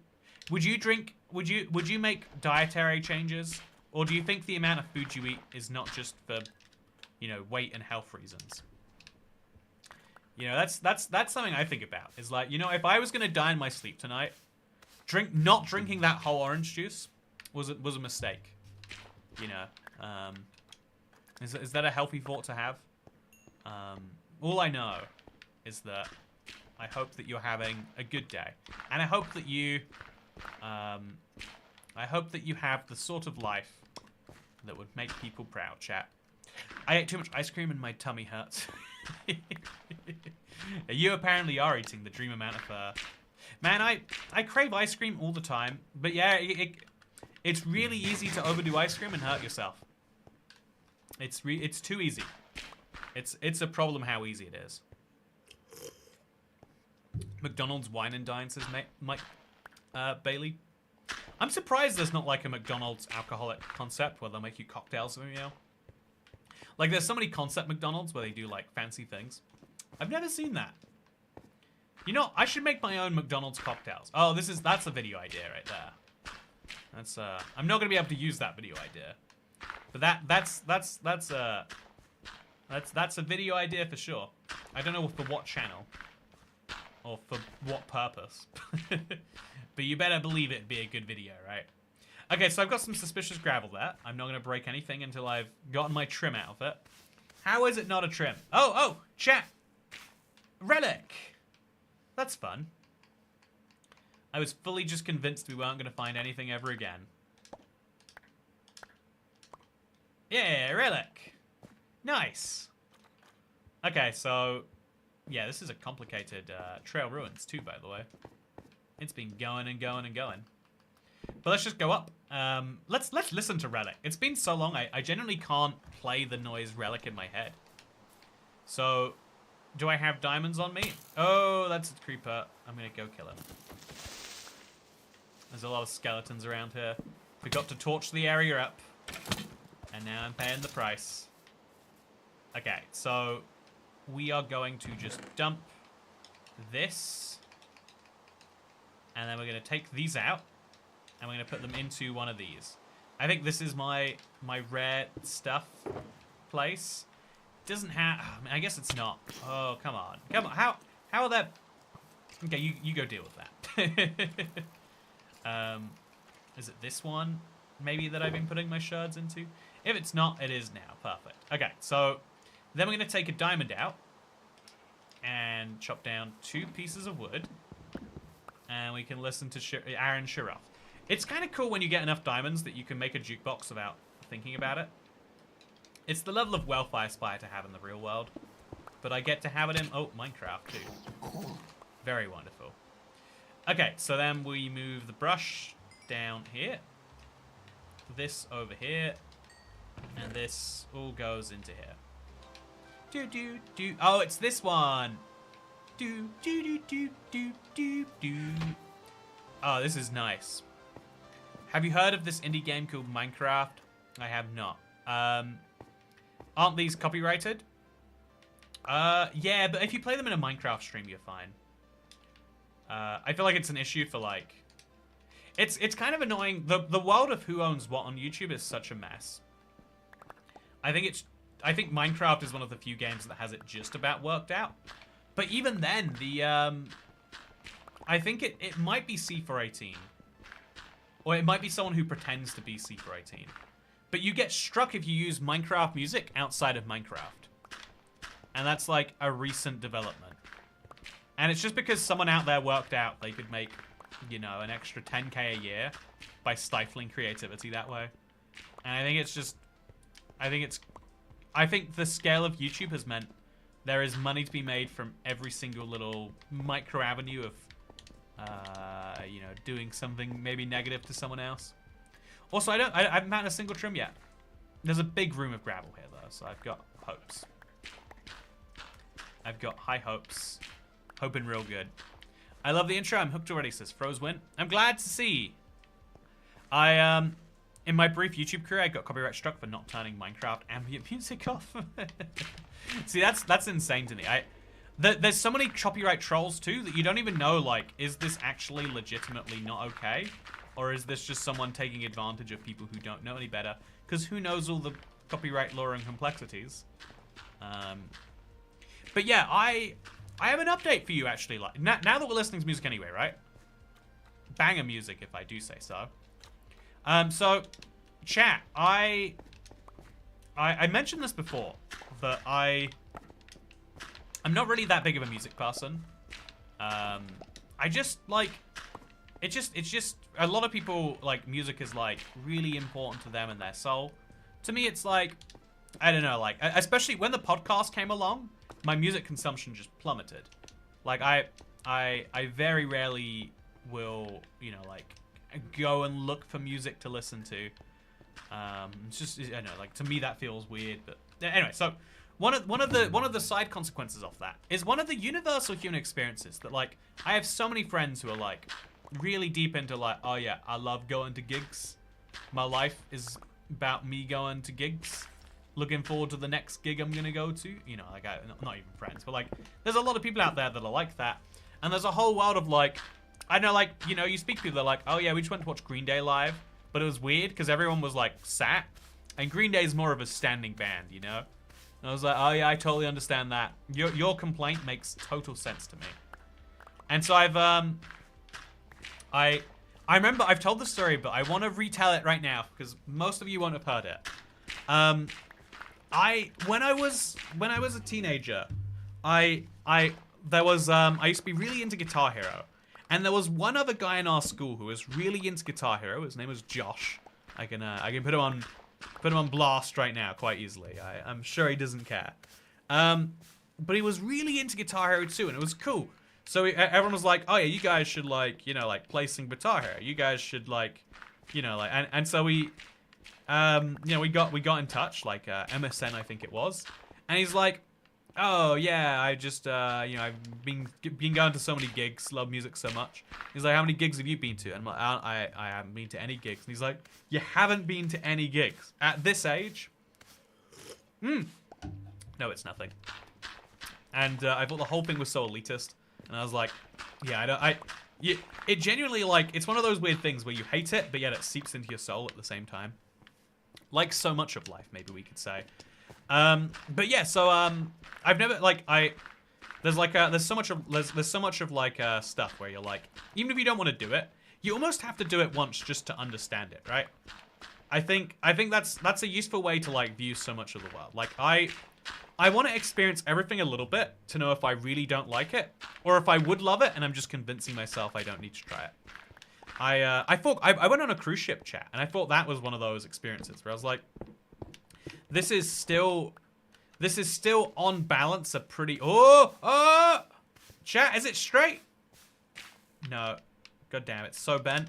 make dietary changes? Or do you think the amount of food you eat is not just for, you know, weight and health reasons? You know, that's something I think about. Is like, you know, if I was gonna die in my sleep tonight, not drinking that whole orange juice was a mistake. You know, is that a healthy thought to have? All I know is that I hope that you're having a good day, and I hope that you have the sort of life that would make people proud, chat. I ate too much ice cream and my tummy hurts. You apparently are eating the dream amount of... Man, I crave ice cream all the time. But yeah, it's really easy to overdo ice cream and hurt yourself. It's too easy. It's a problem how easy it is. McDonald's wine and dine, says Mike Bailey. I'm surprised there's not like a McDonald's alcoholic concept where they'll make you cocktails with, you know? Like, there's so many concept McDonald's where they do, like, fancy things. I've never seen that. You know, I should make my own McDonald's cocktails. Oh, that's a video idea right there. That's, I'm not gonna be able to use that video idea. But that's a video idea for sure. I don't know for what channel. Or for what purpose. But you better believe it'd be a good video, right? Okay, so I've got some suspicious gravel there. I'm not going to break anything until I've gotten my trim out of it. How is it not a trim? Oh, chat. Relic. That's fun. I was fully just convinced we weren't going to find anything ever again. Yeah, relic. Nice. Okay, so... Yeah, this is a complicated trail ruins too, by the way. It's been going and going and going. But let's just go up. Let's listen to Relic. It's been so long, I genuinely can't play the noise Relic in my head. So, do I have diamonds on me? Oh, that's a creeper. I'm gonna go kill him. There's a lot of skeletons around here. Forgot to torch the area up. And now I'm paying the price. Okay, so we are going to just dump this. And then we're going to take these out. And we're going to put them into one of these. I think this is my rare stuff place. Doesn't have... I mean, I guess it's not. Oh, come on. Come on. How are that... Okay, you go deal with that. Is it this one, maybe, that I've been putting my shards into? If it's not, it is now. Perfect. Okay, so then we're going to take a diamond out. and chop down 2 pieces of wood. And we can listen to Aaron Shirov. It's kind of cool when you get enough diamonds that you can make a jukebox without thinking about it. It's the level of wealth I aspire to have in the real world. But I get to have it in, Minecraft too. Very wonderful. Okay, so then we move the brush down here. This over here. And this all goes into here. Do do do. Oh, it's this one. Do do do do do do do. Oh, this is nice. Have you heard of this indie game called Minecraft? I have not. Aren't these copyrighted? Yeah, but if you play them in a Minecraft stream, you're fine. I feel like it's an issue for like... It's kind of annoying. The world of who owns what on YouTube is such a mess. I think Minecraft is one of the few games that has it just about worked out. But even then, I think it might be C418. Or it might be someone who pretends to be C418. But you get struck if you use Minecraft music outside of Minecraft. And that's like a recent development. And it's just because someone out there worked out they could make, you know, an extra 10k a year by stifling creativity that way. And I think it's just, I think the scale of YouTube has meant there is money to be made from every single little micro avenue of, you know, doing something maybe negative to someone else. Also, I haven't had a single trim yet. There's a big room of gravel here though, so I've got hopes. I've got high hopes. Hoping real good. I love the intro. I'm hooked already, says Frozewin. I'm glad to see. In my brief YouTube career, I got copyright struck for not turning Minecraft ambient music off. See, that's insane to me. There's so many copyright trolls too that you don't even know, like, is this actually legitimately not okay? Or is this just someone taking advantage of people who don't know any better? Because who knows all the copyright law and complexities? But yeah, I have an update for you actually. Like now that we're listening to music anyway, right? Banger music, if I do say so. So, chat, I mentioned this before, that I'm not really that big of a music person. I just like, it's just a lot of people like music is like really important to them and their soul. To me, it's like, I don't know, like especially when the podcast came along, my music consumption just plummeted. Like I very rarely will, you know, like go and look for music to listen to. It's just, I don't know, like to me that feels weird. But anyway, so one of the side consequences of that is one of the universal human experiences that like I have so many friends who are like really deep into like, oh yeah, I love going to gigs. My life is about me going to gigs. Looking forward to the next gig I'm gonna go to. You know, like not even friends, but like there's a lot of people out there that are like that. And there's a whole world of like, I know, like, you know, you speak to people that are like, oh yeah, we just went to watch Green Day live, but it was weird because everyone was like sat, and Green Day is more of a standing band, you know. And I was like, oh yeah, I totally understand that. Your complaint makes total sense to me. And so I remember I've told the story, but I want to retell it right now because most of you won't have heard it. When I was a teenager, I used to be really into Guitar Hero, and there was one other guy in our school who was really into Guitar Hero. His name was Josh. I can put him on blast right now quite easily. I'm sure he doesn't care. But he was really into Guitar Hero too, and it was cool. So everyone was like, oh yeah, you guys should like, you know, like play some Guitar Hero. You guys should like, you know, like, and so we. You know, we got in touch, like MSN, I think it was, and he's like, "Oh yeah, I just, you know, I've been going to so many gigs, love music so much." He's like, "How many gigs have you been to?" And I'm like, I haven't been to any gigs." And he's like, "You haven't been to any gigs at this age?" No, it's nothing. And I thought the whole thing was so elitist, and I was like, "Yeah, it genuinely like it's one of those weird things where you hate it, but yet it seeps into your soul at the same time." Like so much of life, maybe we could say. But yeah, so I've never like there's so much of like stuff where you're like, even if you don't want to do it, you almost have to do it once just to understand it, right? I think that's a useful way to like view so much of the world. Like I want to experience everything a little bit to know if I really don't like it, or if I would love it and I'm just convincing myself I don't need to try it. I thought I went on a cruise ship, chat, and I thought that was one of those experiences where I was like, this is still on balance a pretty chat, is it straight? No. God damn, it's so bent.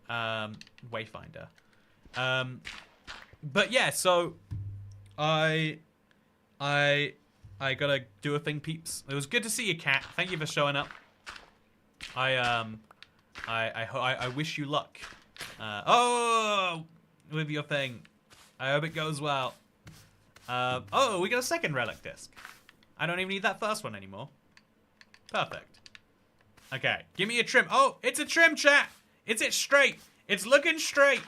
Wayfinder. But yeah, so I gotta do a thing, peeps. It was good to see you, cat. Thank you for showing up. I wish you luck. With your thing. I hope it goes well. Oh, we got a second relic disc. I don't even need that first one anymore. Perfect. Okay, give me a trim. Oh, it's a trim, chat. It's straight. It's looking straight.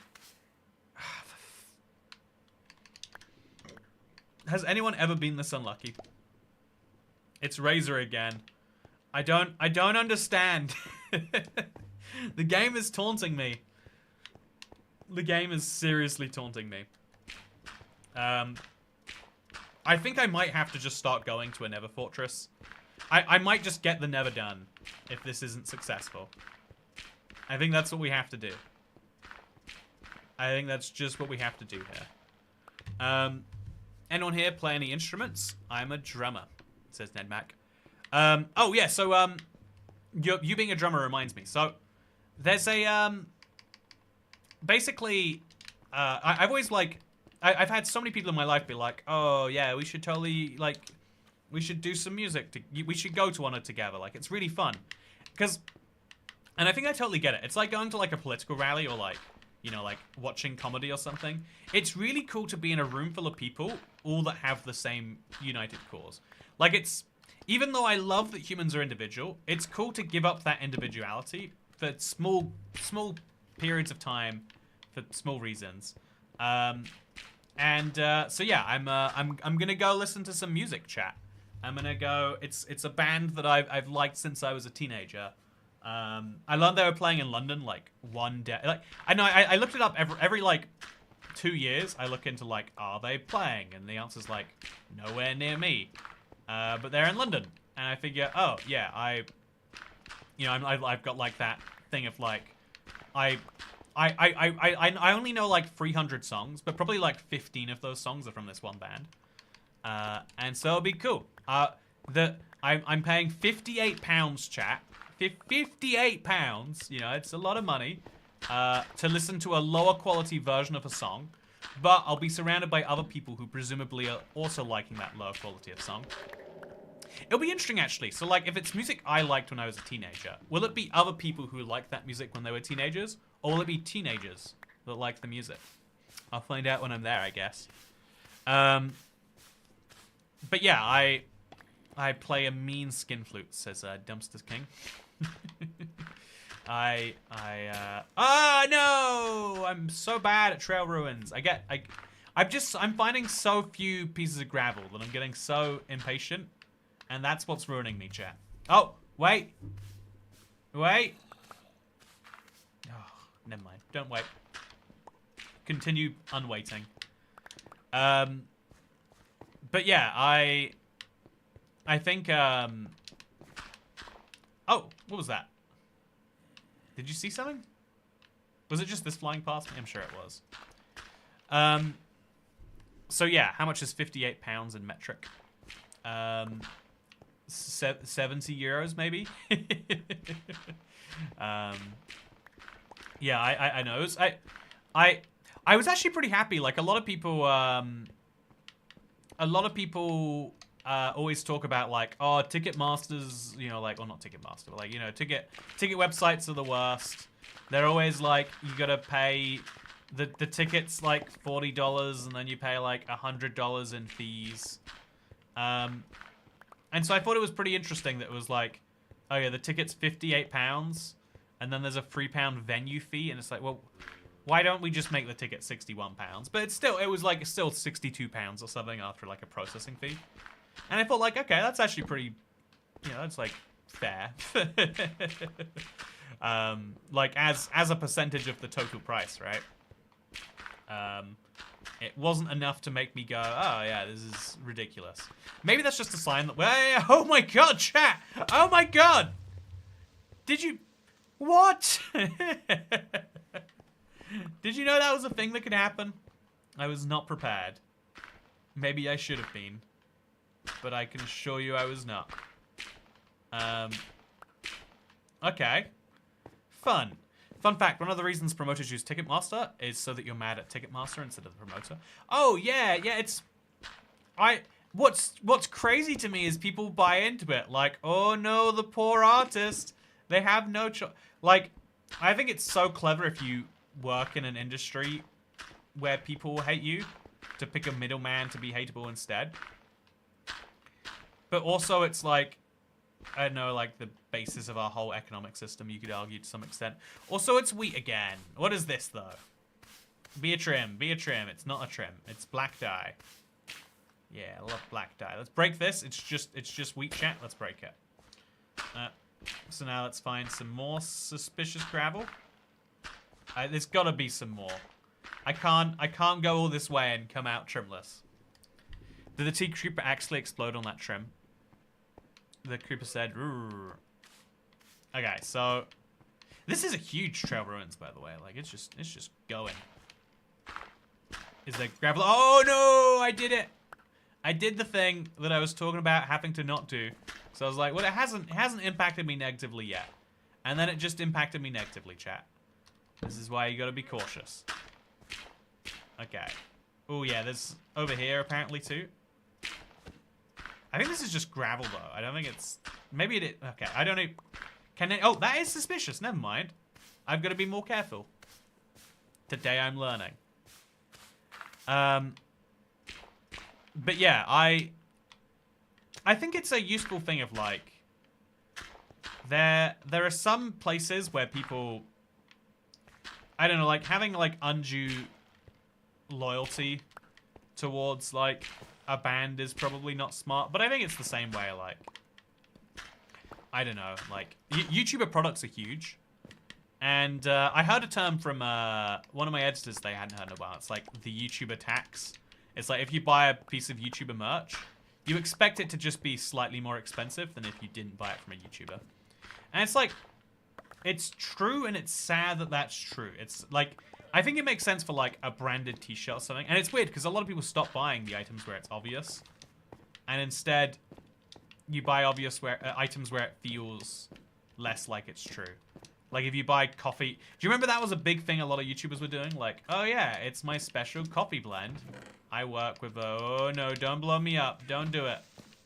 Has anyone ever been this unlucky? It's Razor again. I don't understand. The game is taunting me. The game is seriously taunting me. I think I might have to just start going to a Nether Fortress. I might just get the Nether done if this isn't successful. I think that's what we have to do. I think that's just what we have to do here. Anyone here play any instruments? I'm a drummer, says NedMac. Oh yeah, so you being a drummer reminds me. So there's a basically I've always like I've had so many people in my life be like, oh yeah, we should totally like we should do some music. We should go to one together. Like it's really fun, and I think I totally get it. It's like going to like a political rally or like, you know, like watching comedy or something. It's really cool to be in a room full of people, all that have the same united cause. Like it's, even though I love that humans are individual, it's cool to give up that individuality for small periods of time, for small reasons. So yeah, I'm gonna go listen to some music, chat. I'm gonna go. It's a band that I've liked since I was a teenager. I learned they were playing in London like one day. Like I know I looked it up every like 2 years. I look into like, are they playing? And the answer's like nowhere near me. But they're in London, and I figure, oh yeah, I've got like that thing of like, I only know like 300 songs, but probably like 15 of those songs are from this one band. And so it'll be cool. I'm paying £58, chat. £58, you know, it's a lot of money, to listen to a lower quality version of a song, but I'll be surrounded by other people who presumably are also liking that lower quality of song. It'll be interesting, actually. So, like, if it's music I liked when I was a teenager, will it be other people who liked that music when they were teenagers, or will it be teenagers that like the music? I'll find out when I'm there, I guess. But yeah, I play a mean skin flute, says Dumpster's King. Oh no! I'm so bad at trail ruins. I'm finding so few pieces of gravel that I'm getting so impatient, and that's what's ruining me, chat. Oh, wait. Wait. Oh, never mind. Don't wait. Continue unwaiting. But yeah, I think, oh, what was that? Did you see something? Was it just this flying past me? I'm sure it was. So yeah, how much is £58 in metric? 70 euros maybe? Yeah, I know. I was actually pretty happy. Like a lot of people always talk about like, oh, Ticketmasters, you know, like, or not Ticketmaster, but like, you know, ticket websites are the worst. They're always like, you gotta pay the ticket's like $40 and then you pay like $100 in fees. And so I thought it was pretty interesting that it was like, oh yeah, the ticket's £58 and then there's a £3 venue fee, and it's like, well, why don't we just make the ticket £61? But it was like still £62 or something after like a processing fee. And I thought like, okay, that's actually pretty, you know, that's like fair. Like as a percentage of the total price, right? It wasn't enough to make me go, oh yeah, this is ridiculous. Maybe that's just a sign that, well, oh my god, chat! Oh my god! Did you, what? Did you know that was a thing that could happen? I was not prepared. Maybe I should have been, but I can assure you I was not. Okay. Fun. Fun fact, one of the reasons promoters use Ticketmaster is so that you're mad at Ticketmaster instead of the promoter. Oh, yeah, it's... What's crazy to me is people buy into it. Like, oh no, the poor artist. They have no choice. Like, I think it's so clever if you work in an industry where people hate you to pick a middleman to be hateable instead. But also it's like, I don't know, like the basis of our whole economic system, you could argue to some extent. Also, it's wheat again. What is this, though? Be a trim. Be a trim. It's not a trim. It's black dye. Yeah, I love black dye. Let's break this. It's just wheat, chat. Let's break it. So now let's find some more suspicious gravel. There's got to be some more. I can't go all this way and come out trimless. Did the tea creeper actually explode on that trim? The creeper said, "Rrr." Okay, so this is a huge trail ruins, by the way. Like it's just going. Is there gravel? Oh no! I did it. I did the thing that I was talking about having to not do. So I was like, well, it hasn't impacted me negatively yet, and then it just impacted me negatively, chat. This is why you got to be cautious. Okay. Oh yeah, there's over here apparently too. I think this is just gravel, though. I don't think it's... Maybe it is... Okay, I don't know... Can it... Oh, that is suspicious. Never mind. I've got to be more careful. Today I'm learning. But yeah, I think it's a useful thing of, like... There are some places where people... I don't know, like, having, like, undue loyalty towards, like... a band is probably not smart, but I think it's the same way, like, I don't know, like, YouTuber products are huge, and I heard a term from one of my editors they hadn't heard about. It's like the YouTuber tax. It's like if you buy a piece of YouTuber merch, you expect it to just be slightly more expensive than if you didn't buy it from a YouTuber. And it's like, it's true and it's sad that that's true. It's like, I think it makes sense for like a branded t-shirt or something. And it's weird because a lot of people stop buying the items where it's obvious. And instead, you buy obvious items where it feels less like it's true. Like if you buy coffee. Do you remember that was a big thing a lot of YouTubers were doing? Like, oh yeah, it's my special coffee blend. I work with oh no, don't blow me up. Don't do it.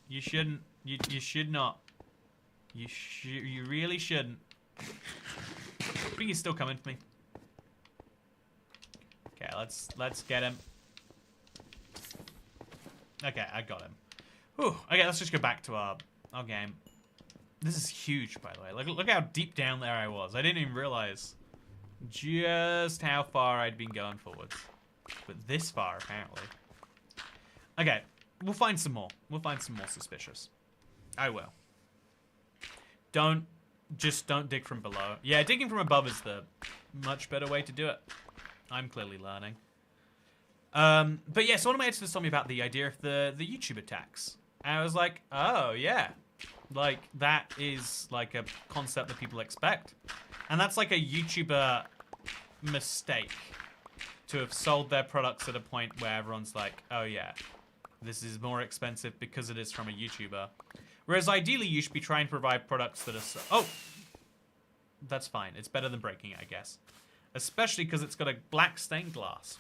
You shouldn't. You should not. You really shouldn't. I think he's still coming for me. Okay, let's get him. Okay, I got him. Whew. Okay, let's just go back to our game. This is huge, by the way. Look how deep down there I was. I didn't even realize just how far I'd been going forwards. But this far, apparently. Okay, we'll find some more. We'll find some more suspicious. I will. Don't dig from below. Yeah, digging from above is the much better way to do it. I'm clearly learning. But yeah, so one of my editors told me about the idea of the YouTuber tax. And I was like, oh yeah. Like, that is like a concept that people expect. And that's like a YouTuber mistake. To have sold their products at a point where everyone's like, oh yeah, this is more expensive because it is from a YouTuber. Whereas ideally you should be trying to provide products that are oh! That's fine. It's better than breaking it, I guess. Especially because it's got a black stained glass.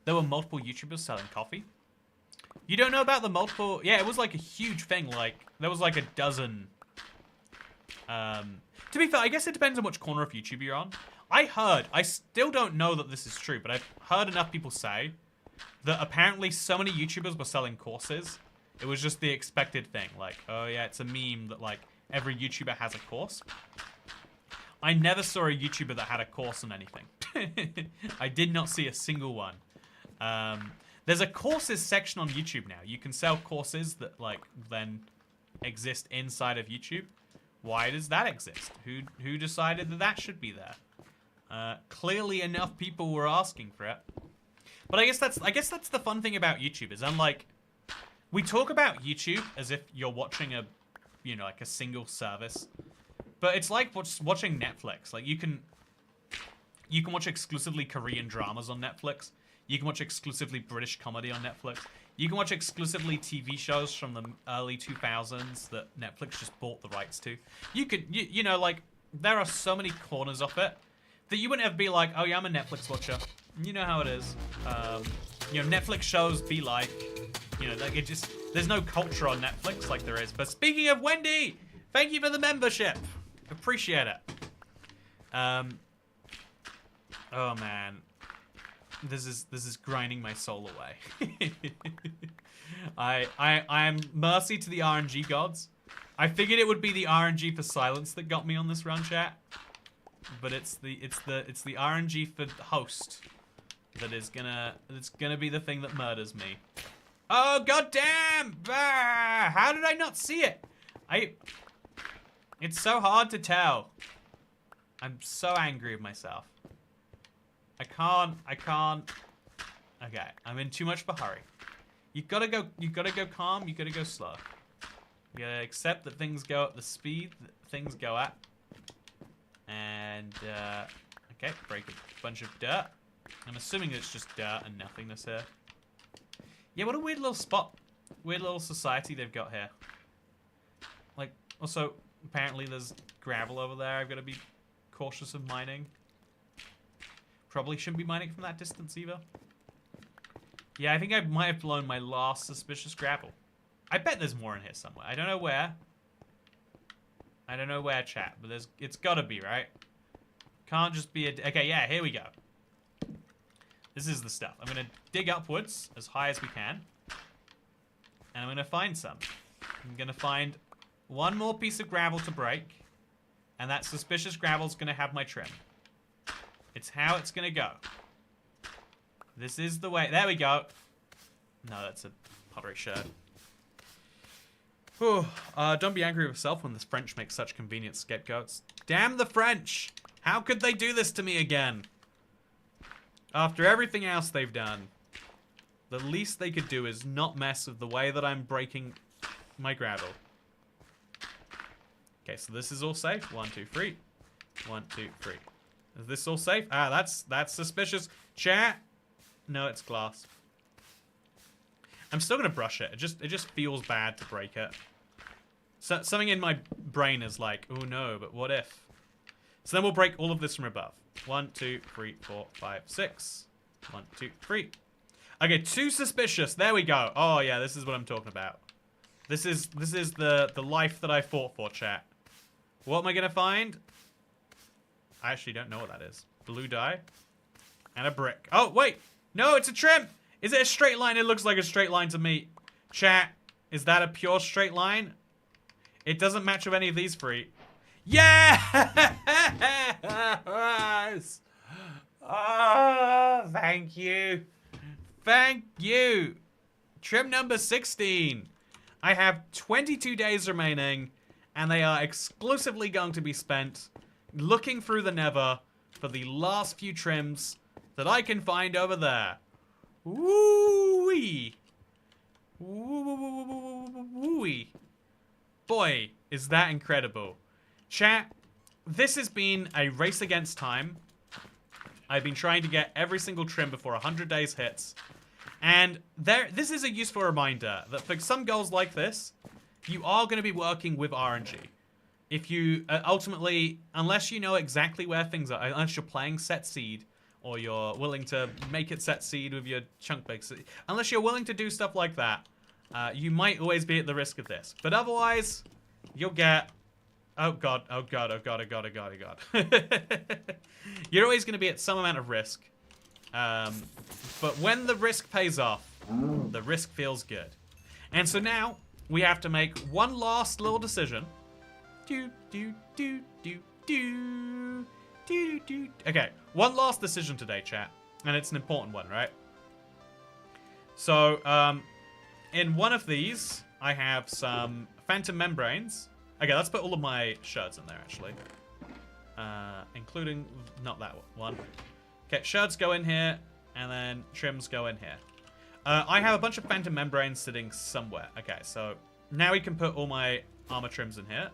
There were multiple YouTubers selling coffee. You don't know about the multiple... Yeah, it was like a huge thing. Like, there was like a dozen. To be fair, I guess it depends on which corner of YouTube you're on. I still don't know that this is true, but I've heard enough people say that apparently so many YouTubers were selling courses. It was just the expected thing. Like, oh yeah, it's a meme that like every YouTuber has a course. I never saw a YouTuber that had a course on anything. I did not see a single one. There's a courses section on YouTube now. You can sell courses that like then exist inside of YouTube. Why does that exist? Who decided that that should be there? Clearly enough people were asking for it. But I guess that's the fun thing about YouTube is unlike we talk about YouTube as if you're watching a, you know, like a single service, but it's like watching Netflix. Like you can watch exclusively Korean dramas on Netflix. You can watch exclusively British comedy on Netflix. You can watch exclusively TV shows from the early 2000s that Netflix just bought the rights to. You know, like, there are so many corners of it that you wouldn't ever be like, oh yeah, I'm a Netflix watcher. You know how it is. You know, Netflix shows be like, you know, like it just, there's no culture on Netflix like there is. But speaking of Wendy, thank you for the membership. Appreciate it. Oh man. This is grinding my soul away. I am mercy to the RNG gods. I figured it would be the RNG for silence that got me on this run, chat. But it's the RNG for host that is gonna be the thing that murders me. Oh goddamn! Ah, how did I not see it? It's so hard to tell. I'm so angry with myself. I can't. Okay, I'm in too much of a hurry. You gotta go calm, you gotta go slow. You gotta accept that things go at the speed that things go at. And, okay, break a bunch of dirt. I'm assuming it's just dirt and nothingness here. Yeah, what a weird little spot. Weird little society they've got here. Like, also, apparently there's gravel over there. I've got to be cautious of mining. Probably shouldn't be mining from that distance either. Yeah, I think I might have blown my last suspicious gravel. I bet there's more in here somewhere. I don't know where. I don't know where, chat, but it's gotta be, right? Can't just be okay, yeah, here we go. This is the stuff. I'm gonna dig upwards as high as we can. And I'm gonna find some. I'm gonna find one more piece of gravel to break. And that suspicious gravel's gonna have my trim. It's how it's gonna go. This is the way. There we go. No, that's a pottery shirt. Whew. Don't be angry with yourself when the French make such convenient scapegoats. Damn the French! How could they do this to me again? After everything else they've done, the least they could do is not mess with the way that I'm breaking my gravel. Okay, so this is all safe. 1, 2, 3. 1, 2, 3. Is this all safe? Ah, that's suspicious. Chat. No, it's glass. I'm still gonna brush it. It just feels bad to break it. So something in my brain is like, oh no, but what if? So then we'll break all of this from above. 1, 2, 3, 4, 5, 6. 1, 2, 3. Okay, too suspicious. There we go. Oh yeah, this is what I'm talking about. This is the life that I fought for, chat. What am I gonna find? I actually don't know what that is. Blue dye. And a brick. Oh, wait. No, it's a trim. Is it a straight line? It looks like a straight line to me. Chat, is that a pure straight line? It doesn't match with any of these three. Yes! Oh, thank you. Thank you. Trim number 16. I have 22 days remaining, and they are exclusively going to be spent looking through the nether for the last few trims that I can find over there. Woo-wee. Woo-wee. Boy, is that incredible. Chat, this has been a race against time. I've been trying to get every single trim before 100 days hits. And this is a useful reminder that for some goals like this, you are going to be working with RNG. If you, ultimately, unless you know exactly where things are, unless you're playing set seed, or you're willing to make it set seed with your chunk bakes, unless you're willing to do stuff like that, you might always be at the risk of this. But otherwise, you'll get... Oh god, oh god, oh god, oh god, oh god, oh god. You're always going to be at some amount of risk. But when the risk pays off, the risk feels good. And so now, we have to make one last little decision. Okay, one last decision today, chat. And it's an important one, right? So, in one of these, I have some phantom membranes. Okay, let's put all of my shards in there, actually. Including, not that one. Okay, shards go in here, And then trims go in here. I have a bunch of phantom membranes sitting somewhere. Okay, so now we can put all my armor trims in here.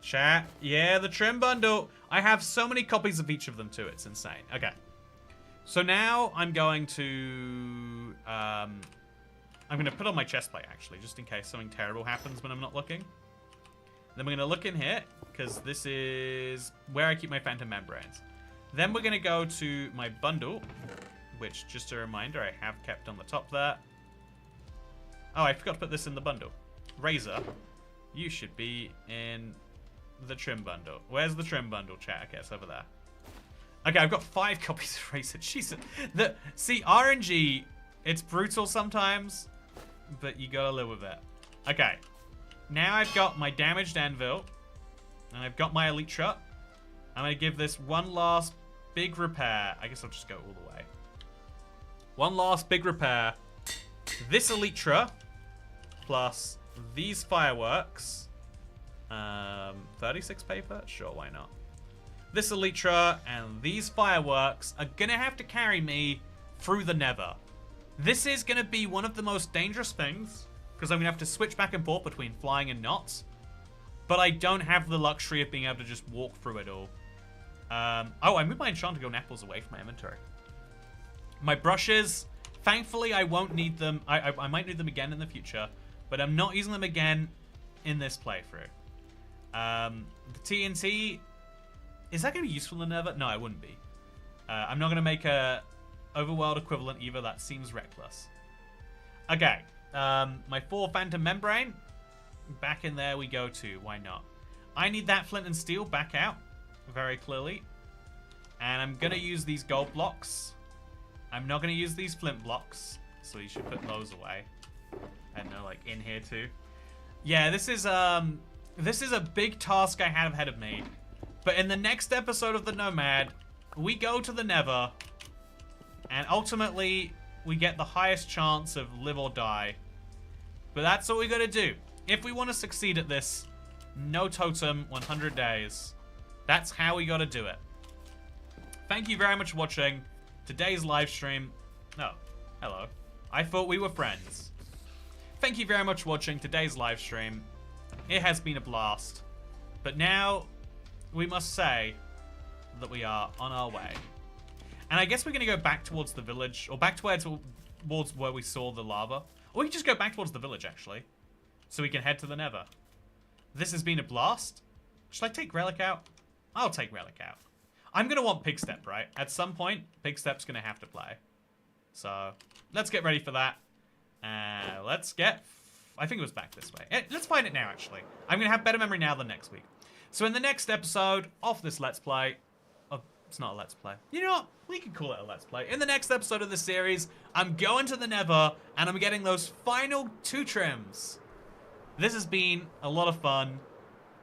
Chat. Yeah, the trim bundle. I have so many copies of each of them too. It's insane. Okay. So now I'm going to... I'm going to put on my chest plate, actually, just in case something terrible happens when I'm not looking. Then we're going to look in here, because this is where I keep my phantom membranes. Then we're going to go to my bundle, which, just a reminder, I have kept on the top there. Oh, I forgot to put this in the bundle. Razor, you should be in the trim bundle. Where's the trim bundle, chat? Okay, it's over there. Okay, I've got 5 copies of Razor. Jesus. See, RNG, it's brutal sometimes, but you gotta live with it. Okay. Now I've got my damaged anvil, and I've got my elytra. I'm gonna give this one last big repair. I guess I'll just go all the way. One last big repair. This elytra, plus these fireworks. 36 paper? Sure, why not? This elytra and these fireworks are gonna have to carry me through the nether. This is gonna be one of the most dangerous things, because I'm gonna have to switch back and forth between flying and not. But I don't have the luxury of being able to just walk through it all. Oh, I moved my enchanted apples away from my inventory. My brushes, thankfully I won't need them. I might need them again in the future, but I'm not using them again in this playthrough. The TNT, is that going to be useful in the nether? No, it wouldn't be. I'm not going to make a overworld equivalent either. That seems reckless. Okay, my 4 phantom membrane, back in there we go too. Why not? I need that flint and steel back out, very clearly. And I'm going to use these gold blocks. I'm not going to use these flint blocks, so you should put those away. I don't know, like in here too. Yeah, this is a big task I have ahead of me. But in the next episode of the Nomad, we go to the Nether, and ultimately we get the highest chance of live or die. But that's what we gotta do. If we want to succeed at this, no totem, 100 days. That's how we gotta do it. Thank you very much for watching today's live stream. No, hello. I thought we were friends. Thank you very much for watching today's live stream. It has been a blast. But now, we must say that we are on our way. And I guess we're going to go back towards the village, or back towards where we saw the lava. Or we can just go back towards the village, actually. So we can head to the Nether. This has been a blast. Should I take Relic out? I'll take Relic out. I'm going to want Pig Step, right? At some point, Pig Step's going to have to play. So, let's get ready for that. Let's get... I think it was back this way. Let's find it now, actually. I'm going to have better memory now than next week. So in the next episode of this Let's Play... Oh, it's not a Let's Play. You know what? We can call it a Let's Play. In the next episode of this series, I'm going to the Nether, and I'm getting those final 2 trims. This has been a lot of fun.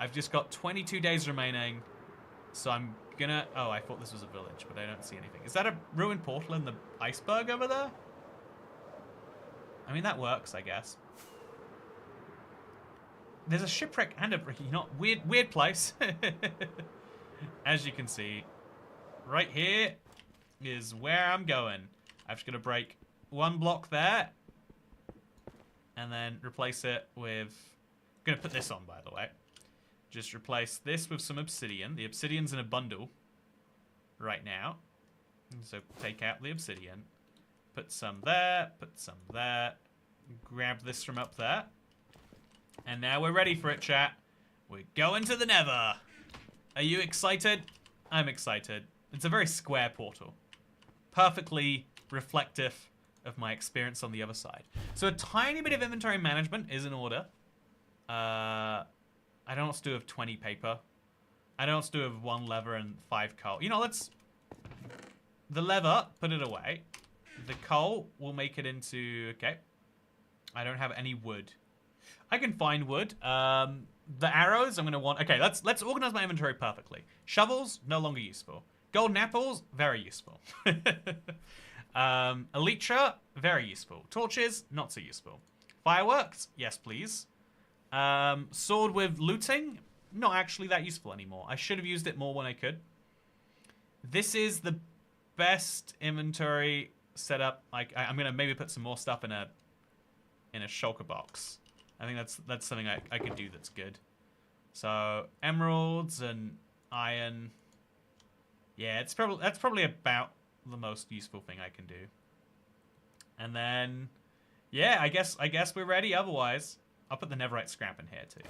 I've just got 22 days remaining. So I'm gonna... Oh, I thought this was a village, but I don't see anything. Is that a ruined portal in the iceberg over there? I mean, that works, I guess. There's a shipwreck and a... You know, weird place. As you can see, right here is where I'm going. I'm just going to break 1 block there. And then replace it with... I'm going to put this on, by the way. Just replace this with some obsidian. The obsidian's in a bundle right now. So take out the obsidian. Put some there. Put some there. Grab this from up there. And now we're ready for it, chat. We're going to the Nether. Are you excited? I'm excited. It's a very square portal. Perfectly reflective of my experience on the other side. So a tiny bit of inventory management is in order. I don't know what to do with 20 paper. I don't know what to do with 1 leather and 5 coal. You know, let's... The leather, put it away. The coal, we'll make it into... Okay. I don't have any wood. I can find wood. The arrows, I'm going to want... Okay, let's organize my inventory perfectly. Shovels, no longer useful. Golden apples, very useful. Elytra, very useful. Torches, not so useful. Fireworks, yes please. Sword with looting, not actually that useful anymore. I should have used it more when I could. This is the best inventory setup. Like I'm gonna maybe put some more stuff in a shulker box. I think that's something I could do that's good. So emeralds and iron. Yeah, that's probably about the most useful thing I can do. And then, yeah, I guess we're ready. Otherwise, I'll put the netherite scrap in here too.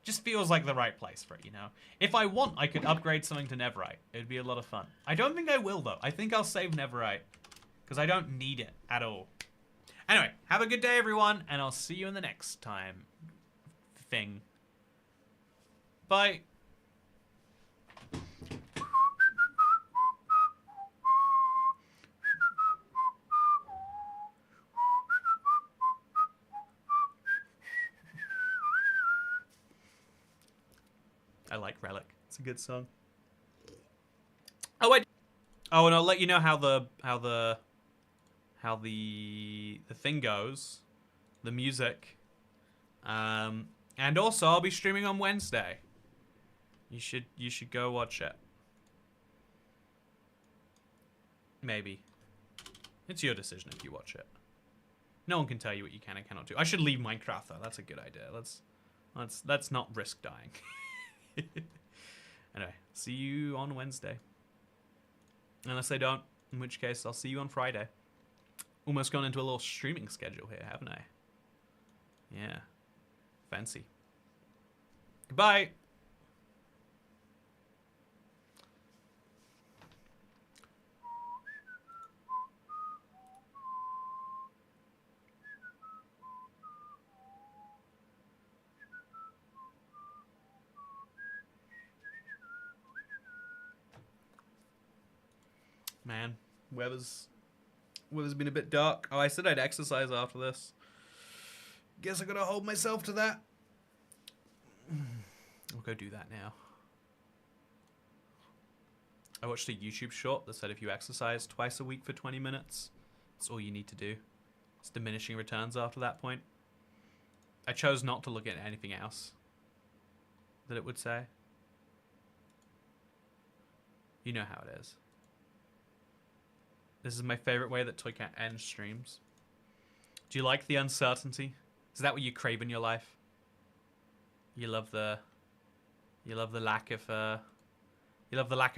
Just feels like the right place for it, you know? If I want, I could upgrade something to netherite. It'd be a lot of fun. I don't think I will, though. I think I'll save netherite, because I don't need it at all. Anyway, have a good day, everyone, and I'll see you in the next time thing. Bye. I like Relic. It's a good song. Oh, and I'll let you know how the thing goes, the music. And also I'll be streaming on Wednesday. You should go watch it. Maybe. It's your decision if you watch it. No one can tell you what you can and cannot do. I should leave Minecraft though. That's a good idea. Let's not risk dying. Anyway, see you on Wednesday. Unless I don't, in which case I'll see you on Friday. Almost gone into a little streaming schedule here, haven't I? Yeah. Fancy. Goodbye. Man, weather's been a bit dark. Oh, I said I'd exercise after this. Guess I gotta hold myself to that. I'll go do that now. I watched a YouTube short that said if you exercise twice a week for 20 minutes, that's all you need to do. It's diminishing returns after that point. I chose not to look at anything else that it would say. You know how it is. This is my favorite way that Toycat ends streams. Do you like the uncertainty? Is that what you crave in your life? You love the lack of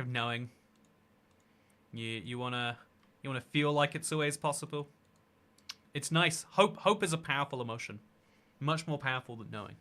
knowing. You wanna feel like it's always possible. It's nice. Hope is a powerful emotion. Much more powerful than knowing.